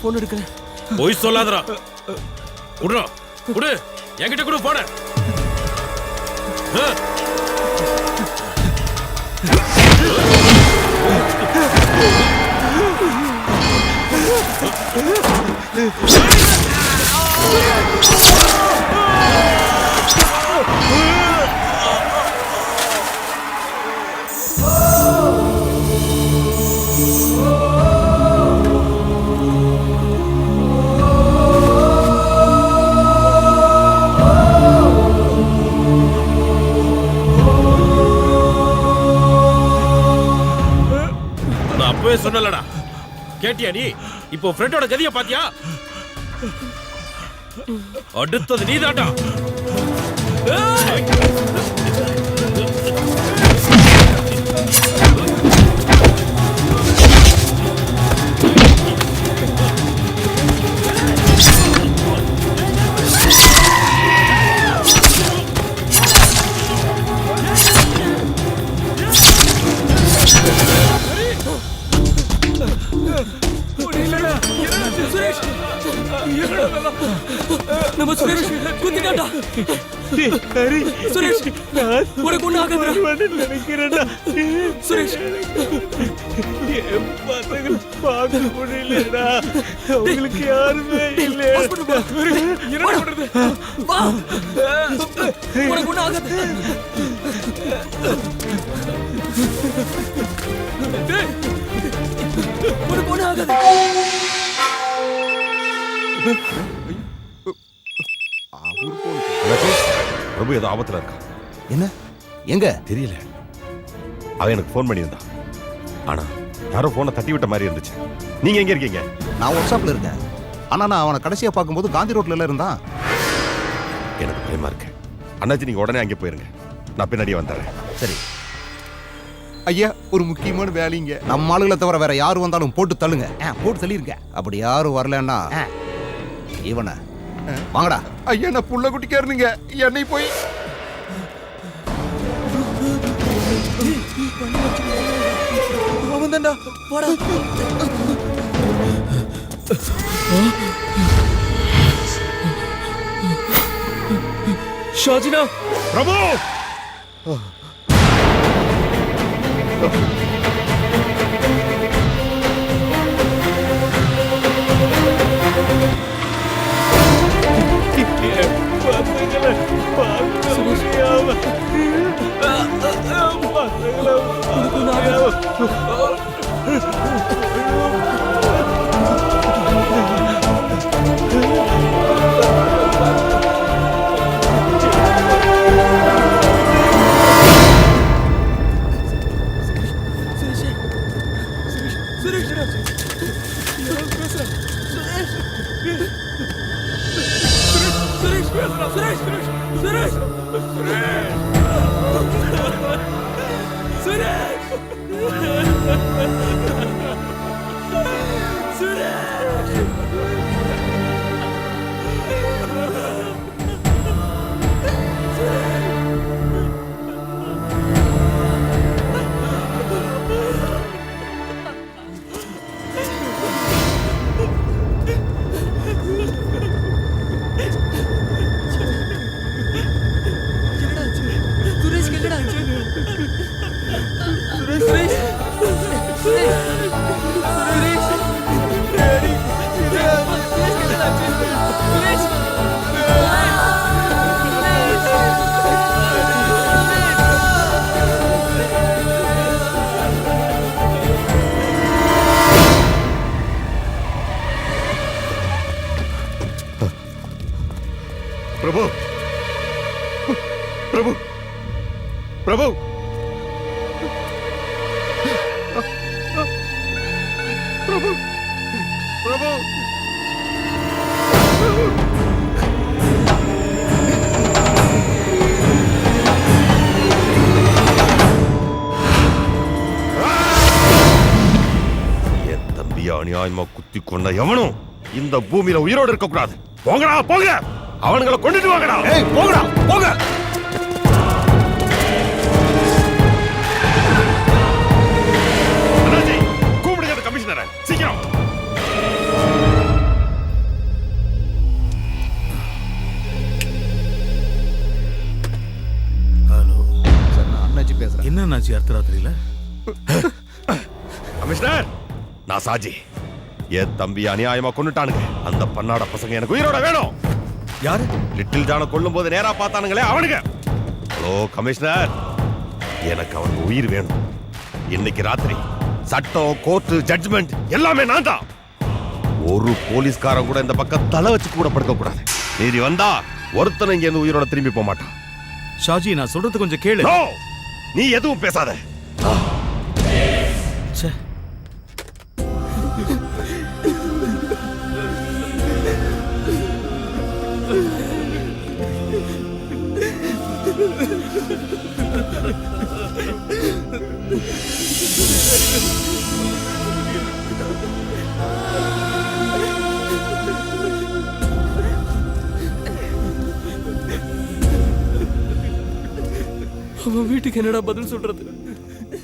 போன் எடுக்கல. போய் சொல்லாதடா. குடுறா குடு, என்கிட்ட குடு போன. சொன்னலடா, கேட்டியா நீ? இப்போ ஃப்ரெண்டோட கதியை பாத்தியா? அடுத்தது நீதாண்டா. சுரேஷ் நம்ம சுரேஷ் குத்திட்டாடா. சுரேஷ் உனக்கு ஒண்ணு ஆகாதுடா. நினைக்கிறேன்டா சுரேஷ். பார்க்க முடியலடா. உங்களுக்கு யாருமே இல்ல. என்ன பண்றது? வா. உனக்கு ஒண்ணு ஆகாது. உனக்கு ஒண்ணு ஆகாது. பிரபு ஏதோ ஆபத்துல இருக்கா. என்ன எங்க தெரியல. அவன் எனக்கு ஃபோன் பண்ணியிருந்தான். ஆனா யாரோ போனை தட்டி விட்ட மாதிரி இருந்துச்சு. நீங்க எங்க இருக்கீங்க? நான் ஒர்க் ஷாப்ல இருக்கேன். ஆனா நான் அவனை கடைசியா பார்க்கும்போது காந்தி ரோட்ல இருந்தான். எனக்கு பயமா இருக்கு. அண்ணாச்சி நீங்க உடனே அங்கே போயிருங்க. நான் பின்னாடியே வந்தேன். சரி ஐயா, ஒரு முக்கியமான வேலைங்க. நம்ம ஆளுகளை தவிர வேற யாரு வந்தாலும் போட்டு தள்ளுங்க. போட்டு தள்ளிருங்க. அப்படி யாரும் வரலன்னா இவனை வாங்கடா. ஐயா நான் புள்ள குட்டிக்காரனுங்க. என்னை போய் அவன் தான்டா. போடா. ஷாஜினா. பிரபு பிரபு பிரபு பிரபு பிரபு பிரபு என் தம்பியை அநியாயமா குத்தி கொண்ட எவனும் இந்த பூமியில உயிரோடு இருக்க கூடாது. போங்கடா போங்க. அவனுங்களை கொண்டுட்டு வாங்கடா. போங்கடா போங்க. கூப்பிடுங்க கமிஷனரை சீக்கிரம். ஹலோ சார், நான் அண்ணாச்சி பேசுறேன். என்ன அண்ணாச்சி அர்த்தராத்திரியில? கமிஷனர், நான் சாஜி. என் தம்பி அநியாயமா கொண்டுட்டானுங்க. அந்த பன்னாட பசங்க எனக்கு உயிரோட வேணும். யாரு? லிட்டில் ஜான கொல்லும் போது நேரா பார்த்தானுங்களே அவனுங்க. ஹலோ கமிஷனர், எனக்கு அவனுக்கு உயிர் வேணும். இன்னைக்கு ராத்திரி சட்டம், கோர்ட்டு, ஜட்ஜ்மெண்ட் எல்லாமே நான் தான். ஒரு போலீஸ்காரன் கூட இந்த பக்கம் தலை வச்சு கூட படுக்க கூடாது. நீதி வந்தா ஒருத்தனை இங்க இருந்து உயிரோட திரும்பி போக மாட்டான். ஷாஜி, நான் சொல்றது கொஞ்சம் கேளு. நீ எதுவும் பேசாத. அவன் வீட்டுக்கு என்னடா பதில் சொல்றது?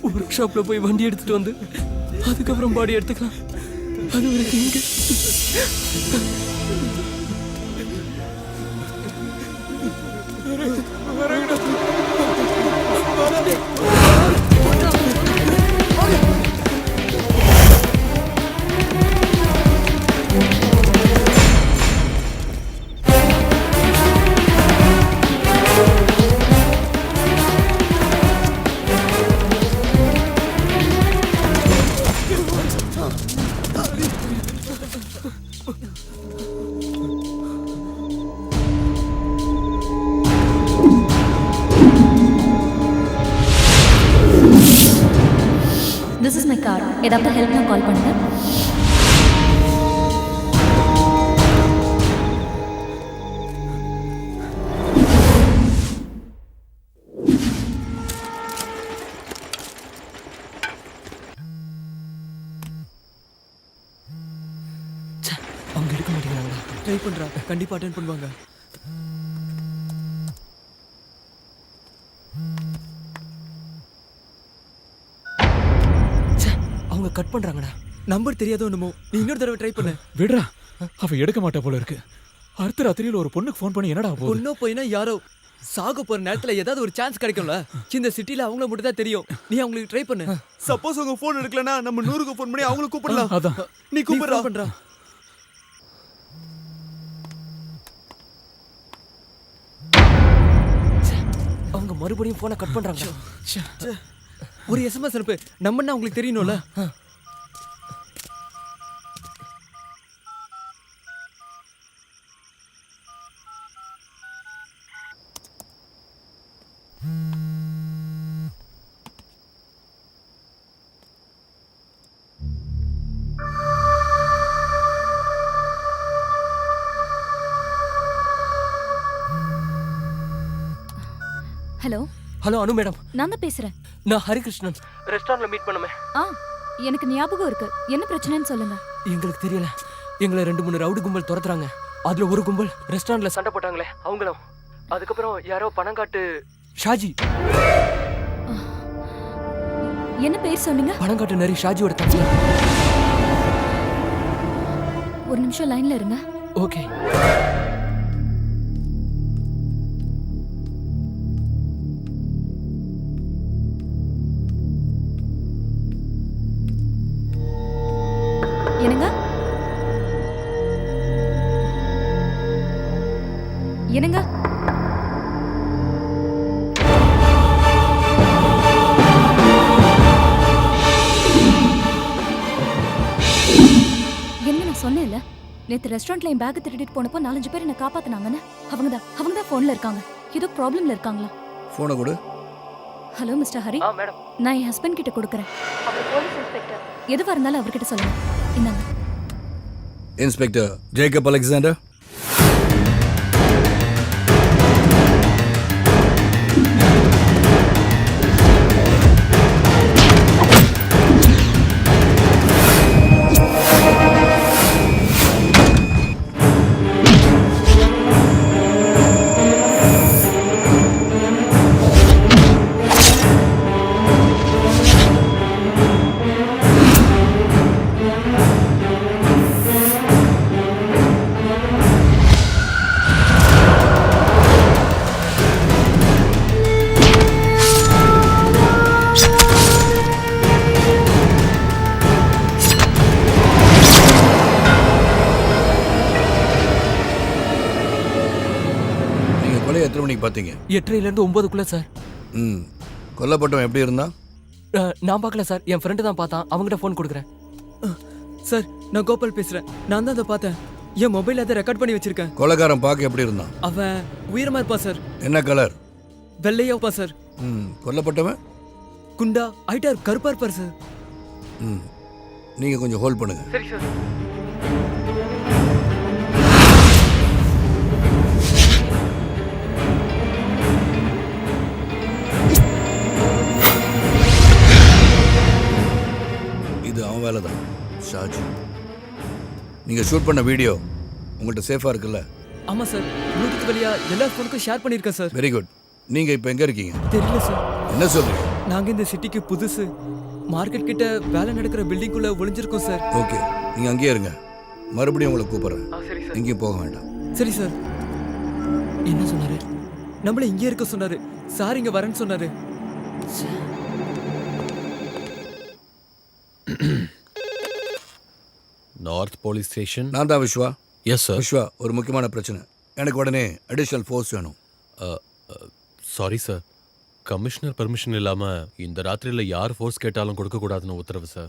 ஒர்க் ஷாப்ல போய் வண்டி எடுத்துட்டு வந்து அதுக்கப்புறம் பாடி எடுத்துக்கலாம். அது வரைக்கும் இங்க திஸ் இஸ் மை கார். ஏதாவது ஹெல்ப்னா கால் பண்ணுங்க. அவங்க எடுக்க மாட்டேங்கிறாங்களா? ட்ரை பண்றா, கண்டிப்பா அட்டென்ட் பண்ணுவாங்க. அவங்க கட் பண்றாங்கடா. நம்பர் தெரியாதோ என்னமோ. நீ இன்னொரு தடவை ட்ரை பண்ணு. விடுறா, அவ எடுக்க மாட்டா போல இருக்கு. அடுத்த ராத்திரியில ஒரு பொண்ணுக்கு ஃபோன் பண்ணி என்னடா போகுது? பொண்ணோ போயினா யாரோ சாக போற நேரத்துல ஏதாவது ஒரு சான்ஸ் கிடைக்கும்ல. இந்த சிட்டில அவங்கள மட்டும் தான் தெரியும். நீ அவங்களுக்கு ட்ரை பண்ணு. சப்போஸ் அவங்க ஃபோன் எடுக்கலனா நம்ம 100க்கு ஃபோன் பண்ணி அவங்கள கூப்பிடலாம். அதான் நீ கூப்பிடுறா. அவங்க மறுபடியும் போனை கட் பண்றாங்க. ஒரு எஸ்எம்எஸ் அனுப்பு. நம்மன்னா உங்களுக்கு தெரியணும்ல. ஹலோ ஹலோ அனு மேடம், நான் தான் பேசுறேன். நான் ஹரிகிருஷ்ணன். ரெஸ்டாரண்ட்ல மீட் பண்ணுமே. எனக்கு ஞாபகம் இருக்கு. என்ன பிரச்சனைன்னு சொல்லுங்க. எங்களுக்கு தெரியல. எங்களை 2-3 ரவுடி கும்பல் துரத்துறாங்க. அதுல ஒரு கும்பல் ரெஸ்டாரண்ட்ல சண்டை போட்டாங்களே அவங்களும். அதுக்கப்புறம் யாரோ பணங்காட்டு ஷாஜி. என்ன பேர் சொன்னீங்க? பணங்காட்டு நரி ஷாஜியோட தம்பி. ஒரு நிமிஷம் லைன்ல இருங்க. ஓகே. என்னங்க? என்னங்க? என்ன நான் சொன்னேன்ல, நேத்து ரெஸ்டாரண்ட்ல என் பேக் திருடிட்டு போனப்போ 4-5 பேர் என்ன காப்பாத்துனாங்கன்னு. அவங்க தான் போன்ல இருக்காங்க. ஏதோ ப்ராப்ளம்ல இருக்காங்களா? போனை கொடு. Hello mister Hari. மேடம், நான் என் ஹஸ்பண்ட் கிட்ட கொடுக்கறேன். அவர் போலீஸ் இன்ஸ்பெக்டர். எதுவா இருந்தாலும் அவர்கிட்ட சொல்லுங்க. இந்தாங்க. Inspector Jacob Alexander. எத்தனை மணிக்கு பார்த்தீங்க? 8:30லேருந்து 9க்குள்ள சார். கொல்லப்பட்டவன் எப்படி இருந்தான்? நான் பார்க்கல சார். என் ஃப்ரெண்டு தான் பார்த்தான். அவங்ககிட்ட ஃபோன் கொடுக்குறேன். சார், நான் கோபால் பேசுறேன். நான் தான் அதை பார்த்தேன். என் மொபைல் அதை ரெக்கார்ட் பண்ணி வச்சிருக்கேன். கொலைகாரன் பார்க்க எப்படி இருந்தான்? அவன் உயரமா இருப்பான் சார். என்ன கலர்? வெள்ளையா இருப்பான் சார். கொல்லப்பட்டவன் குண்டா ஐட்டார் கருப்பா இருப்பார் சார். நீங்க கொஞ்சம் ஹோல்ட் பண்ணுங்க. சரி சார். இது அவன் வேலை தான் ஷாஜி. நீங்க ஷூட் பண்ண வீடியோ உங்கள்கிட்ட சேஃபா இருக்குல்ல? ஆமா சார். ப்ளூடூத் வழியா எல்லா ஃபோனுக்கும் ஷேர் பண்ணிருக்கேன் சார். Very good. நீங்க இப்போ எங்க இருக்கீங்க? தெரியல சார். என்ன சொல்றீங்க? நாங்க இந்த சிட்டிக்கு புதுசு. மார்க்கெட் கிட்ட வேலை நடக்கிற பில்டிங்குள்ள ஒளிஞ்சிருக்கோம் சார். ஓகே. நீங்க அங்கேயே இருங்க, மறுபடியும் உங்களை கூப்பிடுறேன். எங்கேயும் போக வேண்டாம். சரி சார். என்ன சொன்னாரு? நம்மள இங்கே இருக்க சொன்னாரு. சார் இங்க வரேன்னு சொன்னாரு. North police station. நான் தான் விஸ்வா. Yes sir. விஸ்வா, ஒரு முக்கியமான பிரச்சனை. எனக்கு உடனே அடிஷனல் ஃபோர்ஸ் வேணும். சாரி சார், கமிஷனர் பெர்மிஷன் இல்லாம இந்த ராத்திரியில யார் ஃபோர்ஸ் கேட்டாலும் கொடுக்க கூடாதுன்னு உத்தரவு சார்.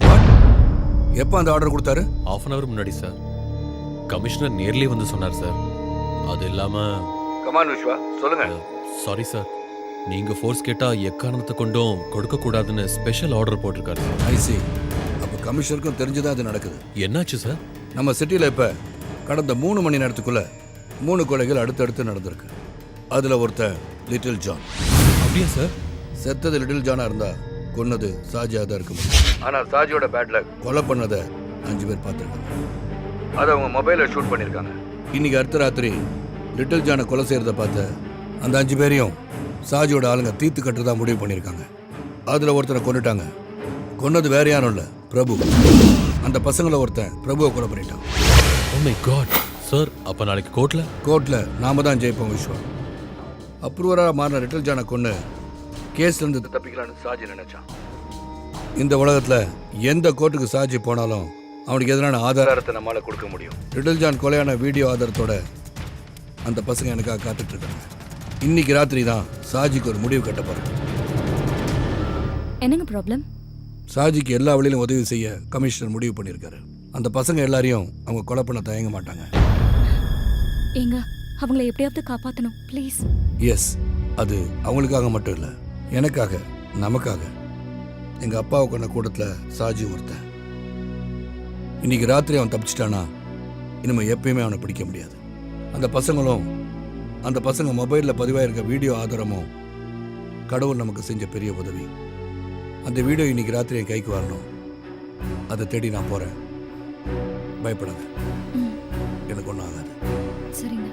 எப்போ அந்த ஆர்டர் கொடுத்தாரு? ½ அன் அவர் முன்னாடி சார். கமிஷனர் நேர்லயே வந்து சொன்னார் சார். அது இல்லாம கமான் விஸ்வா, சொல்லுங்க. சாரி சார், நீங்க ஃபோர்ஸ் கேட்டா எக்காரணத்தை கொண்டும் கொடுக்க கூடாதுன்னு ஸ்பெஷல் ஆர்டர் போட்டிருக்காரு சார். ஐ சி. அப்போ கமிஷனருக்கும் தெரிஞ்சுதான் அது நடக்குது. என்னாச்சு சார்? நம்ம சிட்டியில் இப்போ கடந்த 3 மணி நேரத்துக்குள்ள 3 கொலைகள் அடுத்தடுத்து நடந்திருக்கு. அதில் ஒருத்தன் லிட்டில் ஜான். அப்படியா சார்? செத்தது லிட்டில் ஜானா இருந்தா கொன்னது சாஜியாக தான் இருக்க முடியும். ஆனால் சாஜியோட பேட்ல கொலை பண்ணதை 5 பேர் பார்த்துருக்காங்க. அதை அவங்க மொபைலில் ஷூட் பண்ணியிருக்காங்க. இன்னைக்கு அடுத்த ராத்திரி லிட்டில் ஜானை கொலை செய்கிறத பார்த்த அந்த 5 பேரையும் சாஜியோட ஆளுங்க தீர்த்து கட்டுறதா முடிவு பண்ணியிருக்காங்க. அதில் ஒருத்தனை கொண்டுட்டாங்க. கொன்னது வேற யாரும் இல்லை, பிரபு. அந்த பசங்களை ஒருத்தன் பிரபுவை கொலை பண்ணிட்டான். ஓ மை காட் சார், அப்போ நாளைக்கு கோர்ட்ல நாம தான் ஜெயிப்போம் விஸ்வா. அப்ரூவராக மாறின லிட்டில் ஜானை கொண்டு கேஸ்லேருந்து தப்பிக்கலான்னு சாஜி நினைச்சான். இந்த உலகத்தில் எந்த கோர்ட்டுக்கு சாஜி போனாலும் அவனுக்கு எதிரான ஆதாரத்தை நம்மளால கொடுக்க முடியும். லிட்டில் ஜான் கொலையான வீடியோ ஆதாரத்தோட அந்த பசங்க எனக்காக காத்துட்டு இருக்காங்க. இன்னைக்கு ராத்திரி தான் சாஜிக்கு ஒரு முடிவு கட்ட போறேன். என்னங்க ப்ராப்ளம்? சாஜிக்கு எல்லா வழியிலும் உதவி செய்ய கமிஷனர் முடிவு பண்ணியிருக்காரு. அந்த பசங்க எல்லாரையும் அவங்க கொலை பண்ண தயங்க மாட்டாங்க. ஏங்க, அவங்களை எப்படியாவது காப்பாற்றணும் ப்ளீஸ். எஸ், அது அவங்களுக்காக மட்டும் இல்லை, எனக்காக, நமக்காக. எங்கள் அப்பாவை கொண்ட கூட்டத்தில் சாஜி ஒருத்தன். இன்னைக்கு ராத்திரி அவன் தப்பிச்சிட்டானா இனிமேல் எப்பயுமே அவனை பிடிக்க முடியாது. அந்த பசங்க மொபைலில் பதிவாயிருக்க வீடியோ ஆதாரமும் கடவுள் நமக்கு செஞ்ச பெரிய உதவி. அந்த வீடியோ இன்னைக்கு ராத்திரி என் கைக்கு வரணும். அதை தேடி நான் போகிறேன். பயப்படாத, எனக்கு ஒன்றும் ஆகாது. சரிங்க.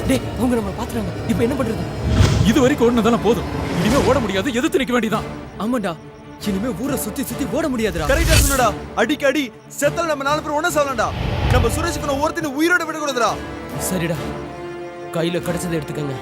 டேய், அவங்க நம்ம பாத்துறாங்க. இப்போ என்ன பண்றது? இது வரைக்கும் ஓடுனதெல்லாம் போதும். இனிமே ஓட முடியாது, எதிர்த்து நிக்க வேண்டியதான். ஆமாண்டா, இனிமே ஊரை சுத்தி ஓட முடியாதுடா. கரெக்டா சொன்னடா. அடிக்கடி செத்தல நம்ம 4 பேர் ஒண்ணா சாவலாம்டா. நம்ம சுரேஷ்க்கு ஒருத்தனை உயிரோட விட கூடாதுடா. சரிடா, கையில கிடைச்சதை எடுத்துக்கங்க.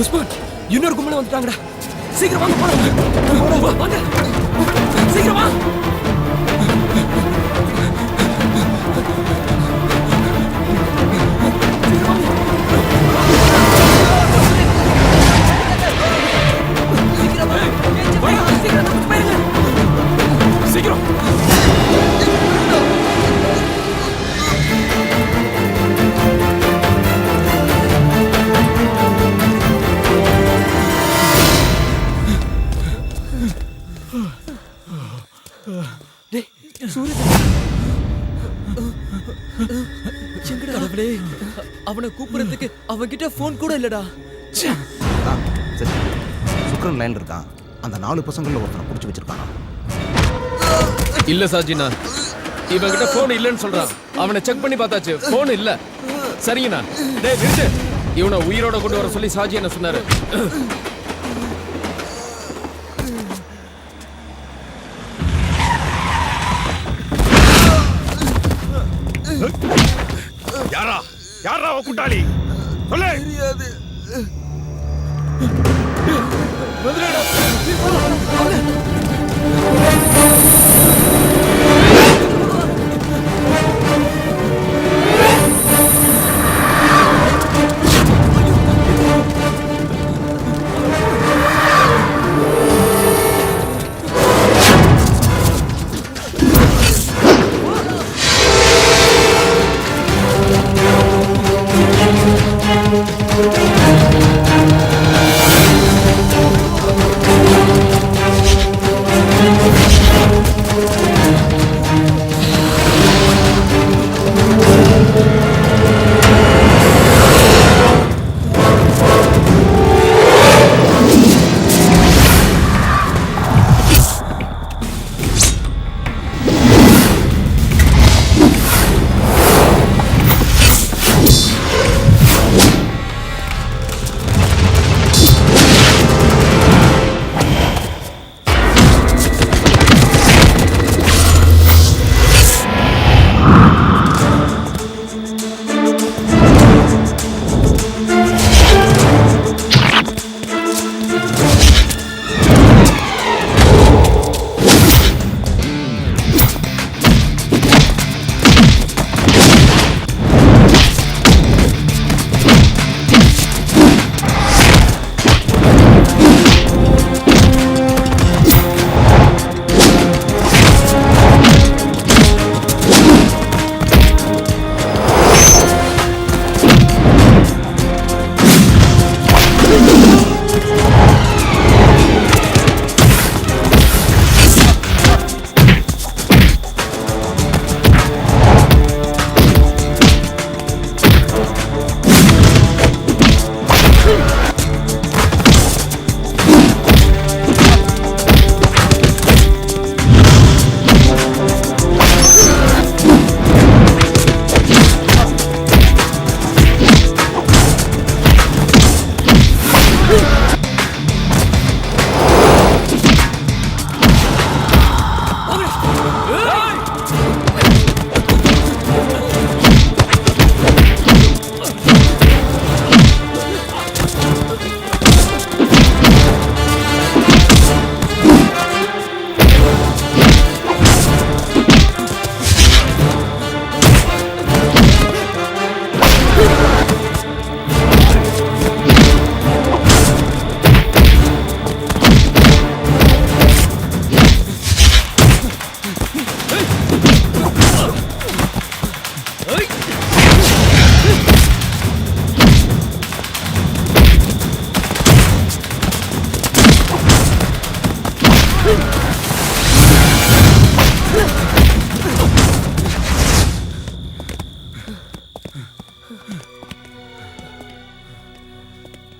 உஸ்மான், இன்னொரு கும்பல வந்துட்டாங்கடா. சீக்கிரம் வாங்க போலாம். வாங்க, சீக்கிரம் வா. சீக்கிரம் அவனை கூப்பிடுறதுக்கு அவன்கிட்ட போன் கூட இல்லடா. சரி, சுக்ரன் லைன்ல இருக்கான். அந்த 4 பசங்கள்ல ஒருத்தனை பிடிச்சி வச்சிருக்கானா? இல்ல சாஜினா, இவன்கிட்ட போன் இல்லைன்னு சொல்றான். அவனை செக் பண்ணி பார்த்தாச்சு, போன் இல்ல. சரிங்கண்ணா. டேய் நிறுத்து. இவனை உயிரோட கொண்டு வர சொல்லி சாஜி என்ன சொன்னாரு. யாரா கூட்டாளி? சொல்லு. தெரியாது.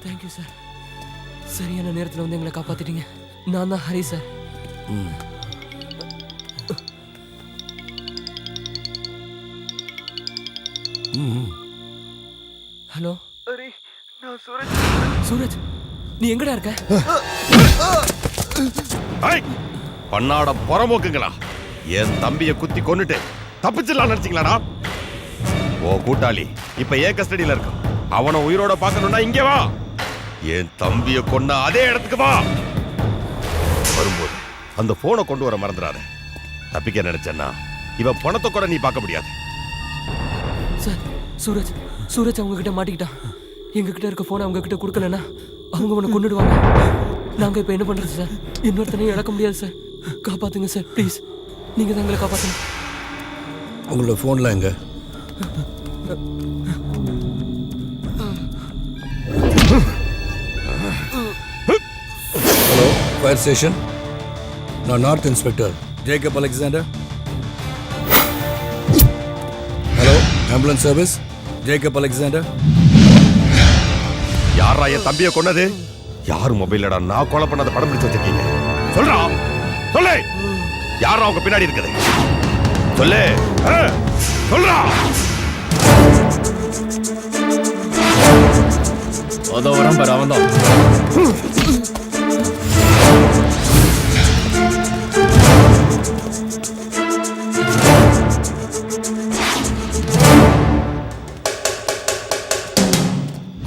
Thank you sir. சரியான நேரத்தில் வந்து எங்களை காப்பாத்திட்டீங்க. நான் தான் ஹரி சார். ஹலோ நான் சூரஜ். சூரஜ், நீ எங்கடா இருக்க? பண்ணாட புறம்போக்குங்களா, என் தம்பியை குத்தி கொன்னுட்டு தப்பிச்சிடலாம் நினைச்சீங்களாடா? ஓ கூட்டாளி இப்ப ஏன் கஸ்டடியில இருக்கான். அவனை உயிரோட பார்க்கணும்னா இங்கே வா. என் தம்பியை கொன்ன அதே இடத்துக்கு வா. வரும்போது அந்த போனை கொண்டு வர மறந்துடாத. தப்பிக்க நினைச்சேன்னா இவன் பணத்தை கூட நீ பார்க்க முடியாது. சார், சூரஜ் சூரஜ் அவங்க கிட்ட மாட்டிக்கிட்டான். எங்க கிட்ட இருக்க போனை அவங்க கிட்ட கொடுக்கலன்னா அவங்க உன்னை கொன்னுடுவாங்க. நாங்க இப்ப என்ன பண்றது சார்? இன்னொருத்தனையும் இழக்க முடியாது சார். காப்பாத்துங்க சார் ப்ளீஸ். நீங்க தான் எங்களை காப்பாத்துங்க. உங்களோட போன்ல எங்க? Hello, fire station. நான் north inspector Jacob Alexander. Hello, ambulance service Jacob Alexander. யாரா என் தம்பியை கொன்னது? யார் மொபைல்லடா நான் கொலை பண்ணாத படம் பிடிச்சு வச்சிருக்கீங்க? சொல்றா, சொல்லு. யாரா உங்க பின்னாடி இருக்குது? சொல்லு, சொல்றா. அதோ வரம் பாரு, அவன் தான்.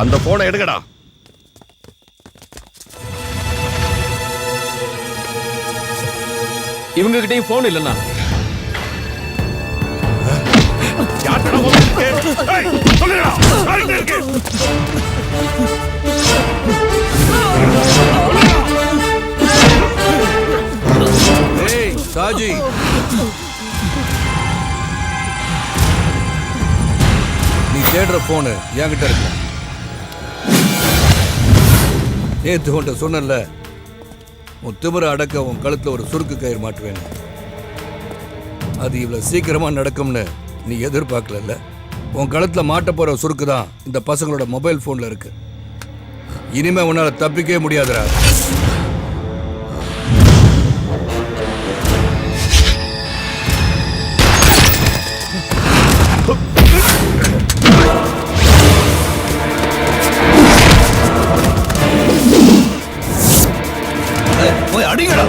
அந்த போனை எடுங்கடா. இவங்க கிட்டயும் போன் இல்லைன்னா சாஜி, நீ தேடுற போனு என்கிட்ட இருக்கு. நேத்து உன்ட்ட சொன்னல, உன் திமிர அடக்க உன் கழுத்துல ஒரு சுருக்கு கயிறு மாட்டுவேன். அது இவ்வளவு சீக்கிரமா நடக்கும்னு நீ எதிர்பார்க்கல. உன் கழுத்துல மாட்ட போற சுருக்கு தான் இந்த பசங்களோட மொபைல் போன்ல இருக்கு. இனிமே உன்னால தப்பிக்கவே முடியாதுடா. போய் அடிங்கடா.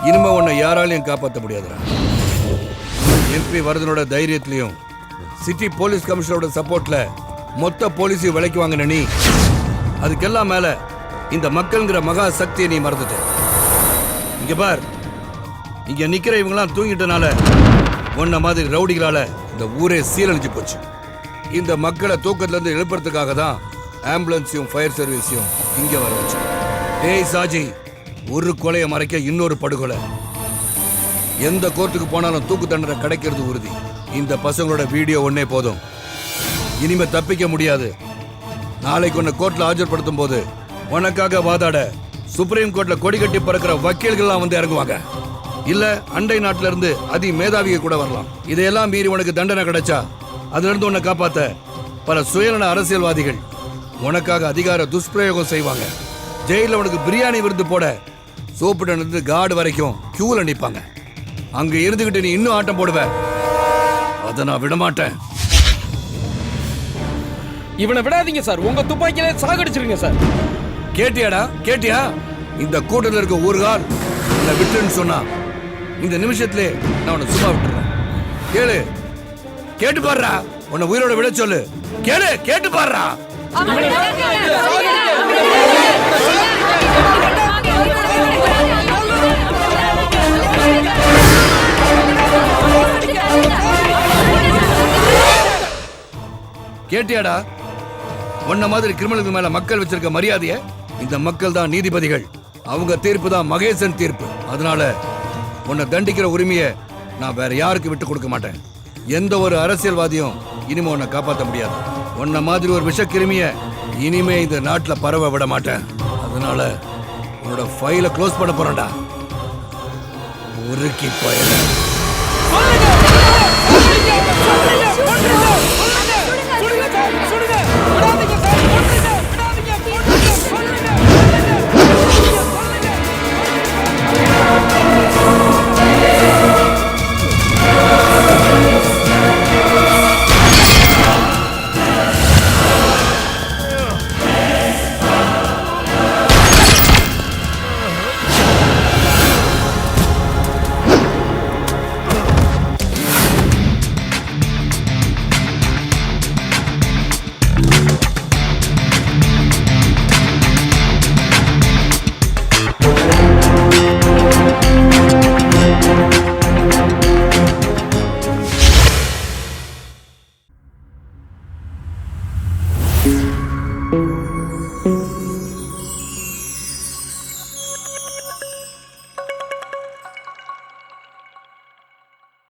இனிமே உன்னை யாராலையும் காப்பாற்ற முடியாதுடா. எம்பி வரதனோட தைரியத்திலையும் சிட்டி போலீஸ் கமிஷனரோட சப்போர்ட்ல மொத்த போலீஸையும் விலைக்கு வாங்கின நீ, அதுக்கெல்லாம் மேல இந்த மக்கள்ங்கிற மகா சக்தியை நீ மறந்துட்ட. இங்க பார், இங்க நிக்கிற இவங்கெல்லாம் தூங்கிட்டனால உன்ன மாதிரி ரவுடிகளால இந்த ஊரே சீரழிஞ்சு போச்சு. இந்த மக்களை தூக்கத்துல இருந்து எழுப்புறதுக்காக தான் ஆம்புலன்ஸையும் ஃபயர் சர்வீஸையும் இங்க வர வச்சு. ஏய் சாஜி, ஒரு கொலையை மறைக்க இன்னொரு படுகொலை. எந்த கோர்ட்டுக்கு போனாலும் தூக்கு தண்டனை கிடைக்கிறது உறுதி. இந்த பசங்களோட வீடியோ ஒன்னே போதும். இனிமே தப்பிக்க முடியாது. நாளைக்கு உன்னை கோர்ட்ல ஆஜர்படுத்தும் போது உனக்காக வாதாட சுப்ரீம் கோர்ட்ல கொடி கட்டி பறக்கிற வக்கீல்கள்லாம் வந்து இறங்குவாங்க. இல்ல அண்டை நாட்டில இருந்து அதி மேதாவியை கூட வரலாம். இதையெல்லாம் மீறி உனக்கு தண்டனை கிடைச்சா அதுல இருந்து உன்னை காப்பாத்த பல சுயநல அரசியல்வாதிகள் உனக்காக அதிகார துஷ்பிரயோகம் செய்வாங்க. ஜெயில உனக்கு பிரியாணி விருது போட சோப்பிட்டு இருந்து கார்டு வரைக்கும் கியூல நிப்பாங்க. அங்க இருந்துகிட்டு நீ இன்னும் ஆட்டம் போடுவ. அதை நான் விட மாட்டேன். இவனை விடாதீங்க சார், உங்க துப்பாக்கியில சாகடிச்சிருங்க சார். கேட்டியாடா, கேட்டியா? இந்த கூட்டத்தில் இருக்க ஒரு கால் என்ன விட்டுன்னு சொன்னா இந்த நிமிஷத்திலே நான் உன்னை சும்மா விட்டுறேன். கேளு, கேட்டு பாடுறா. உன்னை உயிரோட விட சொல்லு. கேளு, கேட்டு பாடுறா. கேட்டியாடா? உன்ன மாதிரி கிரிமினலுக்கு மேல மக்கள் வச்சிருக்க மரியாதைய இந்த மக்கள் தான் நீதிபதிகள். அவங்க தீர்ப்பு தான் மகேசன் தீர்ப்பு. அதனால உன்னை தண்டிக்கிற உரிமையை நான் வேற யாருக்கு விட்டு கொடுக்க மாட்டேன். எந்த ஒரு அரசியல்வாதியும் இனிமே உன்னை காப்பாற்ற முடியாது. உன்ன மாதிரி ஒரு விஷக்கிருமிய இனிமே இந்த நாட்டுல பரவ விட மாட்டேன். அதனால உன்னோட ஃபைலை க்ளோஸ் பண்ண போறேன்டா. உருக்கி போயிட